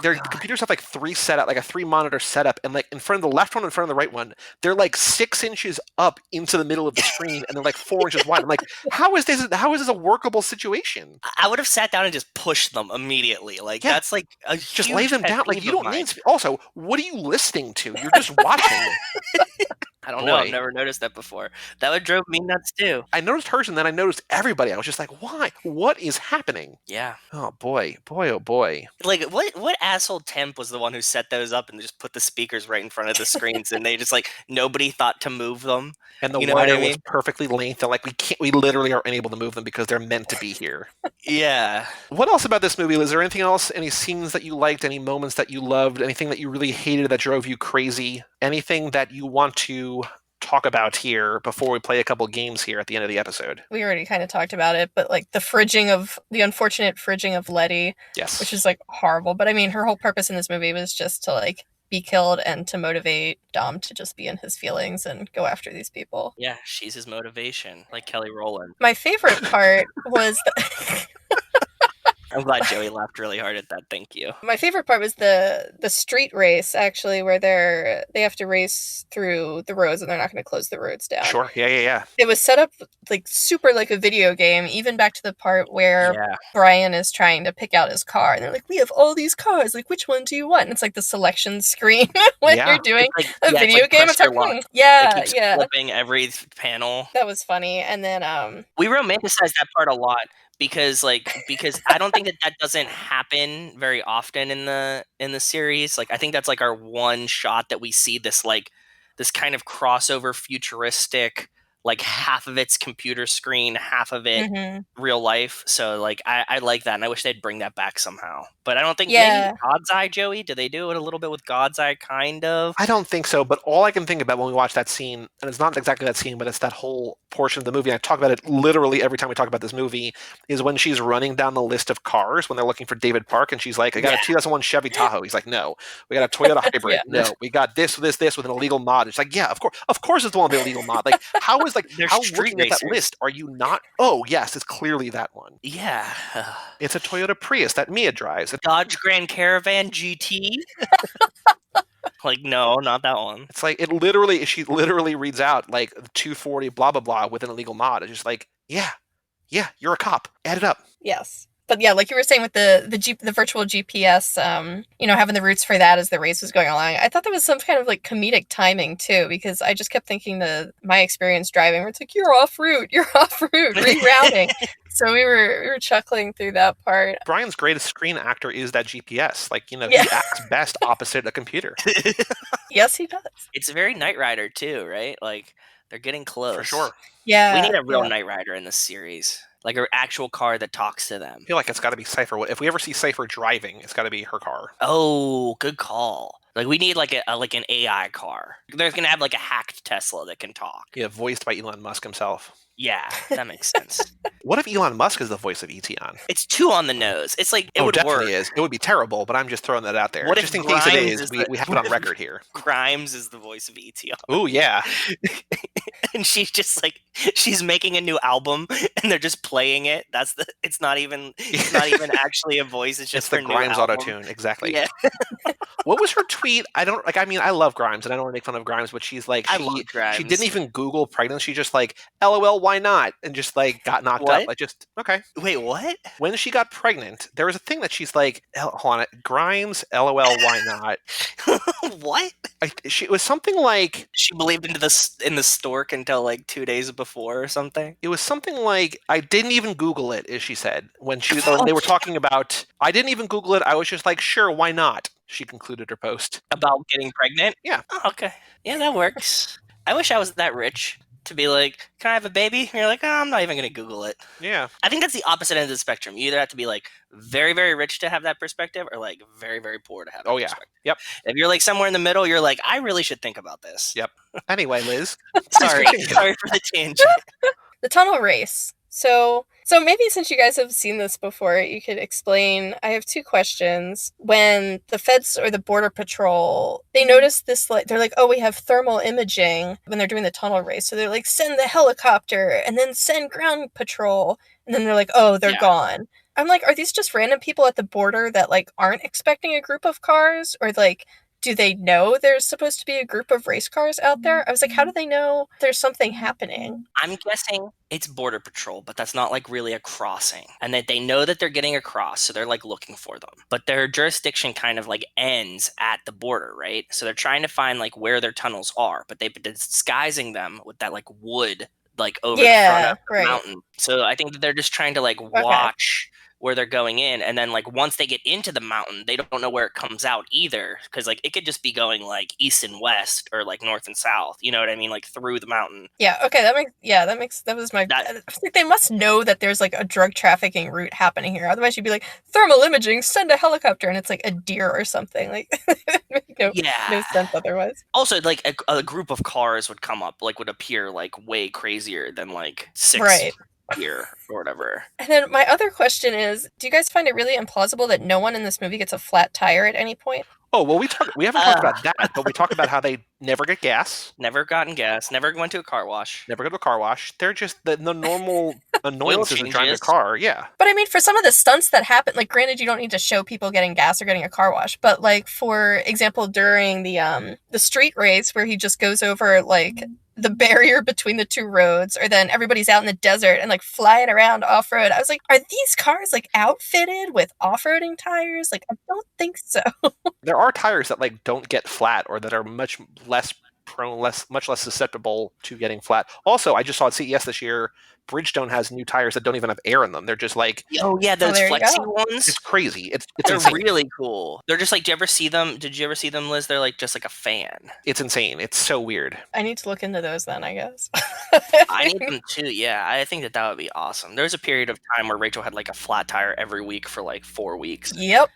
their computers have like 3 setup, like a 3 monitor setup, and like in front of the left one, in front of the right one, they're like 6 inches up into the middle of the screen, and they're like 4 inches wide. I'm like, how is this a workable situation? I would have sat down and just pushed them immediately. Like that's like a Just huge lay them pet down. Like peeve you of don't mine. need. Also, what are you listening to? You're just watching. I don't know. I've Boy. never noticed that before. That would drove me nuts too. I noticed hers, and then I noticed everybody. I was just like, why? What is happening? Yeah. Oh boy, oh boy. Like what asshole temp was the one who set those up and just put the speakers right in front of the screens and they just like nobody thought to move them. And the You know what wire I mean? was perfectly length. Like we literally are unable to move them because they're meant to be here. Yeah. What else about this movie? Is there anything else? Any scenes that you liked? Any moments that you loved? Anything that you really hated that drove you crazy? Anything that you want to talk about here before we play a couple games here at the end of the episode? We already kind of talked about it, but like the unfortunate fridging of Letty, Yes. which is like horrible. But I mean, her whole purpose in this movie was just to like be killed and to motivate Dom to just be in his feelings and go after these people. Yeah, she's his motivation, like Kelly Rowland. My favorite part was I'm glad Joey laughed really hard at that. Thank you. my favorite part was the street race, actually, where they have to race through the roads and they're not going to close the roads down. Sure. Yeah. It was set up like super like a video game, even back to the part where Yeah. Brian is trying to pick out his car and they're like, we have all these cars, like which one do you want? And it's like the selection screen when Yeah. you're doing It's like, a yeah, video it's like game. press It's like, your luck. It yeah, keeps yeah. flipping every panel. That was funny. And then We romanticize that part a lot because I don't think that doesn't happen very often in the series. Like I think that's like our one shot that we see this kind of crossover futuristic, like half of it's computer screen, half of it real life. So like I like that, and I wish they'd bring that back somehow. But I don't think maybe God's Eye, Joey. Do they do it a little bit with God's Eye, kind of? I don't think so, but all I can think about when we watch that scene, and it's not exactly that scene, but it's that whole portion of the movie, and I talk about it literally every time we talk about this movie, is when she's running down the list of cars when they're looking for David Park, and she's like, I got a 2001 Chevy Tahoe. He's like, no. We got a Toyota Hybrid. No. We got this with an illegal mod. It's like, yeah, of course it's the one with the illegal mod. Like, how is like, They're how street looking at that racers. list are you not? Oh, yes, it's clearly that one. Yeah. It's a Toyota Prius that Mia drives. Dodge Grand Caravan GT. Like, no, not that one. It's like she literally reads out like 240 blah blah blah with an illegal mod. It's just like, yeah, you're a cop. Add it up. yes. But yeah, like you were saying with the virtual GPS, having the roots for that as the race was going along, I thought that was some kind of like comedic timing too, because I just kept thinking my experience driving, where it's like, you're off route, rerouting. So we were chuckling through that part. Brian's greatest screen actor is that GPS. Like, he acts best opposite a computer. Yes, he does. It's very Knight Rider too, right? Like They're getting close. For sure. Yeah. We need a real yeah. Knight Rider in this series. Like an actual car that talks to them. I feel like it's got to be Cypher. If we ever see Cypher driving, it's got to be her car. Oh, good call. Like we need like like an AI car. They're gonna have like a hacked Tesla that can talk. Yeah, voiced by Elon Musk himself. Yeah, that makes sense. What if Elon Musk is the voice of Etion? It's too on the nose. It's like it would definitely work. is. It would be terrible, but I'm just throwing that out there. What if just in case it Grimes is, is we have it on record here. Grimes is the voice of ET. Oh yeah. And she's just like she's making a new album and they're just playing it. It's not even actually a voice, it's just It's the her new Grimes album. auto-tune, exactly. Yeah. What was her tweet? I love Grimes and I don't want to make fun of Grimes, but she's like I love Grimes. she didn't even Google pregnancy, just like LOL why not? And just like got knocked What? up. Like just okay. Wait, what? When she got pregnant, there was a thing that she's like, hold on, Grimes, LOL, why not? What? It was something like She believed in the stork until like 2 days before or something. it was something like I didn't even Google it, as she said when they were talking about. I didn't even Google it. I was just like, sure, why not? She concluded her post. About getting pregnant? Yeah. Oh, okay. Yeah, that works. I wish I was that rich to be like, can I have a baby? And you're like, oh, I'm not even going to Google it. Yeah. I think that's the opposite end of the spectrum. You either have to be like very, very rich to have that perspective or like very, very poor to have that Oh yeah. perspective. Yep. If you're like somewhere in the middle, you're like, I really should think about this. Yep. Anyway, Liz. Sorry. continue. Sorry for the tangent. The tunnel race. So maybe since you guys have seen this before, you could explain. I have two questions. When the feds or the border patrol, they notice this, like they're like, oh, we have thermal imaging when they're doing the tunnel race. So they're like, send the helicopter and then send ground patrol. And then they're like, oh, they're gone. I'm like, are these just random people at the border that like aren't expecting a group of cars? Or like, do they know there's supposed to be a group of race cars out there? I was like, how do they know there's something happening? I'm guessing it's border patrol, but that's not like really a crossing. And that they know that they're getting across, so they're like looking for them. But their jurisdiction kind of like ends at the border, right? So they're trying to find like where their tunnels are, but they've been disguising them with that like wood like over the front of the mountain. So I think that they're just trying to like watch where they're going in, and then like once they get into the mountain, they don't know where it comes out either, because like it could just be going like east and west or like north and south, you know what I mean, like through the mountain. Yeah, okay, that was my I was like, they must know that there's like a drug trafficking route happening here, otherwise you'd be like, thermal imaging, send a helicopter, and it's like a deer or something, like no sense otherwise. Also, like a group of cars would come up, like would appear like way crazier than like six here or whatever. And then my other question is, do you guys find it really implausible that no one in this movie gets a flat tire at any point? Oh, well, we haven't talked about that, but we talk about how they never get gas. Never gotten gas, never went to a car wash. Never go to a car wash. They're just the normal annoyances of driving a changes. car, yeah. But I mean, for some of the stunts that happen, like granted, you don't need to show people getting gas or getting a car wash, but like for example, during the street race where he just goes over like the barrier between the two roads, or then everybody's out in the desert and like flying around off-road, I was like, are these cars like outfitted with off-roading tires? Like, I don't think so. There are tires that like don't get flat, or that are much less susceptible to getting flat. Also, I just saw at CES this year, Bridgestone has new tires that don't even have air in them. They're just like, oh yeah, those flexi ones. It's crazy. It's they're insane. really cool. They're just like, did you ever see them, Liz? They're like just like a fan. It's insane. It's so weird. I need to look into those then, I guess. I need them too. Yeah, I think that would be awesome. There was a period of time where Rachel had like a flat tire every week for like 4 weeks. Yep.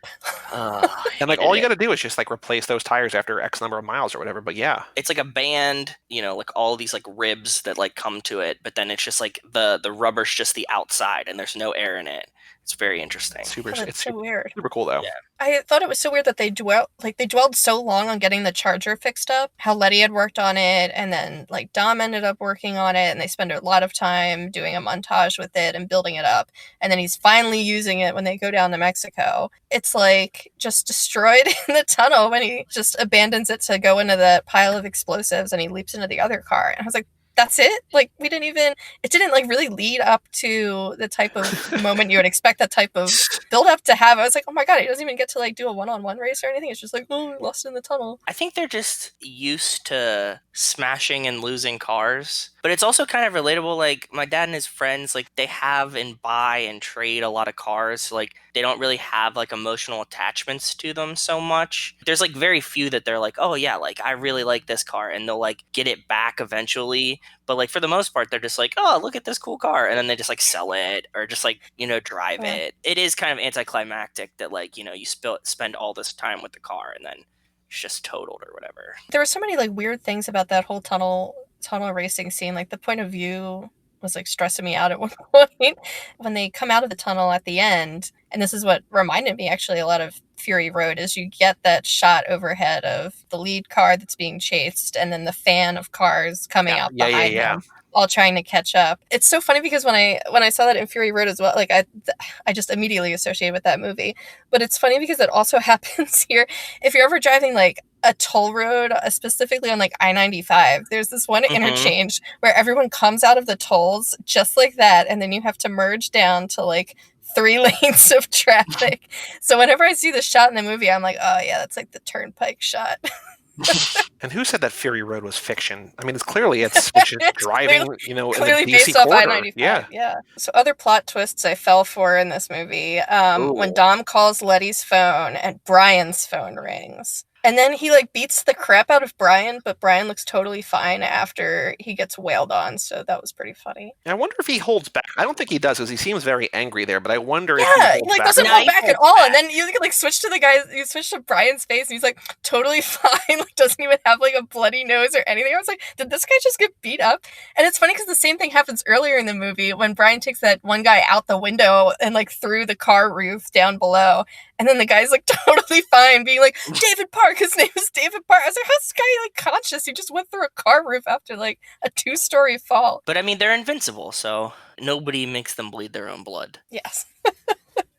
And like all you got to do is just like replace those tires after X number of miles or whatever. But yeah, it's like a band, you know, like all these like ribs that like come to it, but then it's just like the rubber's just the outside and there's no air in it. It's very interesting. It's so weird. Super cool though. Yeah. I thought it was so weird that they dwelled so long on getting the charger fixed up. How Letty had worked on it, and then like Dom ended up working on it, and they spend a lot of time doing a montage with it and building it up. And then he's finally using it when they go down to Mexico. It's like just destroyed in the tunnel when he just abandons it to go into the pile of explosives, and he leaps into the other car. And I was like, that's it? Like, it didn't like really lead up to the type of moment you would expect that type of build up to have. I was like, oh my god, he doesn't even get to like do a one-on-one race or anything. It's just like, oh, lost in the tunnel. I think they're just used to smashing and losing cars. But it's also kind of relatable. Like my dad and his friends, like they have and buy and trade a lot of cars. So, like they don't really have like emotional attachments to them so much. There's like very few that they're like, oh yeah, like I really like this car, and they'll like get it back eventually. But like for the most part, they're just like, oh, look at this cool car, and then they just like sell it or just like drive Yeah. it. It is kind of anticlimactic that like you spend all this time with the car and then it's just totaled or whatever. There were so many like weird things about that whole tunnel racing scene. Like the point of view was like stressing me out at one point when they come out of the tunnel at the end. And this is what reminded me actually a lot of Fury Road, is you get that shot overhead of the lead car that's being chased and then the fan of cars coming out behind them, all trying to catch up. It's so funny because when I saw that in Fury Road as well, like I just immediately associated with that movie. But it's funny because it also happens here. If you're ever driving like a toll road, specifically on like I-95, there's this one interchange where everyone comes out of the tolls just like that, and then you have to merge down to like 3 lanes of traffic. So whenever I see the shot in the movie, I'm like, oh yeah, that's like the turnpike shot. And who said that Fury Road was fiction? I mean, it's just driving, Clearly in the based DC off corridor. I-95. Yeah. So other plot twists I fell for in this movie. When Dom calls Letty's phone and Brian's phone rings. And then he like beats the crap out of Brian, but Brian looks totally fine after he gets wailed on. So that was pretty funny. I wonder if he holds back. I don't think he does, because he seems very angry there. But I wonder if he Yeah, holds he like back. doesn't No, hold he back at holds all. back. And then you like switch to the guy, you switch to Brian's face, and he's like totally fine. Like doesn't even have like a bloody nose or anything. I was like, did this guy just get beat up? And it's funny because the same thing happens earlier in the movie when Brian takes that one guy out the window and like through the car roof down below. And then the guy's like totally fine, being like, David Park, his name is David Park. I was like, how's this guy like conscious? He just went through a car roof after like a 2-story fall. But I mean, they're invincible, so nobody makes them bleed their own blood. Yes.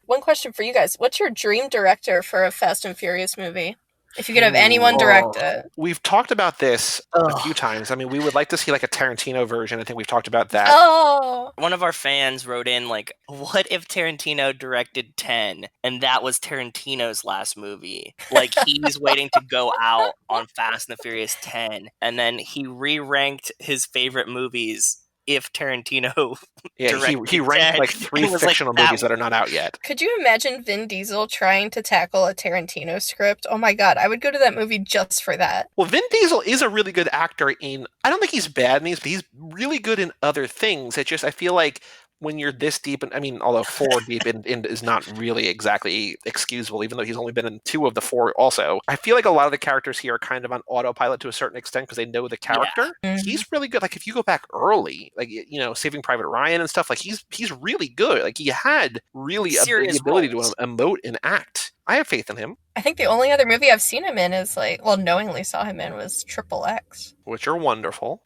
One question for you guys. What's your dream director for a Fast and Furious movie? If you could have anyone direct it. We've talked about this a few times. I mean, we would like to see like a Tarantino version. I think we've talked about that. Oh. One of our fans wrote in like, what if Tarantino directed 10 and that was Tarantino's last movie? Like he's waiting to go out on Fast and the Furious 10, and then he re-ranked his favorite movies if Tarantino Yeah, directed he ranked 10. like 3 It was like fictional that movies that are not out yet. Could you imagine Vin Diesel trying to tackle a Tarantino script? Oh my god, I would go to that movie just for that. Well, Vin Diesel is a really good actor I don't think he's bad in these, but he's really good in other things. It's just, I feel like when you're this deep, I mean, although 4 deep in is not really exactly excusable, even though he's only been in 2 of the 4 also. I feel like a lot of the characters here are kind of on autopilot to a certain extent because they know the character. Yeah. He's really good. Like, if you go back early, like, Saving Private Ryan and stuff, like, he's really good. Like, he had really a big ability to emote and act. I have faith in him. I think the only other movie I've seen him in is knowingly saw him in was Triple X. Which are wonderful.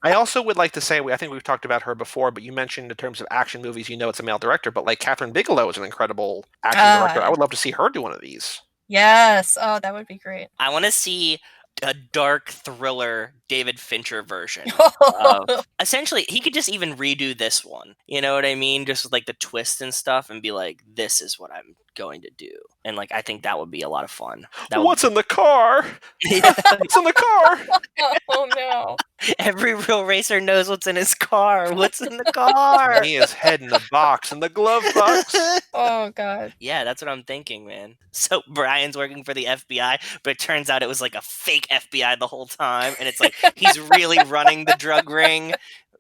I also would like to say, I think we've talked about her before, but you mentioned in terms of action movies, it's a male director, but like Catherine Bigelow is an incredible action director. I would love to see her do one of these. Yes. Oh, that would be great. I want to see a dark thriller David Fincher version. Essentially, he could just even redo this one. You know what I mean? Just with like the twist and stuff and be like, this is what I'm going to do. And like, I think that would be a lot of fun. What's in the car? What's in the car? Oh no. Every real racer knows what's in his car. What's in the car? He has head in the box, in the glove box. Oh god. Yeah, that's what I'm thinking, man. So Brian's working for the FBI, but it turns out it was like a fake FBI the whole time, and it's like he's really running the drug ring,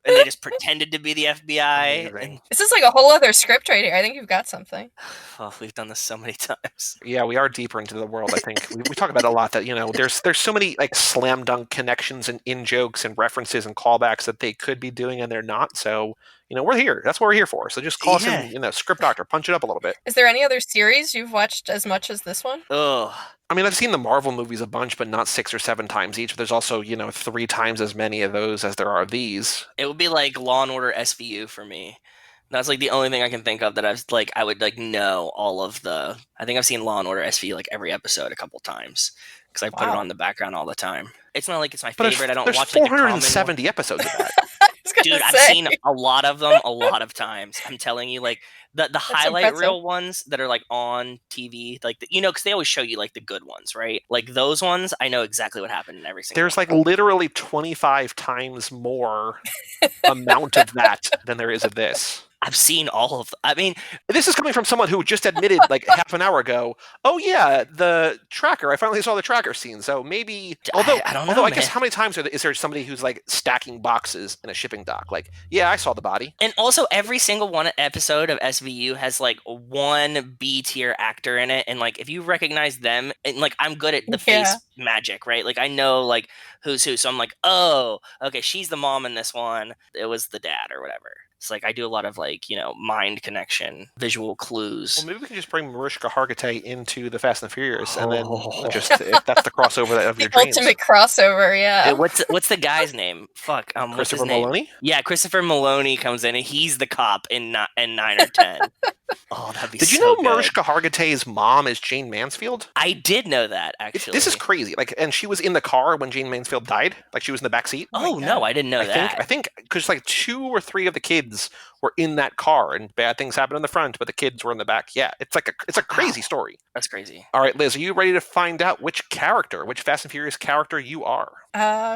and they just pretended to be the FBI. And, this is like a whole other script right here. I think you've got something. oh, we've done this so many times. Yeah, we are deeper into the world, I think. we talk about it a lot that, there's so many like slam dunk connections and in-jokes and references and callbacks that they could be doing and they're not. So, we're here. That's what we're here for. So just call us in, script doctor, punch it up a little bit. Is there any other series you've watched as much as this one? Ugh. I mean, I've seen the Marvel movies a bunch, but not 6 or 7 times each. But there's also, 3 times as many of those as there are of these. It would be like Law and Order SVU for me. That's like the only thing I can think of that I would like know all of the. I think I've seen Law and Order SVU like every episode a couple times because I put it on the background all the time. It's not like it's my favorite. I don't there's watch like 470 episodes of that. Dude, I've seen a lot of them a lot of times. I'm telling you, like the highlight impressive. reel ones that are like on TV, like because they always show you like the good ones, right? Like those ones, I know exactly what happened in every single. There's one. like literally 25 times more amount of that than there is of this. I've seen all of them. I mean, This is coming from someone who just admitted like half an hour ago, oh yeah, the tracker. I finally saw the tracker scene. So maybe, I don't know, although I man. guess how many times is there somebody who's like stacking boxes in a shipping dock? Like, yeah, I saw the body. And also, every single one episode of SVU has like one B tier actor in it, and like if you recognize them, and like I'm good at the face magic, right? Like I know like who's who, so I'm like, oh, okay, she's the mom in this one. It was the dad or whatever. It's like I do a lot of like mind connection, visual clues. Well, maybe we can just bring Mariska Hargitay into the Fast and Furious, and then Oh. just if that's the crossover of The your dreams. ultimate crossover, yeah. Hey, what's the guy's name? Fuck, what's his Christopher name? Maloney? Yeah, Christopher Maloney comes in and he's the cop in 9 or 10. Oh, that'd be Did you so know good. Mariska Hargitay's mom is Jane Mansfield? I did know that, actually. This is crazy. Like, and she was in the car when Jane Mansfield died. Like, she was in the back seat. Oh, no, I didn't know that. I think because like 2 or 3 of the kids were in that car, and bad things happened in the front, but the kids were in the back. Yeah, it's a crazy story. That's crazy. All right, Liz, are you ready to find out which Fast and Furious character you are?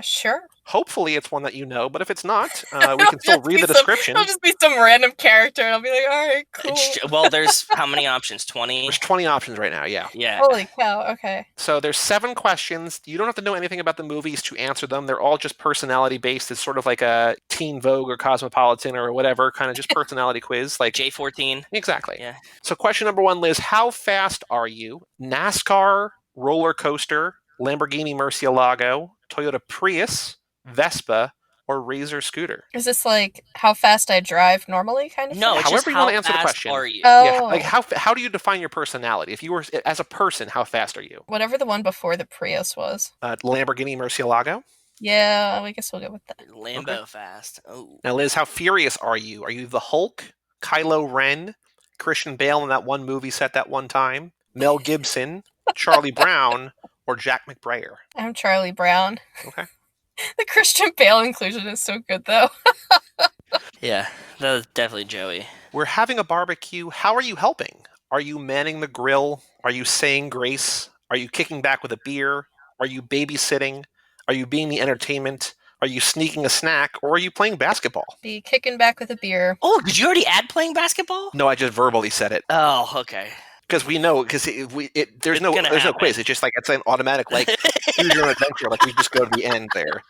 Sure. Hopefully, it's one that you know, but if it's not, we can still read the description. It'll just be some random character, and I'll be like, all right, cool. Well, there's how many options? 20? There's 20 options right now, yeah. Yeah. Holy cow, okay. So there's 7 questions. You don't have to know anything about the movies to answer them. They're all just personality based. It's sort of like a Teen Vogue or Cosmopolitan or whatever, kind of just personality quiz. Like J14. Exactly. Yeah. So question number 1, Liz, how fast are you? NASCAR, roller coaster, Lamborghini Murcielago, Toyota Prius, Vespa, or Razor scooter? Is this like how fast I drive normally, kind of? No, thing? it's However just you how wanna answer the fast question. are you? Yeah, Oh, like how do you define your personality? If you were as a person, how fast are you? whatever the one before the Prius was. Lamborghini Murcielago. Yeah, I guess we'll go with that. Lambo fast. Oh. Now, Liz, how furious are you? Are you the Hulk, Kylo Ren, Christian Bale in that one movie set that one time, Mel Gibson, Charlie Brown, or Jack McBrayer? I'm Charlie Brown. Okay. The Christian Bale inclusion is so good, though. Yeah, that was definitely Joey. We're having a barbecue. How are you helping? Are you manning the grill? Are you saying grace? Are you kicking back with a beer? Are you babysitting? Are you being the entertainment? Are you sneaking a snack? Or are you playing basketball? Be kicking back with a beer. Oh, did you already add playing basketball? No, I just verbally said it. Oh, okay. Because we know, because there's no happen. quiz. It's just like it's an automatic like choose your own adventure. Like we just go to the end there.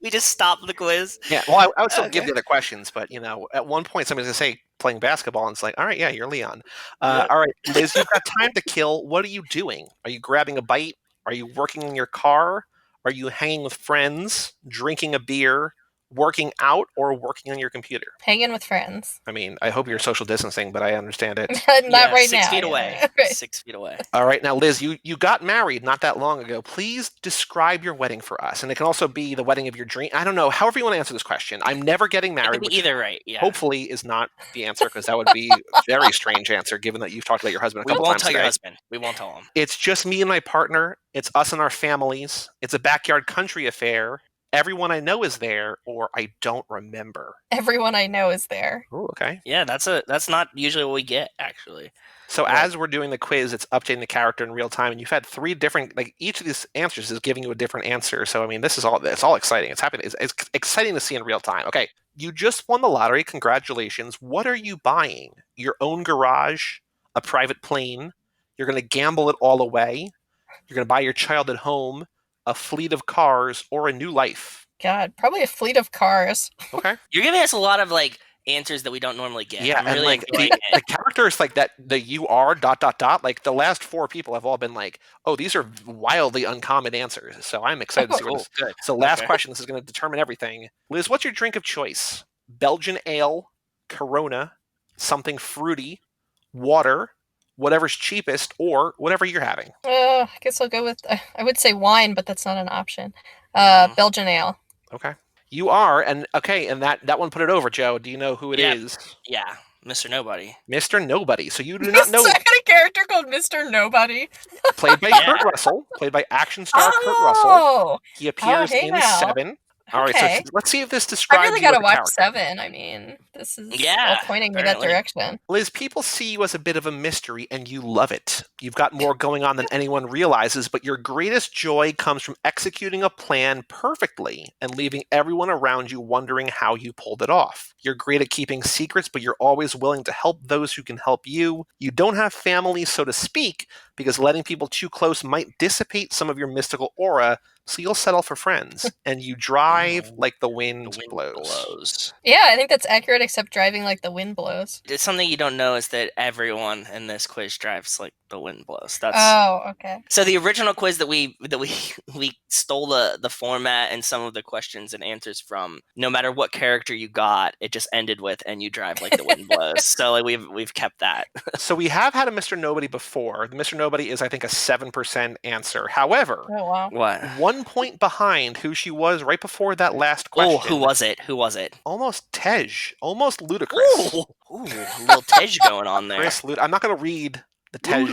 We just stopped the quiz. Yeah. Well, I would still give the other questions, but at one point somebody's gonna say playing basketball, and it's like, all right, yeah, you're Leon. All right, Liz, you've got time to kill. What are you doing? Are you grabbing a bite? Are you working in your car? Are you hanging with friends? Drinking a beer? Working out, or working on your computer? Hanging with friends. I mean, I hope you're social distancing, but I understand it. Not right 6 now. feet away. Right. 6 feet away. All right, now Liz, you got married not that long ago. Please describe your wedding for us, and it can also be the wedding of your dream. I don't know, however you want to answer this question. I'm never getting It married. could be which either right. Yeah. hopefully is not the answer, because that would be a very strange answer, given that you've talked about your husband a We couple won't times tell your today. husband. We won't tell him. It's just me and my partner. It's us and our families. It's a backyard country affair. Everyone I know is there, or I don't remember. Everyone I know is there. Oh, okay. Yeah, that's not usually what we get, actually. So Right. as we're doing the quiz, it's updating the character in real time, and you've had 3 different, like each of these answers is giving you a different answer. So I mean, it's all exciting. It's happening. It's exciting to see in real time. Okay, you just won the lottery. Congratulations. What are you buying? Your own garage, a private plane. You're going to gamble it all away. You're going to buy your child at home, a fleet of cars, or a new life. God, probably a fleet of cars. Okay. You're giving us a lot of like answers that we don't normally get. Yeah, I'm and really like enjoying the it. characters like that, the you are ... Like the last 4 people have all been like, oh, these are wildly uncommon answers. So I'm excited to see where this. Good. So last Okay. question. This is going to determine everything. Liz, what's your drink of choice? Belgian ale, Corona, something fruity, water, whatever's cheapest, or whatever you're having. I guess I'll go with, I would say wine, but that's not an option. Belgian ale. Okay. You are, and okay, and that one put it over, Joe. Do you know who it is? Yeah, Mr. Nobody. Mr. Nobody. So you do not know. I got a character called Mr. Nobody. Played by Yeah. Kurt Russell. Played by action star Kurt Russell. Oh! He appears hey in now. 7. All right, so Okay. let's see if this I describes really you as gotta a watch character. 7. I mean, this is Yeah, all pointing me that apparently. direction. Liz, people see you as a bit of a mystery, and you love it. You've got more going on than anyone realizes, but your greatest joy comes from executing a plan perfectly and leaving everyone around you wondering how you pulled it off. You're great at keeping secrets, but you're always willing to help those who can help you. You don't have family, so to speak, because letting people too close might dissipate some of your mystical aura, so you'll settle for friends. And you drive like the wind, The wind blows. blows. Yeah, I think that's accurate, except driving like the wind blows. It's something you don't know is that everyone in this quiz drives like the wind blows. That's Oh, okay. so the original quiz that we we stole the format and some of the questions and answers from. No matter what character you got, it just ended with "and you drive like the wind blows." So like we've kept that. So we have had a Mr. Nobody before. The Mr. Nobody is, I think, a 7% answer. However, Oh, wow. What? 1 point behind who she was right before that last Oh, question. who was it? Who was it? Almost Tej. Almost ludicrous. Ooh, a little Tej going on there. I'm not going to read the Tej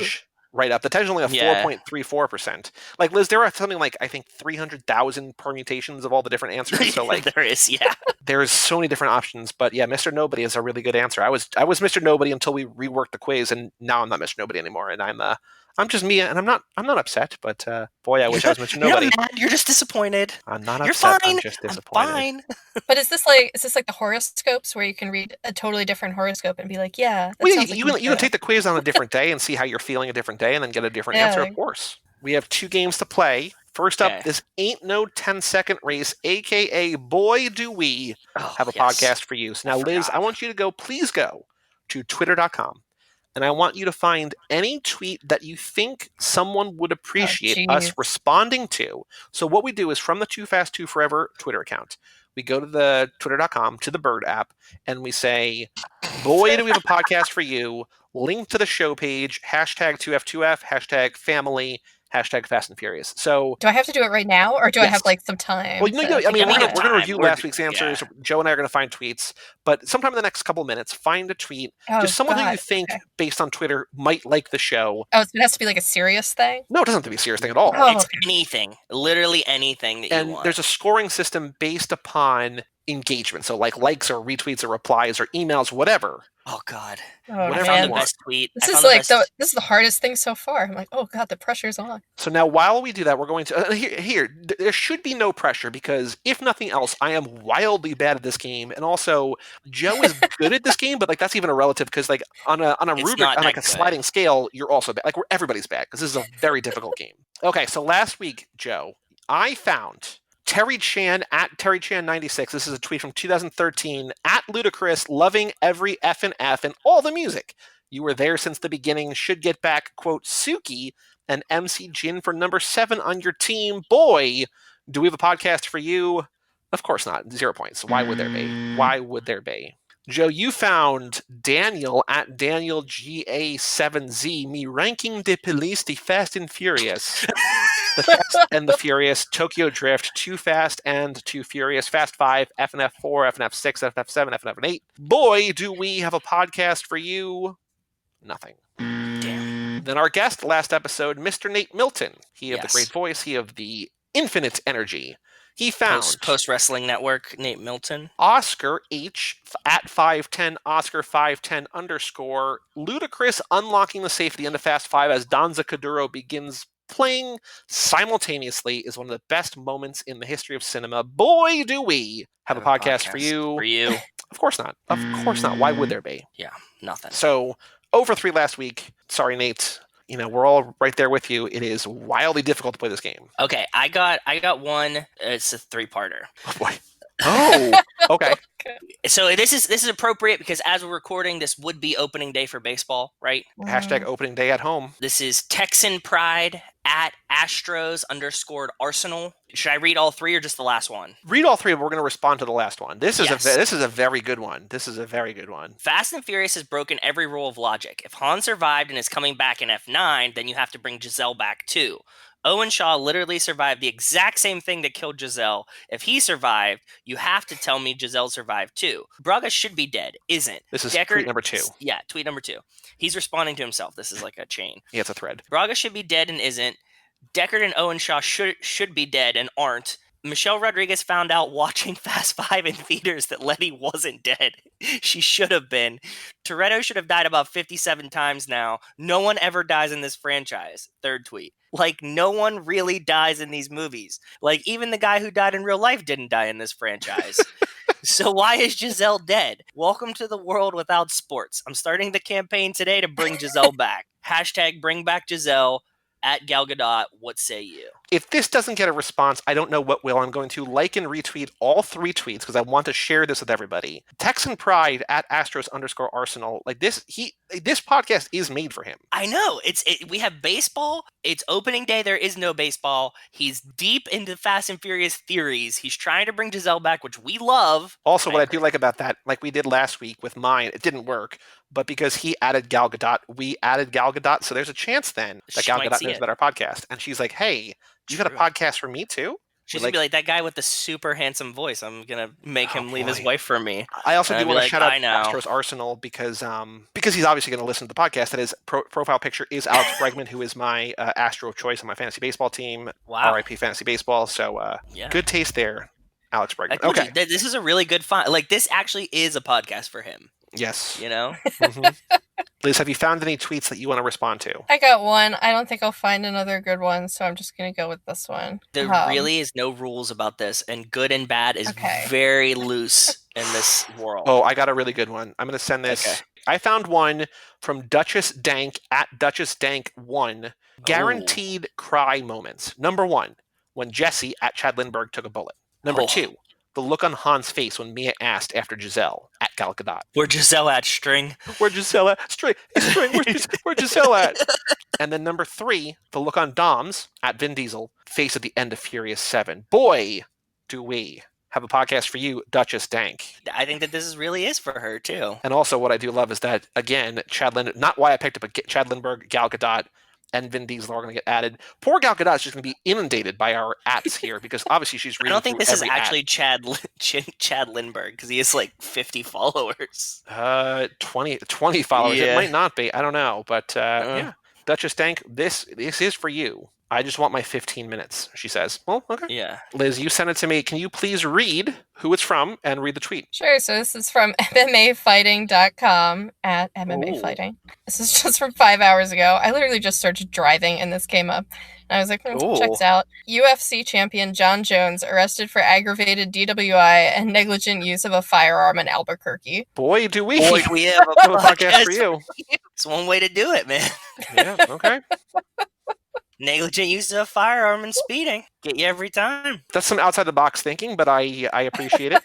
right up. The Tej is only a Yeah. 4.34%. Like, Liz, there are something like, I think, 300,000 permutations of all the different answers. So, like, there is, yeah. there's so many different options. But yeah, Mr. Nobody is a really good answer. I was Mr. Nobody until we reworked the quiz, and now I'm not Mr. Nobody anymore. And I'm just me, and I'm not upset. But boy, I wish I was Mr. Nobody. You're not mad, you're just disappointed. I'm not You're upset. fine. I'm just I'm disappointed. fine. But is this like the horoscopes where you can read a totally different horoscope and be like, yeah, that Well, yeah, sounds like you me can too. take the quiz on a different day and see how you're feeling a different day, and then get a different Yeah, answer. like- Of course, we have 2 games to play. First Okay. up, this ain't no 10-second race, aka boy do we have a podcast for you. So now, Liz, forgot. I want you to go. Please go to twitter.com. And I want you to find any tweet that you think someone would appreciate us geez. responding to. So what we do is from the Too Fast Too Forever Twitter account, we go to the twitter.com, to the Bird app, and we say, boy, do we have a podcast for you. Link to the show page, hashtag 2F2F, hashtag family, hashtag Fast and Furious. So Do I have to do it right now, or do I Yes. have like some time? well, no, to I mean, figure we're it going out? to review We're- last week's answers. yeah. Joe and I are going to find tweets, but sometime in the next couple minutes, find a tweet. Oh, Just someone who you God. think, Okay. based on Twitter, might like the show. Oh, so it has to be like a serious thing? No, it doesn't have to be a serious thing at all. Oh, It's okay. anything, literally anything that you And want. there's a scoring system based upon engagement. So, like likes or retweets or replies or emails, whatever. Oh God! Oh, Whatever I found you the man. want. best tweet. This I is found the like best- this is the hardest thing so far. I'm like, oh God, the pressure's on. So now, while we do that, we're going to there should be no pressure, because if nothing else, I am wildly bad at this game, and also Joe is good at this game, but like that's even a relative, because like on a It's rubric, not on like a that good. sliding scale, you're also bad. Like everybody's bad, because this is a very difficult game. Okay, so last week, Joe, I found Terry Chan at Terry Chan 96. This is a tweet from 2013 at Ludacris, loving every F and F and all the music. You were there since the beginning. Should get back, quote, Suki and MC Jin for number 7 on your team. Boy, do we have a podcast for you? Of course not. 0 points. Why would there be? Why would there be? Joe, you found Daniel at Daniel GA7Z, me ranking de police, the Fast and Furious. The Fast and the Furious, Tokyo Drift, Too Fast and Too Furious, Fast 5, FNF 4, FNF 6, FNF 7, FNF 8. Boy, do we have a podcast for you. Nothing. Damn. Then our guest last episode, Mr. Nate Milton. He of the Yes. great voice, he of the infinite energy. He found Post Wrestling Network, Nate Milton. Oscar H at 510, Oscar 510 underscore, Ludacris unlocking the safe at the end of Fast 5 as Danza Kuduro begins playing simultaneously is one of the best moments in the history of cinema. Boy, do we have a podcast for you. For you. Of course not. Of course not. Why would there be? Nothing. So, over 3 last week. Sorry, Nate. You know, we're all right there with you. It is wildly difficult to play this game. Okay, I got one. It's a 3-parter. Oh, boy. Oh, okay. So this is appropriate because as we're recording, this would be opening day for baseball, right? Hashtag opening day at home. This is Texan Pride at Astros underscored Arsenal. Should I read all 3 or just the last one? Read all 3, but we're going to respond to the last one. This is Yes. this is a very good one. This is a very good one. Fast and Furious has broken every rule of logic. If Han survived and is coming back in F9, then you have to bring Gisele back too. Owen Shaw literally survived the exact same thing that killed Gisele. If he survived, you have to tell me Gisele survived too. Braga should be dead, isn't? This is Deckard- tweet number 2. Yeah, tweet number 2. He's responding to himself. This is like a chain. Yeah, it's a thread. Braga should be dead and isn't. Deckard and Owen Shaw should be dead and aren't. Michelle Rodriguez found out watching Fast Five in theaters that Letty wasn't dead. She should have been. Toretto should have died about 57 times now. No one ever dies in this franchise. Third tweet. Like, no one really dies in these movies. Like, even the guy who died in real life didn't die in this franchise. So why is Gisele dead? Welcome to the world without sports. I'm starting the campaign today to bring Gisele back. Hashtag bring back Gisele. At Gal Gadot, what say you? If this doesn't get a response, I don't know what will. I'm going to like and retweet all 3 tweets because I want to share this with everybody. Texan Pride at Astros_Arsenal. Like this podcast is made for him. I know. We have baseball. It's opening day. There is no baseball. He's deep into Fast and Furious theories. He's trying to bring Gisele back, which we love. Also, what I do like about that, like we did last week with mine, it didn't work. But because he added Gal Gadot, we added Gal Gadot. So there's a chance then that Gal Gadot knows about our podcast. And she's like, hey, you got a podcast for me too? She's going to be like, that guy with the super handsome voice. I'm going to make him leave his wife for me. I also do want to shout out Astros Arsenal because he's obviously going to listen to the podcast. That his profile picture is Alex Bregman, who is my Astro of choice on my fantasy baseball team. Wow. RIP Fantasy Baseball. So good taste there, Alex Bregman. Okay. This is a really good find. Like, this actually is a podcast for him. Yes. You know? Mm-hmm. Liz, have you found any tweets that you want to respond to? I got one. I don't think I'll find another good one, so I'm just going to go with this one. There really is no rules about this, and good and bad is very loose in this world. Oh, I got a really good one. I'm going to send this. Okay. I found one from Duchess Dank at Duchess Dank 1. Guaranteed cry moments. Number 1, when Jesse at Chad Lindbergh took a bullet. Number 2, the look on Han's face when Mia asked after Gisele at Gal Gadot. Where Gisele at, String? Where Gisele at? String, where Gisele at? And then number 3, the look on Dom's at Vin Diesel face at the end of Furious 7. Boy, do we have a podcast for you, Duchess Dank. I think that this really is for her, too. And also what I do love is that, again, not why I picked up Chad Lindbergh, Gal Gadot, and Vin Diesel are going to get added. Poor Gal Gadot is just going to be inundated by our ats here because obviously she's reading. I don't think this is actually Chad Lindbergh because he has like 50 followers. 20 followers. Yeah. It might not be. I don't know, but yeah. Duchess Dank, this is for you. I just want my 15 minutes, she says. Well, okay. Yeah. Liz, you sent it to me. Can you please read who it's from and read the tweet? Sure. So this is from MMAfighting.com at MMA Fighting. This is just from 5 hours ago. I literally just searched driving and this came up. And I was like, checks out. UFC champion John Jones arrested for aggravated DWI and negligent use of a firearm in Albuquerque. Boy, do we have a podcast for you. It's one way to do it, man. Yeah, okay. Negligent use of a firearm and speeding. Get you every time. That's some outside-the-box thinking, but I appreciate it.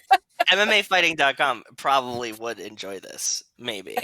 MMAfighting.com probably would enjoy this. Maybe.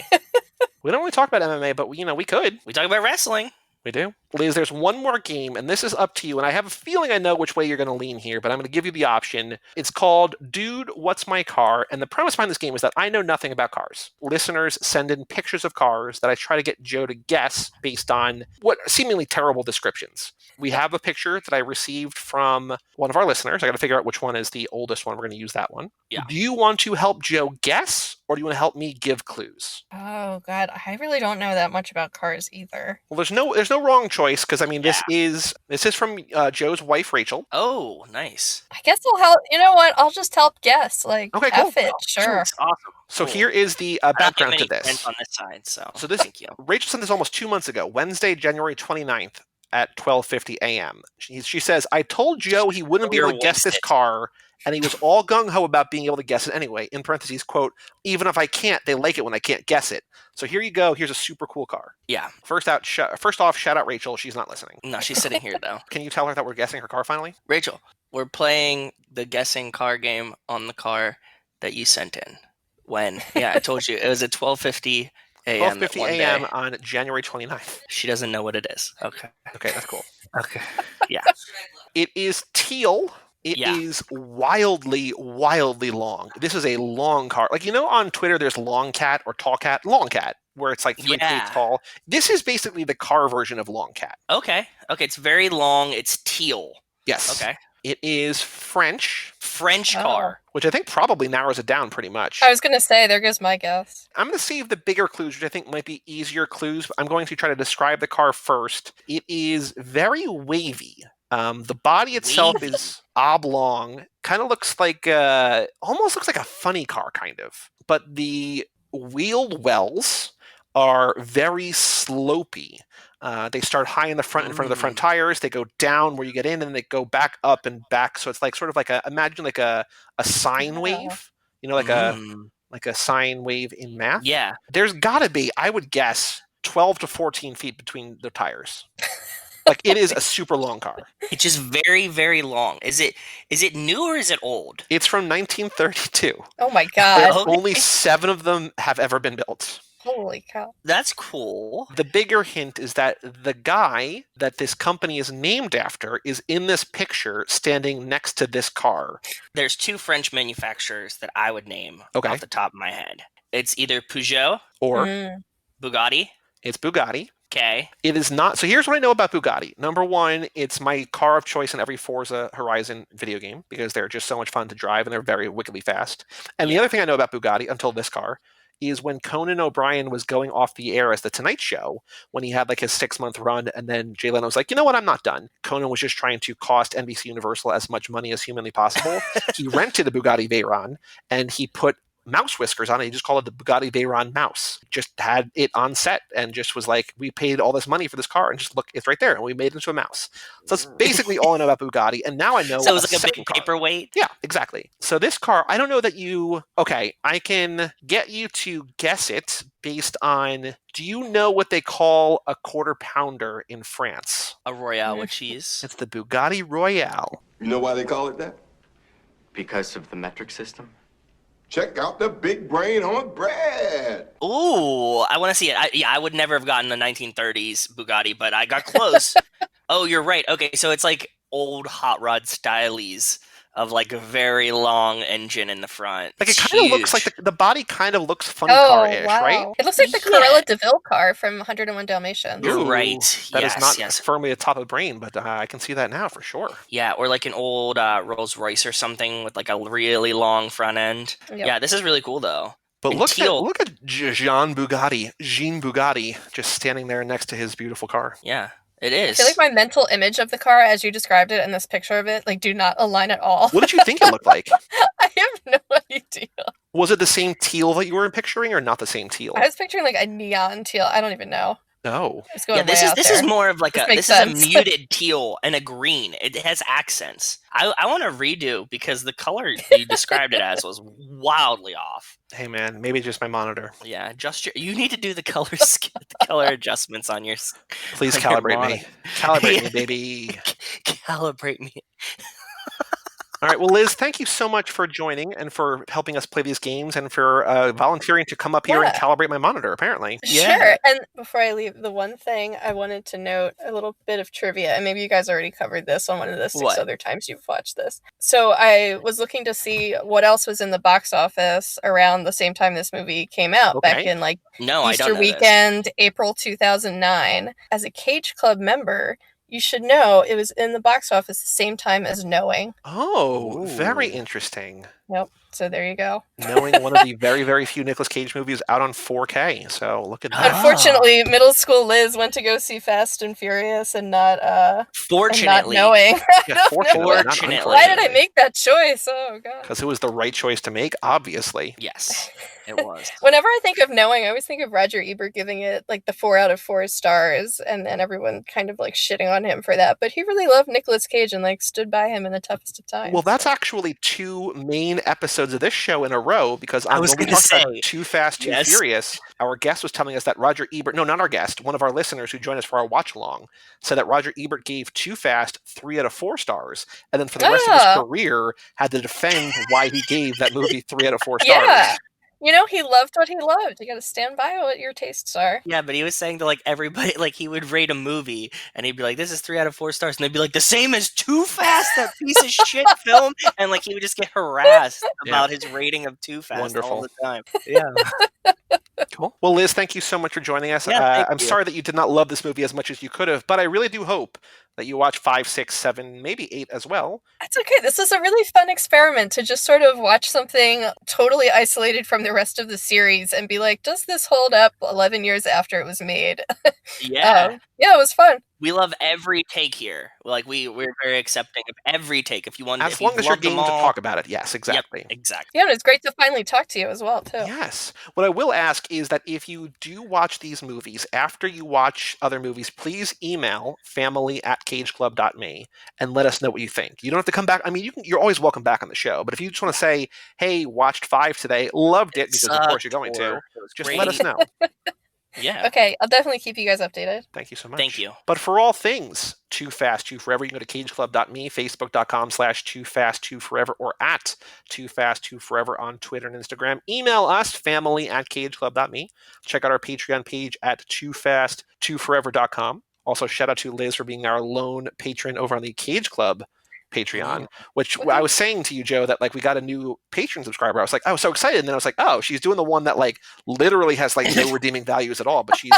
We don't really talk about MMA, but we could. We talk about wrestling. We do. Liz, there's one more game, and this is up to you, and I have a feeling I know which way you're going to lean here, but I'm going to give you the option. It's called Dude, What's My Car? And the premise behind this game is that I know nothing about cars. Listeners send in pictures of cars that I try to get Joe to guess based on what seemingly terrible descriptions. We have a picture that I received from one of our listeners. I got to figure out which one is the oldest one. We're going to use that one. Yeah. Do you want to help Joe guess, or do you want to help me give clues? Oh, God. I really don't know that much about cars either. Well, there's no wrong choice, because, I mean, this is from Joe's wife, Rachel. Oh, nice. I guess I'll help. You know what? I'll just help guess. Like, okay, cool. F it. Sure. That's awesome. So here is the background to this. On this side, so thank you. Rachel sent this almost 2 months ago, Wednesday, January 29th at 12:50 a.m. She says, I told Joe he wouldn't be able to guess this car, and he was all gung-ho about being able to guess it anyway. In parentheses, quote, even if I can't, they like it when I can't guess it. So here you go. Here's a super cool car. Yeah. First off, shout out Rachel. She's not listening. No, she's sitting here, though. Can you tell her that we're guessing her car finally? Rachel, we're playing the guessing car game on the car that you sent in. When? Yeah, I told you. It was at 12:50 a.m. 12:50 a.m. on January 29th. She doesn't know what it is. Okay, that's cool. Okay. Yeah. It is teal. It is wildly, wildly long. This is a long car. Like, on Twitter, there's long cat or tall cat. Long cat, where it's like 3 feet tall. This is basically the car version of long cat. Okay. It's very long. It's teal. Yes. Okay. It is French car. Which I think probably narrows it down pretty much. I was going to say, there goes my guess. I'm going to save the bigger clues, which I think might be easier clues. I'm going to try to describe the car first. It is very wavy. The body itself is oblong, kind of looks like almost looks like a funny car, kind of. But the wheel wells are very slopey. They start high in the front, in front of the front tires. They go down where you get in, and they go back up and back. So it's like sort of like imagine like a sine wave, like a sine wave in math. Yeah. There's gotta be, I would guess, 12 to 14 feet between the tires. Like, it is a super long car. It's just very, very long. Is it new or is it old? It's from 1932. Oh my god. Only 7 of them have ever been built. Holy cow. That's cool. The bigger hint is that the guy that this company is named after is in this picture standing next to this car. There's 2 French manufacturers that I would name Okay. off the top of my head. It's either Peugeot Or Bugatti. it's Bugatti. Okay. It is not. So here's what I know about Bugatti. Number one, it's my car of choice in every Forza Horizon video game because they're just so much fun to drive and they're very wickedly fast. And the other thing I know about Bugatti until this car is when Conan O'Brien was going off the air as The Tonight Show, when he had like his 6-month run, and then Jay Leno was like, you know what, I'm not done. Conan was just trying to cost NBC Universal as much money as humanly possible. He rented a Bugatti Veyron, and he put mouse whiskers on it. He just called it the Bugatti Veyron mouse. Just had it on set and just was like, we paid all this money for this car and just look, it's right there. And we made it into a mouse. So that's basically all I know about Bugatti. And now I know. So it was like a big second car. paperweight? Yeah, exactly. So this car, I don't know that okay, I can get you to guess it based on, do you know what they call a quarter pounder in France? A Royale with cheese. It's the Bugatti Royale. You know why they call it that? Because of the metric system? Check out the big brain on Brad. Ooh, I want to see it. I would never have gotten the 1930s Bugatti, but I got close. Oh, you're right. Okay, so it's like old hot rod stylies of like a very long engine in the front. Like it It's kind of looks huge. like the body kind of looks funny car-ish, right? It looks like the Cruella DeVille car from 101 Dalmatians. You're Ooh, right. That yes, is not yes. firmly atop of the brain, but I can see that now for sure. Yeah, or like an old Rolls Royce or something with like a really long front end. Yep. Yeah, this is really cool though. But And look teal. at Jean Bugatti, just standing there next to his beautiful car. Yeah, it I is. feel like my mental image of the car as you described it and this picture of it do not align at all. What did you think it looked like? I have no idea. Was it the same teal that you were picturing, or not the same teal? I was picturing like a neon teal. I don't even know. No. It's going Yeah, this way is out this there. is more of like This a makes this is a sense. muted teal and a green. It has accents. I want to redo because the color you described it as was wildly off. Hey man, maybe just my monitor. Yeah, you need to do the the color adjustments on your Please on your calibrate me. monitor. Calibrate me, baby. Calibrate me. All right, well, Liz, thank you so much for joining and for helping us play these games and for volunteering to come up here and Yeah. calibrate my monitor, apparently. Sure. And before I leave, the one thing I wanted to note, a little bit of trivia, and maybe you guys already covered this on one of the 6 What? other times you've watched this. So I was looking to see what else was in the box office around the same time this movie came out, back Okay. in like No, I Easter don't know this. weekend, April 2009. As a Cage Club member, you should know it was in the box office the same time as Knowing. Oh, very Ooh. interesting. Yep. So there you go. Knowing one of the very, very few Nicolas Cage movies out on 4K. So look at that. Unfortunately, middle school Liz went to go see Fast and Furious and not Fortunately. Knowing. Yeah, fortunately, not Fortunately. Why did I make that choice? Oh god. Because it was the right choice to make, obviously. Yes, it was. Whenever I think of Knowing, I always think of Roger Ebert giving it like the 4 out of 4 stars, and then everyone kind of like shitting on him for that. But he really loved Nicolas Cage and like stood by him in the toughest of times. Well, that's actually 2 main episodes of this show in a row, because I was when we gonna talked about say. Too Fast, Too Yes. Furious, our guest was telling us that Roger Ebert, no, not our guest, one of our listeners who joined us for our watch along, said that Roger Ebert gave Too Fast 3 out of 4 stars, and then for the rest of his career had to defend why he gave that movie 3 out of 4 stars. Yeah. You know, he loved what he loved. You got to stand by what your tastes are. Yeah, but he was saying to like everybody, like he would rate a movie and he'd be like, "This is 3 out of 4 stars," and they'd be like, "The same as Too Fast, that piece of shit film," and like he would just get harassed about his rating of Too Fast all Wonderful. the time. Yeah. Cool. Well, Liz, thank you so much for joining us. Yeah, thank I'm you. sorry that you did not love this movie as much as you could have, but I really do hope that you watch 5, 6, 7, maybe 8 as well. That's okay. This is a really fun experiment to just sort of watch something totally isolated from the rest of the series and be like, does this hold up 11 years after it was made? Yeah. Yeah, it was fun. We love every take here. Like we're very accepting of every take. If you want, As if long you've as you're loved them game to all- talk about it. Yes, exactly. Yep, exactly. Yeah, and it's great to finally talk to you as well, too. Yes. What I will ask is that if you do watch these movies, after you watch other movies, please email family@cageclub.me and let us know what you think. You don't have to come back. I mean, you're always welcome back on the show, but if you just want to say, hey, watched 5 today, loved it, because of course you're going to, just let us know. Yeah. Okay, I'll definitely keep you guys updated. Thank you so much. Thank you. But for all things Too Fast, Too Forever, you can go to cageclub.me, facebook.com/TooFastTooForever, or at TooFastTooForever on Twitter and Instagram. Email us, family@cageclub.me. Check out our Patreon page at TooFastTooForever.com. Also, shout out to Liz for being our lone patron over on the Cage Club Patreon, which I was saying to you, Joe, that like we got a new patron subscriber. I was like, I was so excited, and then I was like, oh, she's doing the one that like literally has like no redeeming values at all, but she's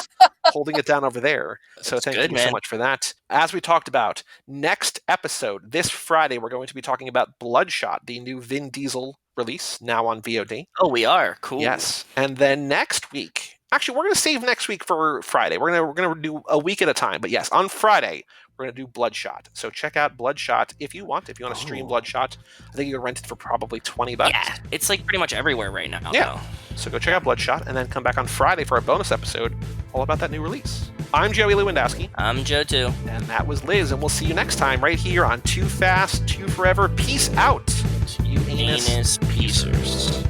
holding it down over there. So thank you so much for that. As we talked about, next episode this Friday, we're going to be talking about Bloodshot, the new Vin Diesel release, now on VOD. Oh, we are cool. Yes, and then next week. Actually, we're going to save next week for Friday. We're gonna do a week at a time. But yes, on Friday, we're going to do Bloodshot. So check out Bloodshot if you want. If you want to stream Bloodshot, I think you can rent it for probably $20. Yeah, it's like pretty much everywhere right now. Yeah. So go check out Bloodshot and then come back on Friday for a bonus episode all about that new release. I'm Joey Lewandowski. I'm Joe too. And that was Liz. And we'll see you next time right here on Too Fast, Too Forever. Peace out. You anus Peacers.